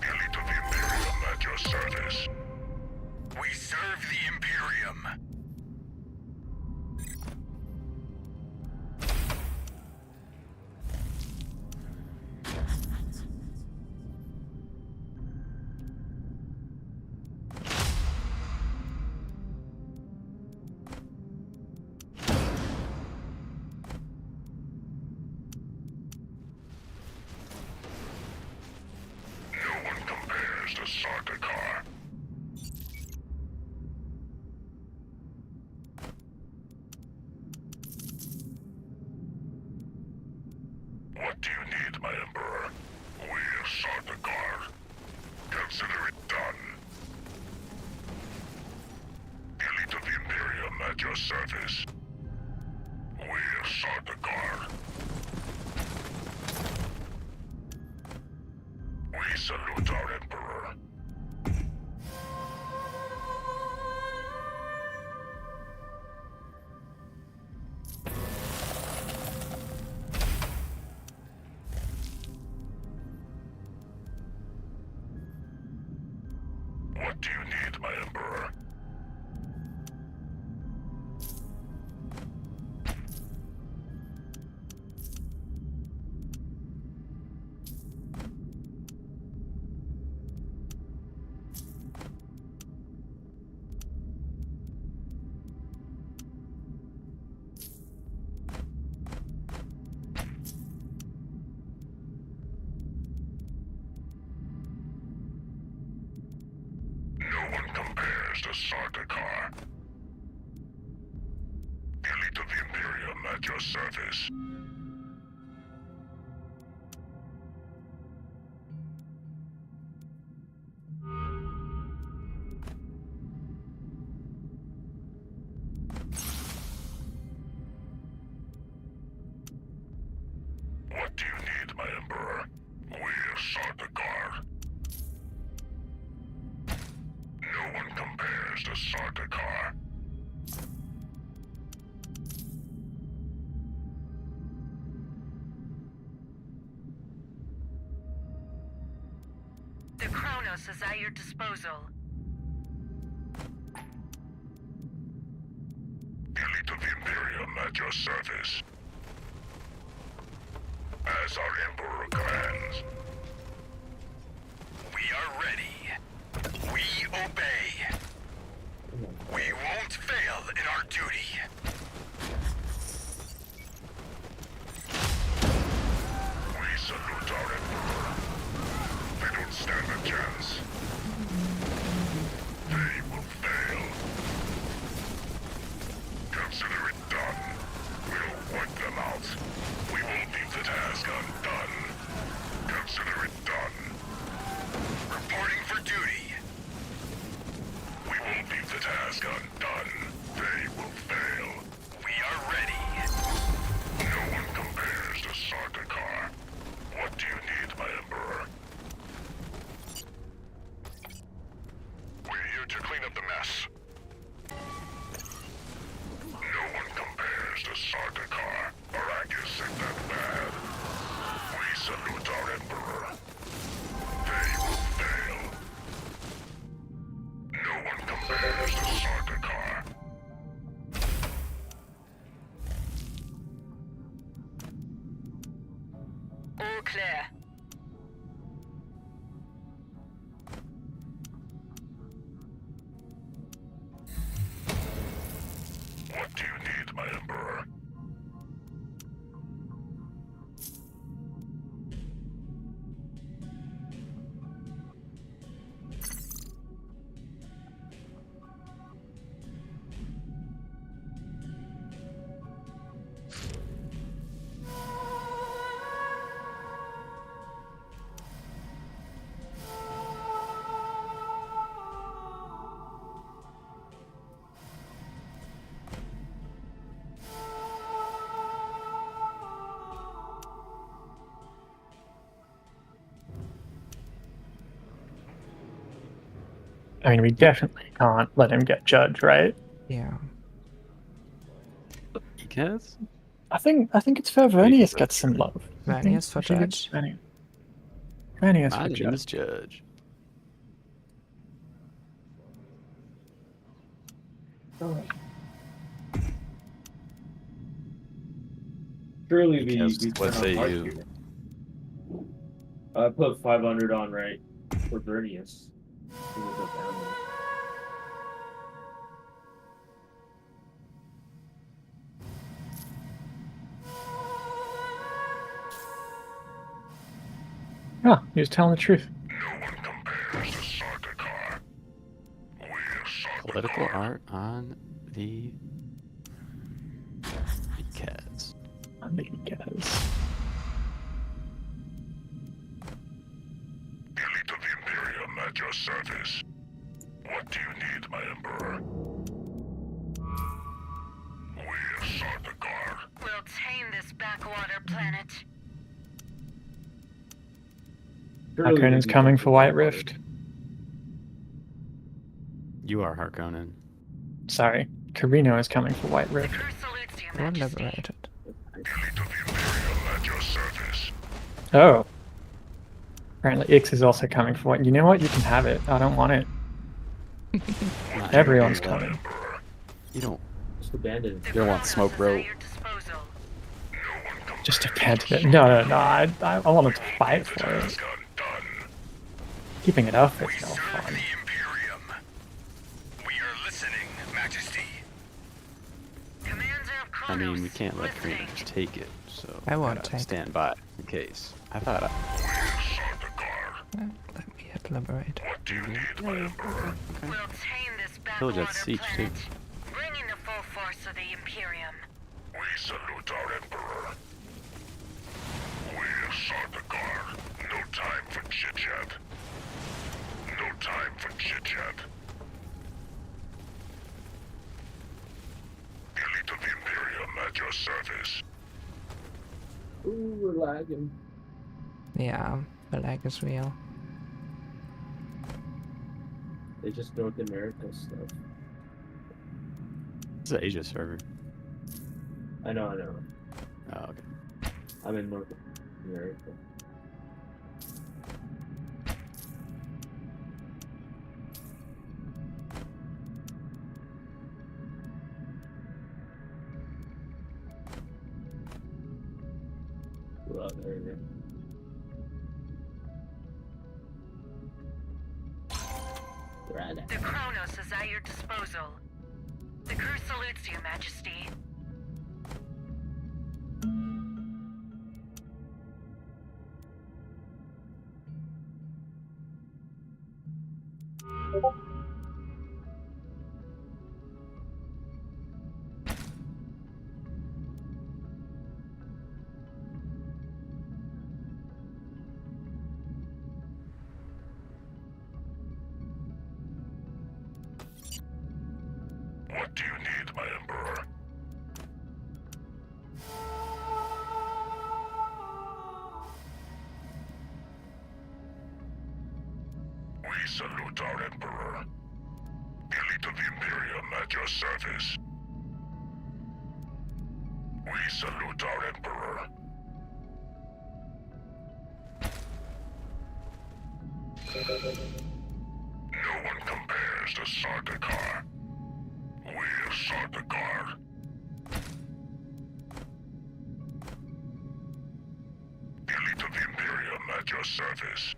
The elite of the Imperium at your service. We serve the Imperium. No one compares to Sardaukar. What do you need, my Emperor? We're Sardaukar. Consider it done. The elite of the Imperium at your service. We're Sardaukar. We salute our Emperor. What do you need, my Emperor? compares to Sardaukar. The elite of the Imperium at your service. What do you need, my Emperor? We are Sardaukar. No one compares to Sardaukar. The Kronos is at your disposal. The elite of the Imperium at your service. As our Emperor commands. We are ready. We obey. We won't fail in our duty. We salute our Emperor. They don't stand a chance. They will fail. Consider it done. We'll wipe them out. We won't leave the task undone. Consider it done. Reporting for duty. We won't leave the task undone. They will fail. We are ready. No one compares to Sardaukar. What do you need, my Emperor? We're here to clean up the mess. No one compares to Sardaukar. Arrakis ain't that bad. We salute our Emperor. They will fail. No one compares to Sardaukar. All clear. What do you need, my Emperor? I mean, we definitely can't let him get judged, right? Yeah. He cares? I think it's fair. Vernius gets some love. I think Vernius for we should give judge. Vernius My for name judge. is Judge. Surely Because we what turn say on hard you? here. I put 500 on right for Vernius. He was up down there. Yeah, he was telling the truth. No one compares to Sardaukar. We're Political Sardaukar. art on the cats. I think he gets. The elite of the Imperium at your service. What do you need, my Emperor? We're Sardaukar. We'll tame this backwater planet. Surely Harkonnen's we coming can for White turn on Rift. You are Harkonnen. Sorry, Carino is coming for White The Rift. crew salutes you, We're Majesty. liberated. The elite of the Imperium at your service. Oh. Apparently Ix is also coming for White. You know what? You can have it. I don't want it. Not Everyone's everyone. coming. You don't. Just abandon it. The You don't want Kronos smoke, is bro. at your disposal. No one compares Just abandon it. No. I want him to fight to for it. task undone. Keeping it up We is no serve fun. the Imperium. We are listening, Majesty. Commander of I Kronos. mean, we can't let listening. Karina just take it, so I won't gotta take it. stand by in case. I thought We're Sardaukar. Let me hit liberate. What do you need, my Emperor? We'll tame this Pillage that siege too. Bringing the full force of the Imperium. We salute our Emperor. We assault the guard. No time for chit-chat. No time for chit-chat. Elite of the Imperium at your service. Ooh, we're lagging. Yeah, the lag is real. They just North America stuff. It's an Asia server. I know. Oh, okay. I'm in North America. Well, there you go. The Chronos is at your disposal. The crew salutes you, Majesty. What do you need, my Emperor? We salute our Emperor. Elite of the Imperium at your service. We salute our Emperor. No one compares to Sardaukar. We assault the guard. Elite of the Imperium at your service.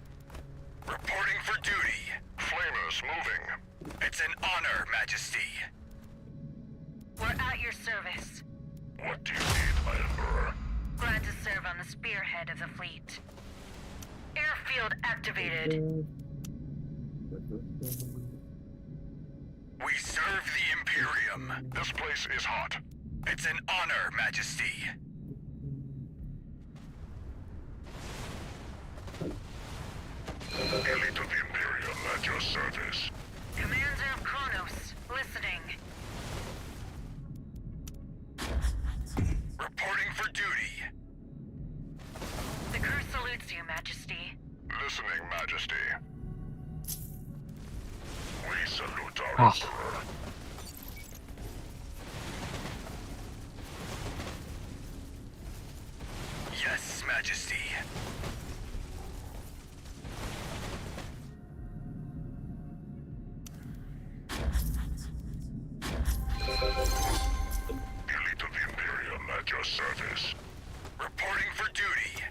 Reporting for duty. Flamers moving. It's an honor, Majesty. We're at your service. What do you need, my Emperor? Glad to serve on the spearhead of the fleet. Airfield activated. We serve the Imperium. This place is hot. It's an honor, Majesty. Elite of the Imperium at your service. Commander of Chronos, listening. Reporting for duty. The crew salutes you, Majesty. Listening, Majesty. We salute our Ah. Emperor. Yes, Majesty. Elite of the Imperium at your service. Reporting for duty.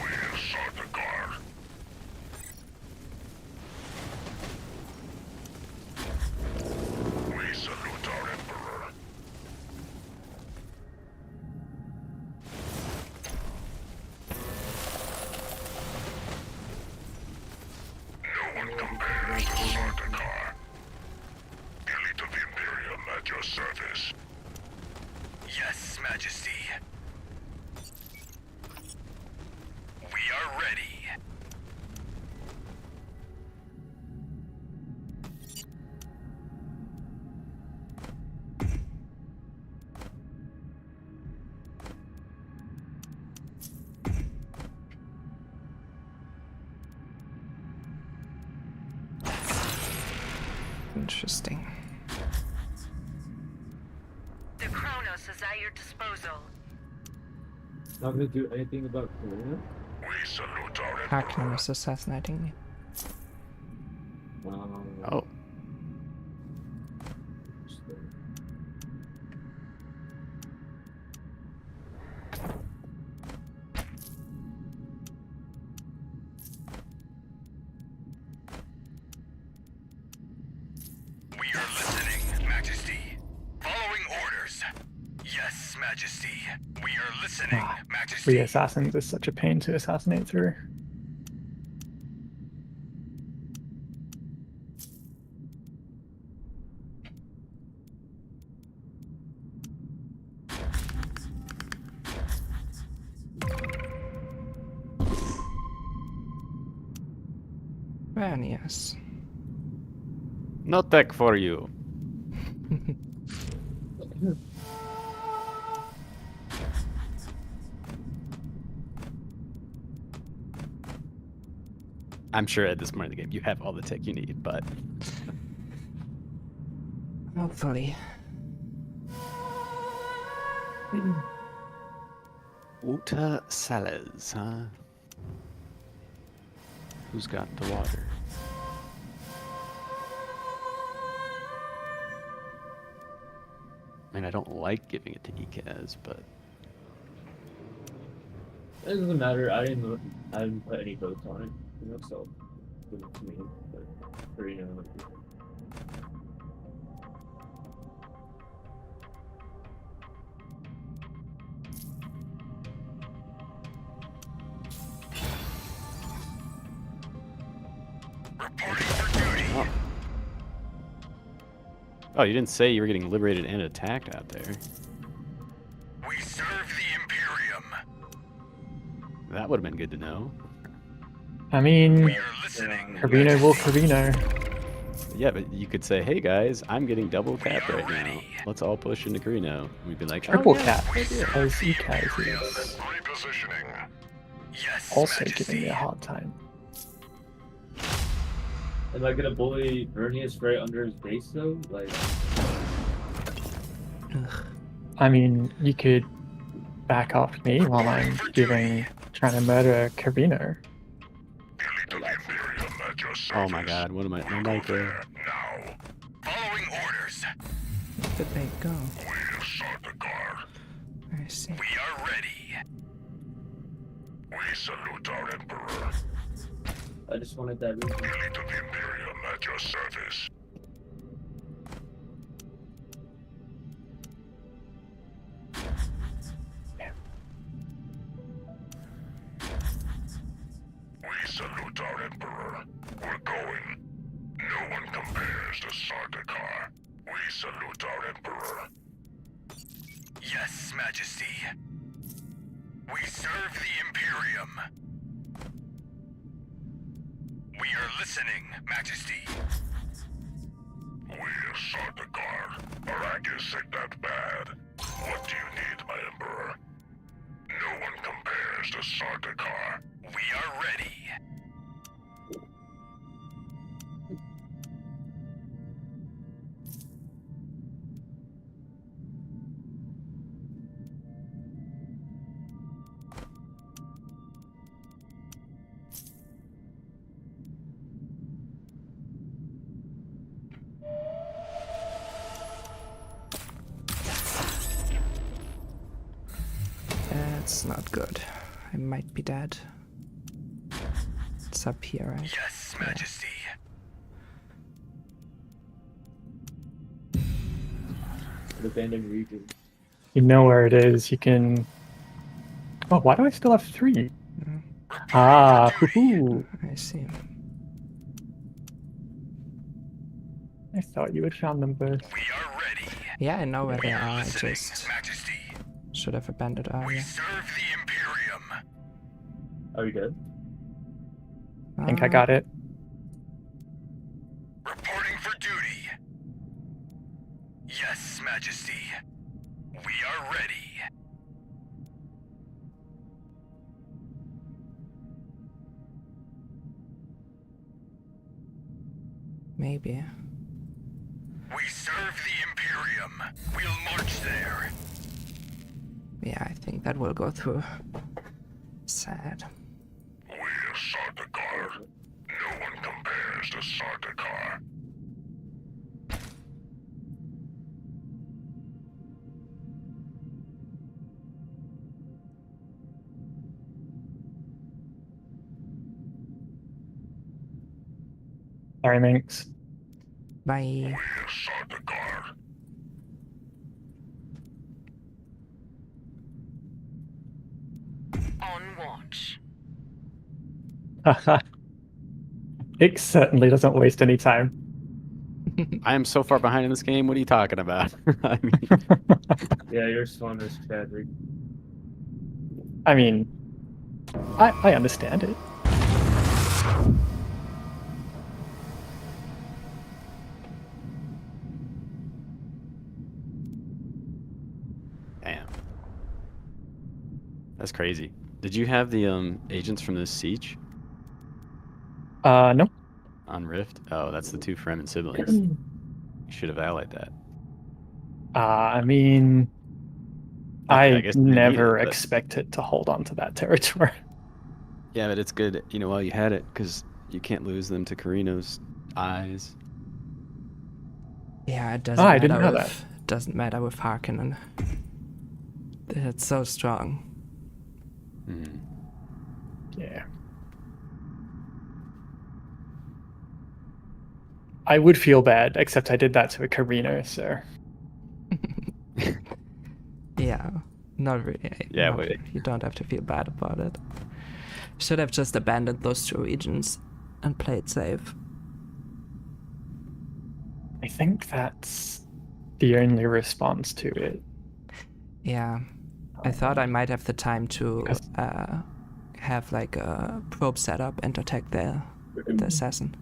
We assault the guard. We salute our Emperor. No one compares to Sardaukar. Elite of the Imperium at your service. Yes, Majesty. We are ready. Interesting. The Chronos is at your disposal. Not gonna do anything about Korea? We salute our Hackner Emperor. is assassinating me. Oh, Interesting. We are listening, Majesty. Following orders. Yes, Majesty. We are listening, Ah, Majesty. Free assassins is such a pain to assassinate through. Vernius. No tech for you. I'm sure at this point in the game you have all the tech you need, but Hopefully. water sellers, huh? Who's got the water? I mean, I don't like giving it to Ikaz, but It doesn't matter. I didn't put any votes on it, you know, so give it to me. But or, you know, Reporting for duty. oh, you didn't say you were getting liberated and attacked out there. We serve the Imperium. That would have been good to know. I mean, We are listening. Carino will Carino. Yeah, but you could say, "Hey guys, I'm getting double cap right now. Let's all push into Carino." We'd be like, Triple "Oh, yeah." cap, because Ikaz is Repositioning. Yes, also Majesty. giving me a hard time. am I gonna bully Vernius right under his base though? Like, I mean, you could back off me while I'm trying to murder Carino. Oh my God, what am I? My mic there. Now. Following orders. Where did they go? We sought the car. I see. We are ready. We salute our Emperor. I just wanted that reason. Elite of the Imperium at your service. We salute our Emperor. We're going. No one compares to Sardaukar. We salute our Emperor. Yes, Majesty. We serve the Imperium. We are listening, Majesty. We are Sardaukar. Arrak is sick that bad. What do you need, my Emperor? No one compares to Sardaukar. We are ready. That's not good. I might be dead. It's up here, right? Yes, Majesty. The abandoned region. You know where it is. You can. Oh, why do I still have 3? Ah, hoo-hoo. I see. I thought you had found them both. We are ready. Yeah, I know where We they are are. I listening, just Majesty. should have abandoned We earlier. serve the Imperium. Are you good? I think I got it. Reporting for duty. Yes, Majesty. We are ready. Maybe. We serve the Imperium. We'll march there. Yeah, I think that will go through. Sad. We are Sardaukar. No one compares to Sardaukar. Sorry, Minx. Bye. We are Sardaukar. On watch. Ix certainly doesn't waste any time. I am so far behind in this game. What are you talking about? I mean, Yeah, you're spawn as Chadrick. I mean, I understand it. That's crazy. Did you have the agents from this siege No. on Rift? Oh, that's the two Fremen siblings. You should have allied that. I mean, I I guess you didn't need never it, but- expected to hold on to that territory. Yeah, but it's good, while you had it, because you can't lose them to Carino's eyes. Yeah, it doesn't I matter didn't know with doesn't matter with Harkonnen. It's so strong. Hmm. Yeah. I would feel bad, except I did that to a Carino, so. Yeah, not really. Yeah, not wait. really. You don't have to feel bad about it. Should have just abandoned those two regions and played safe. I think that's the only response to it. Yeah, I thought I might have the time to Because- have like a probe set up and attack the assassin.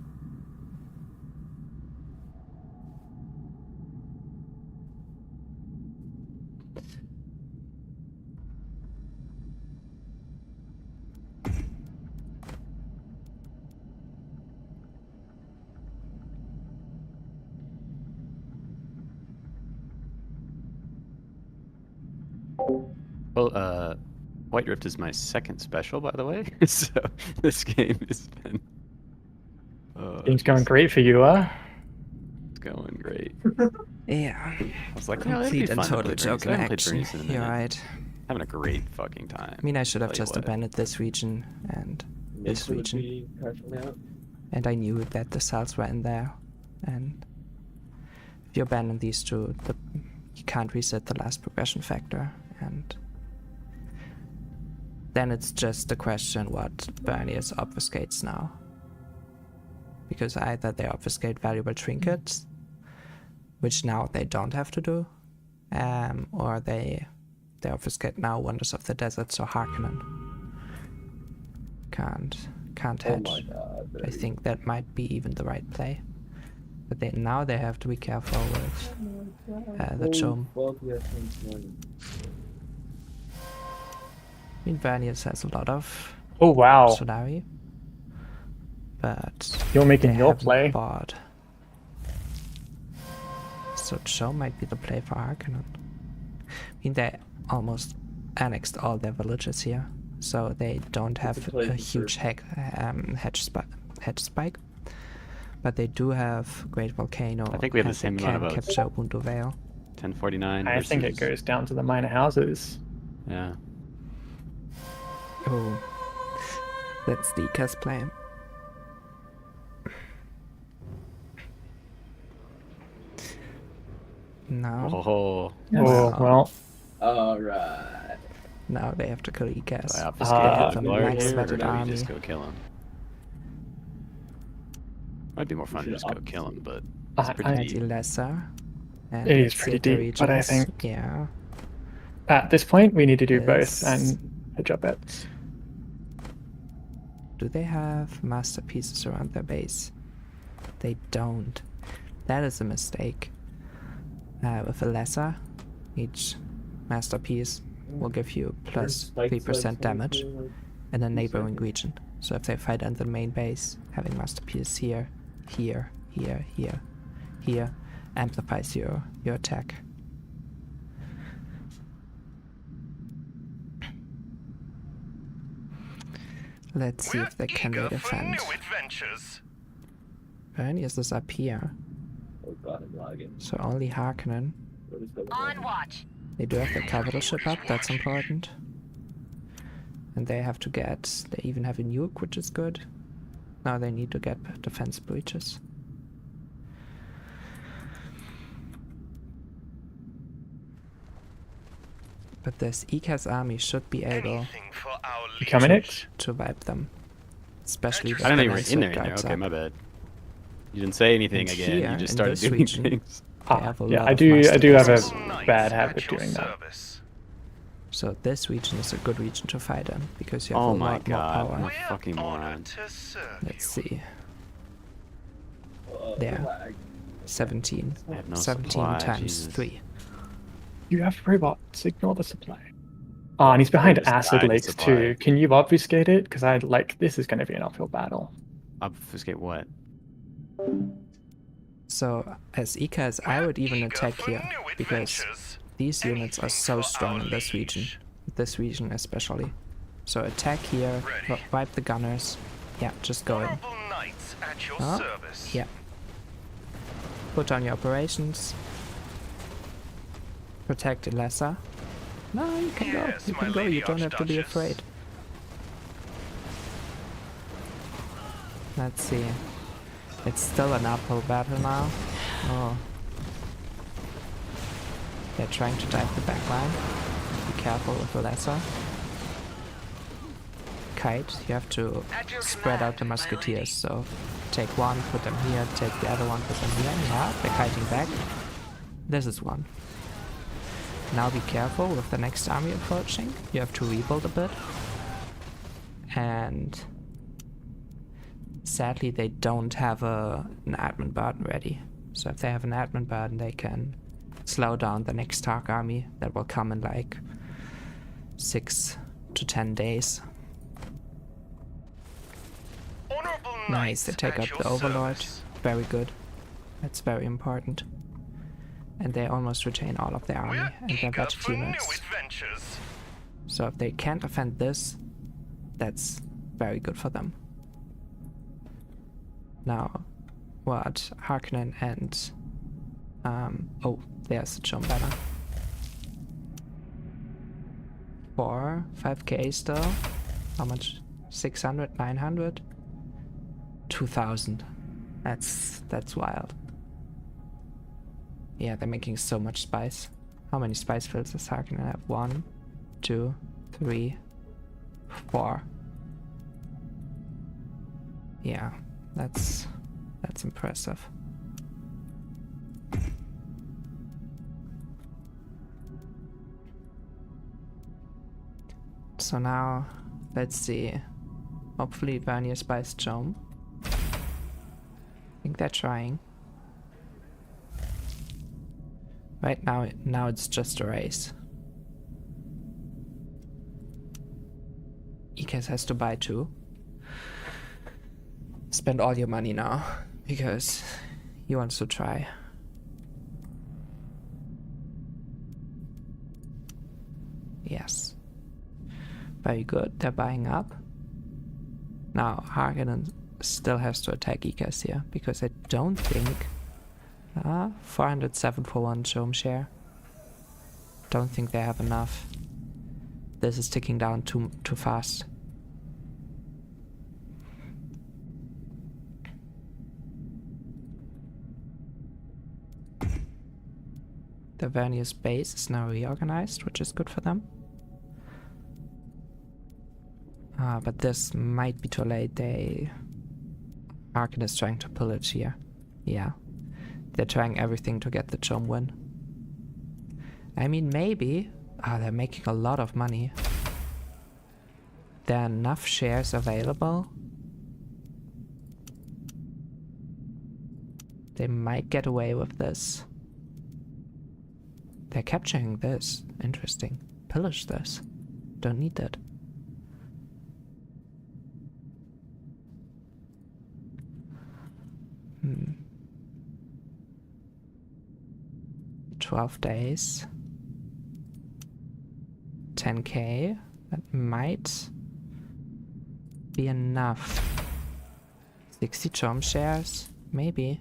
Well, White Rift is my second special, by the way. So this game has been. Game's going great for you, It's going great. Yeah, I was like, oh, that'd be complete and fun to total play joke Vernice. in I haven't played action. Vernice in a You're minute. right. Having a great fucking time. I mean, I should have Tell you just what. abandoned this region and this Would region. be crashing out. And I knew that the cells were in there. And if you abandon these two, you can't reset the last progression factor. And then it's just the question what Bernius obfuscates now. Because either they obfuscate valuable trinkets, which now they don't have to do, or they obfuscate now Wonders of the Desert, so Harkonnen can't Oh hedge. my god. I think that might be even the right play. But now they have to be careful with the Chom. I mean, Vernius has a lot of Oh, wow. Solari, but You're making they your haven't play. bought. So Chom might be the play for Harkonnen. I mean, they almost annexed all their villages here, so they don't have play a for huge hedge spike. But they do have Great Volcano. I think we have the and same they amount of can votes. capture Ubuntu Vale. 1049. I think it versus- goes down to the minor houses. Yeah. Oh, that's Dika's plan. Now, Oh. Oh, well. Alright. now they have to kill Ikas. Do I They obfuscate have the a Glare black here, or sweated do we army. just go kill him? Might be more fun to just go kill him, but I- it's pretty Pretty deep. lesser. And It is let's pretty see the deep, but I regions. think- Yeah. At this point, we need to do Yes. both and hedge our bets. Do they have masterpieces around their base? They don't. That is a mistake. With a lesser, each masterpiece will give you plus 3% damage in a neighboring region. So if they fight on the main base, having masterpiece here, here, here, here, here, amplifies your attack. Let's see if they can defend. Vernius is up here, Oh god, I'm lagging. so only Harkonnen. What is going On watch. They do have the capital ship up, that's important. And they have to get, they even have a nuke, which is good. Now they need to get defense breaches. But this Ika's army should be able You coming, Nick? to wipe them. Especially with I don't the think we're nice in there. guards Okay, up. my bad. You didn't say anything And again. here, You just in started this doing region, things. They have a Yeah, lot I of do have a masterpieces. bad habit of doing that. So this region is a good region to fight in because you have Oh a my lot more god, power. I'm a fucking moron. Let's see. on? There. Lag. 17. I have no 17 supply, times Jesus. 3. You have robots. Ignore the supply. Oh, and he's behind just acid die to lakes supply. too. Can you obfuscate it? Because this is going to be an uphill battle. Obfuscate what? So, as Ikas, I would even attack here, because these units are so strong in this region especially. So attack here, wipe the gunners. Yeah, just go in. Oh, yeah. Put on your operations. Protect Ilessa. No, you can go. You can go. You don't have to be afraid. Let's see. It's still an uphill battle now. Oh. They're trying to dive the backline. Be careful with Ilessa. Kite, you have to spread out the musketeers. So take one, put them here, take the other one, put them here. Yeah, they're kiting back. This is one. Now be careful with the next army approaching. You have to rebuild a bit. And sadly they don't have an admin burden ready. So if they have an admin burden, they can slow down the next Tark army that will come in like 6 to 10 days. Nice, they take out the Overlord. Very good. That's very important. And they almost retain all of their army and their budget units. So if they can't defend this, that's very good for them. Now, what Harkonnen and oh, there's the jump banner. 5k still. How much? 600, 900, 2000. That's wild. Yeah, they're making so much spice. How many spice fields does Harkonnen have? 1, 2, 3, 4. Yeah, that's impressive. So now, let's see. Hopefully Vernier spice Jom. I think they're trying. Right now it's just a race. Ikas has to buy 2. Spend all your money now, because he wants to try. Yes. Very good, they're buying up. Now, Harkonnen still has to attack Ikas here, because I don't think... 407 for 1 Chom share. Don't think they have enough. This is ticking down too fast. The Vernier's base is now reorganized, which is good for them. But this might be too late. Harkonnen is trying to pillage here. Yeah. They're trying everything to get the Chom win. I mean, maybe. They're making a lot of money. There are enough shares available. They might get away with this. They're capturing this. Interesting. Pillage this. Don't need that. 12 days. 10k. That might be enough. 60 Chom shares. Maybe.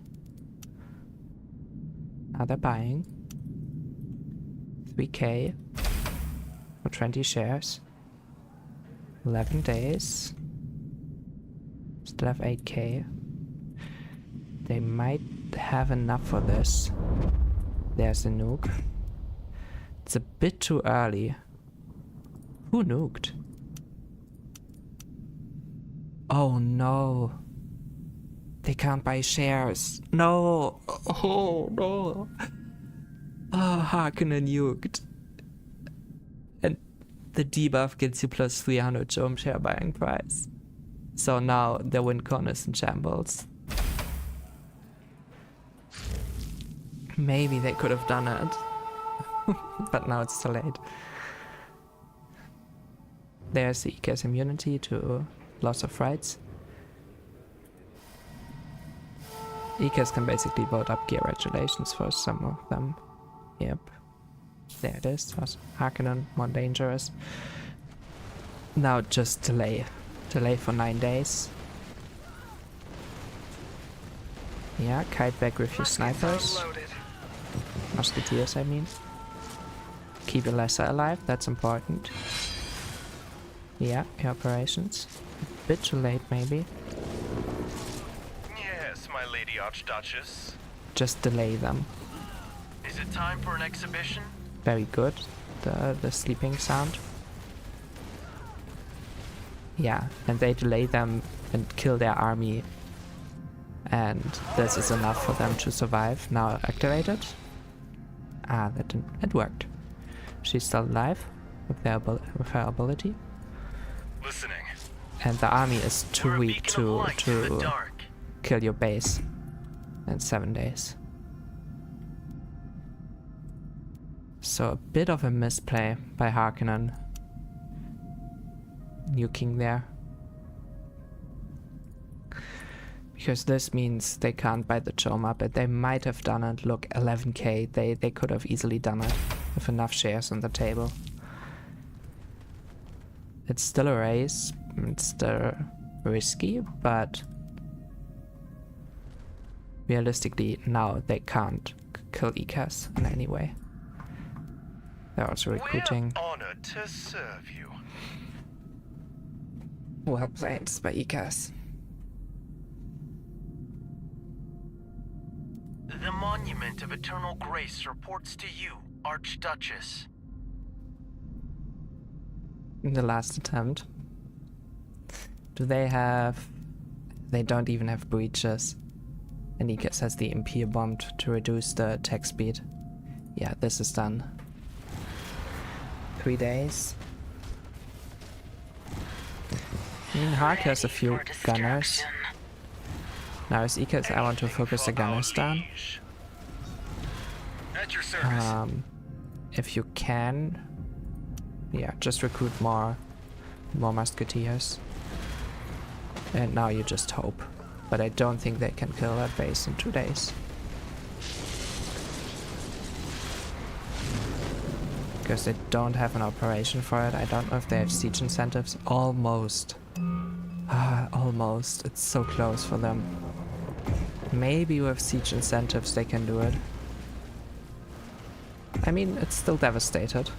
Now they're buying. 3k for 20 shares. 11 days. Still have 8k. They might have enough for this. There's a nuke. It's a bit too early. Who nuked? Oh no. They can't buy shares. No. Oh no. Oh, Harkonnen nuked. And the debuff gets you plus 300 Chom share buying price. So now their win con is in shambles. Maybe they could have done it. But now it's too late. there's the EKS immunity to loss of rights. EKS can basically vote up gear regulations for some of them. Yep. There it is. Harkonnen, more dangerous. Now just delay. Delay for 9 days. Yeah, kite back with your snipers. Musketeers, I mean. Keep your lesser alive, that's important. Yeah, your operations. A bit too late, maybe. Yes, my lady Archduchess. Just delay them. Is it time for an exhibition? Very good. The sleeping sound. Yeah, and they delay them and kill their army. And this is enough for them to survive. Now activated. Ah, that didn't. It worked. She's still alive with her ability. Listening. And the army is too weak to kill your base in 7 days. So a bit of a misplay by Harkonnen. Nuking there. Because this means they can't buy the Choma, but they might have done it. Look, 11k, they could have easily done it with enough shares on the table. It's still a race, it's still risky, but realistically now they can't kill EKS in any way. They're also recruiting. We're honored to serve you. Well played by EKS. The Monument of Eternal Grace reports to you, Archduchess. In the last attempt. Do they have... They don't even have breaches. And EKS has the Imperial Bomb to reduce the attack speed. Yeah, this is done. 3 days. I mean, Hark has a few gunners. Now as EKS, I want to focus the gunners down. At your service. If you can, yeah, just recruit more musketeers. And now you just hope. But I don't think they can kill that base in 2 days. Because they don't have an operation for it. I don't know if they have siege incentives. Almost. Almost. It's so close for them. Maybe with siege incentives they can do it. I mean, it's still devastated.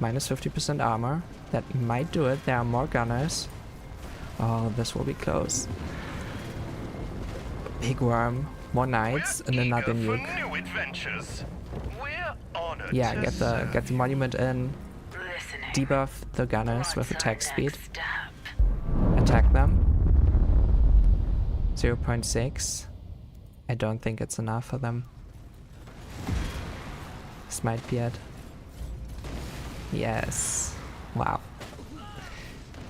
Minus 50% armor. That might do it. There are more gunners. Oh, this will be close. Big worm, more knights, and another nuke. Yeah, get the monument in. Debuff the gunners with attack speed. Attack them. 0.6. I don't think it's enough for them. This might be it. Yes. Wow.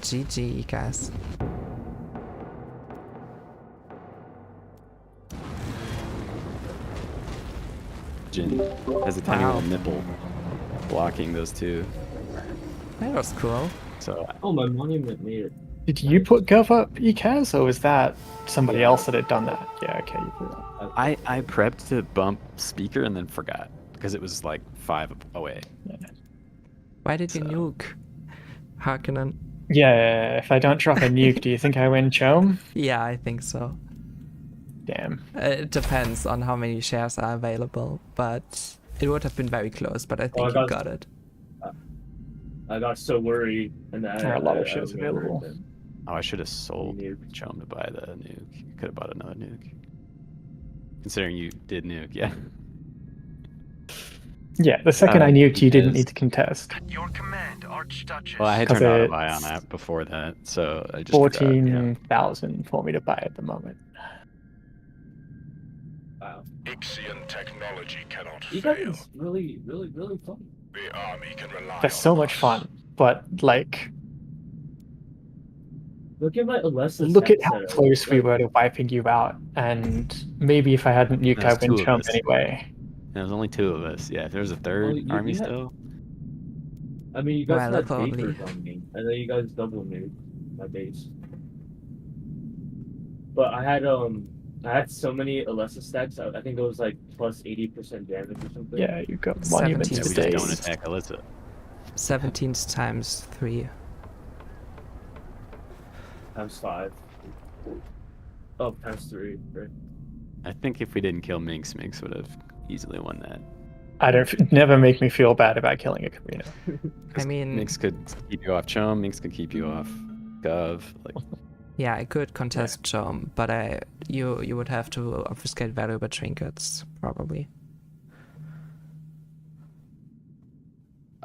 GG, guys. Jin has a tiny little nipple blocking those two. That was cool. So Oh, my monument made it. Did you put Gov up, EKS, or was that somebody else that had done that? Yeah, okay, you put it up. I prepped to bump speaker and then forgot because it was like 5 away. Yeah. Why did you nuke? Harkonnen? Yeah, if I don't drop a nuke, do you think I win Chome? Yeah, I think so. Damn. It depends on how many shares are available, but it would have been very close, but I think you got it. I got so worried, and There are a lot of shares available. Oh, I should have sold Chome to buy the nuke. Could have bought another nuke. Considering you did nuke, yeah. Yeah, the second I nuked, you didn't need to contest. Your command, Archduchess. Well, I had turned out to buy on that before that, so I just 14,000 for me to buy at the moment. Wow. Ixian technology cannot You fail. guys is really, really, really fun. The army can rely They're so on much us. fun, but like, Look at my Alessa. look at how close we were to wiping you out, and maybe if I hadn't nuked, I There's win 2 of Chome us. anyway. There was only 2 of us. Yeah, if there was a third you army had- still. I mean, you guys Well, had probably. vapors on me, and then you guys double nuked my base. But I had so many Alessa stacks. I think it was like plus 80% damage or something. Yeah, you got 17 monument Yeah, we today. just don't attack Alyssa. 17 times 3. Times 5. Oh, times 3. Right. I think if we didn't kill Minx, Minx would have easily won that. I don't. Never make me feel bad about killing a Karina. I mean, Minx could keep you off Chom, Minx could keep you off Gov. Like, yeah, I could contest Chom, but you would have to obfuscate valuable trinkets, probably.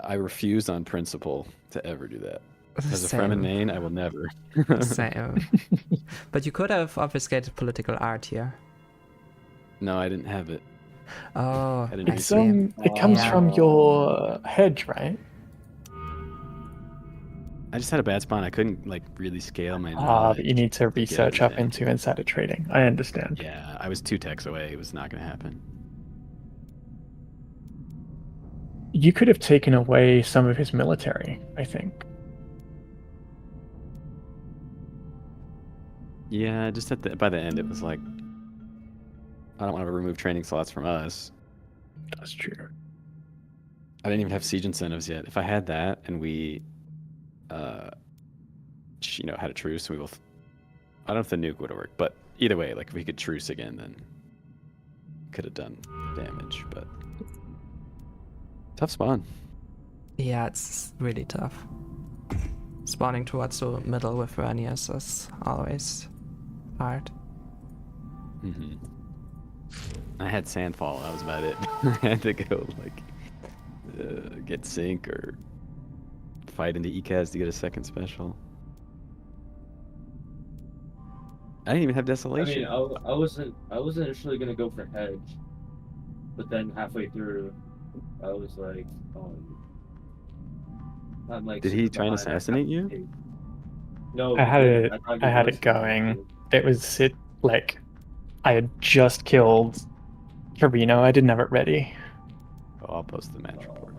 I refuse on principle to ever do that. As a Same. Fremen main, I will never. Same. But you could have obfuscated political art here. No, I didn't have it. Oh, I didn't I It's see. it comes Yeah. from your hedge, right? I just had a bad spawn. I couldn't like really scale my Ah, knowledge. but you need to research up everything. into insider trading. I understand. Yeah, I was 2 techs away. It was not going to happen. You could have taken away some of his military, I think. Yeah, just by the end, it was like, I don't want to remove training slots from us. That's true. I didn't even have siege incentives yet. If I had that and we, had a truce, I don't know if the nuke would have worked, but either way, like if we could truce again, then could have done damage. But tough spawn. Yeah, it's really tough. Spawning towards the middle with Verniers is always hard. Mm-hmm. I had Sandfall. That was about it. I had to go get Sync or fight into ECAS to get a second special. I didn't even have Desolation. I mean, I wasn't initially gonna go for hedge, but then halfway through, I was like, I'm like. Did he super try and behind. assassinate you? No, I had he it. didn't. thought he I had was it gonna going. It was like I had just killed Carino. I didn't have it ready. Oh, I'll post the match report.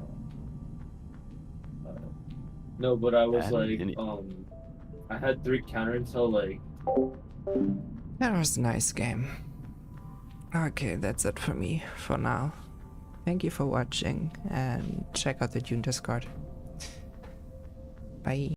No, but I was Bad like, mini. I had 3 counter until like. That was a nice game. Okay, that's it for me for now. Thank you for watching and check out the Dune Discord. Bye.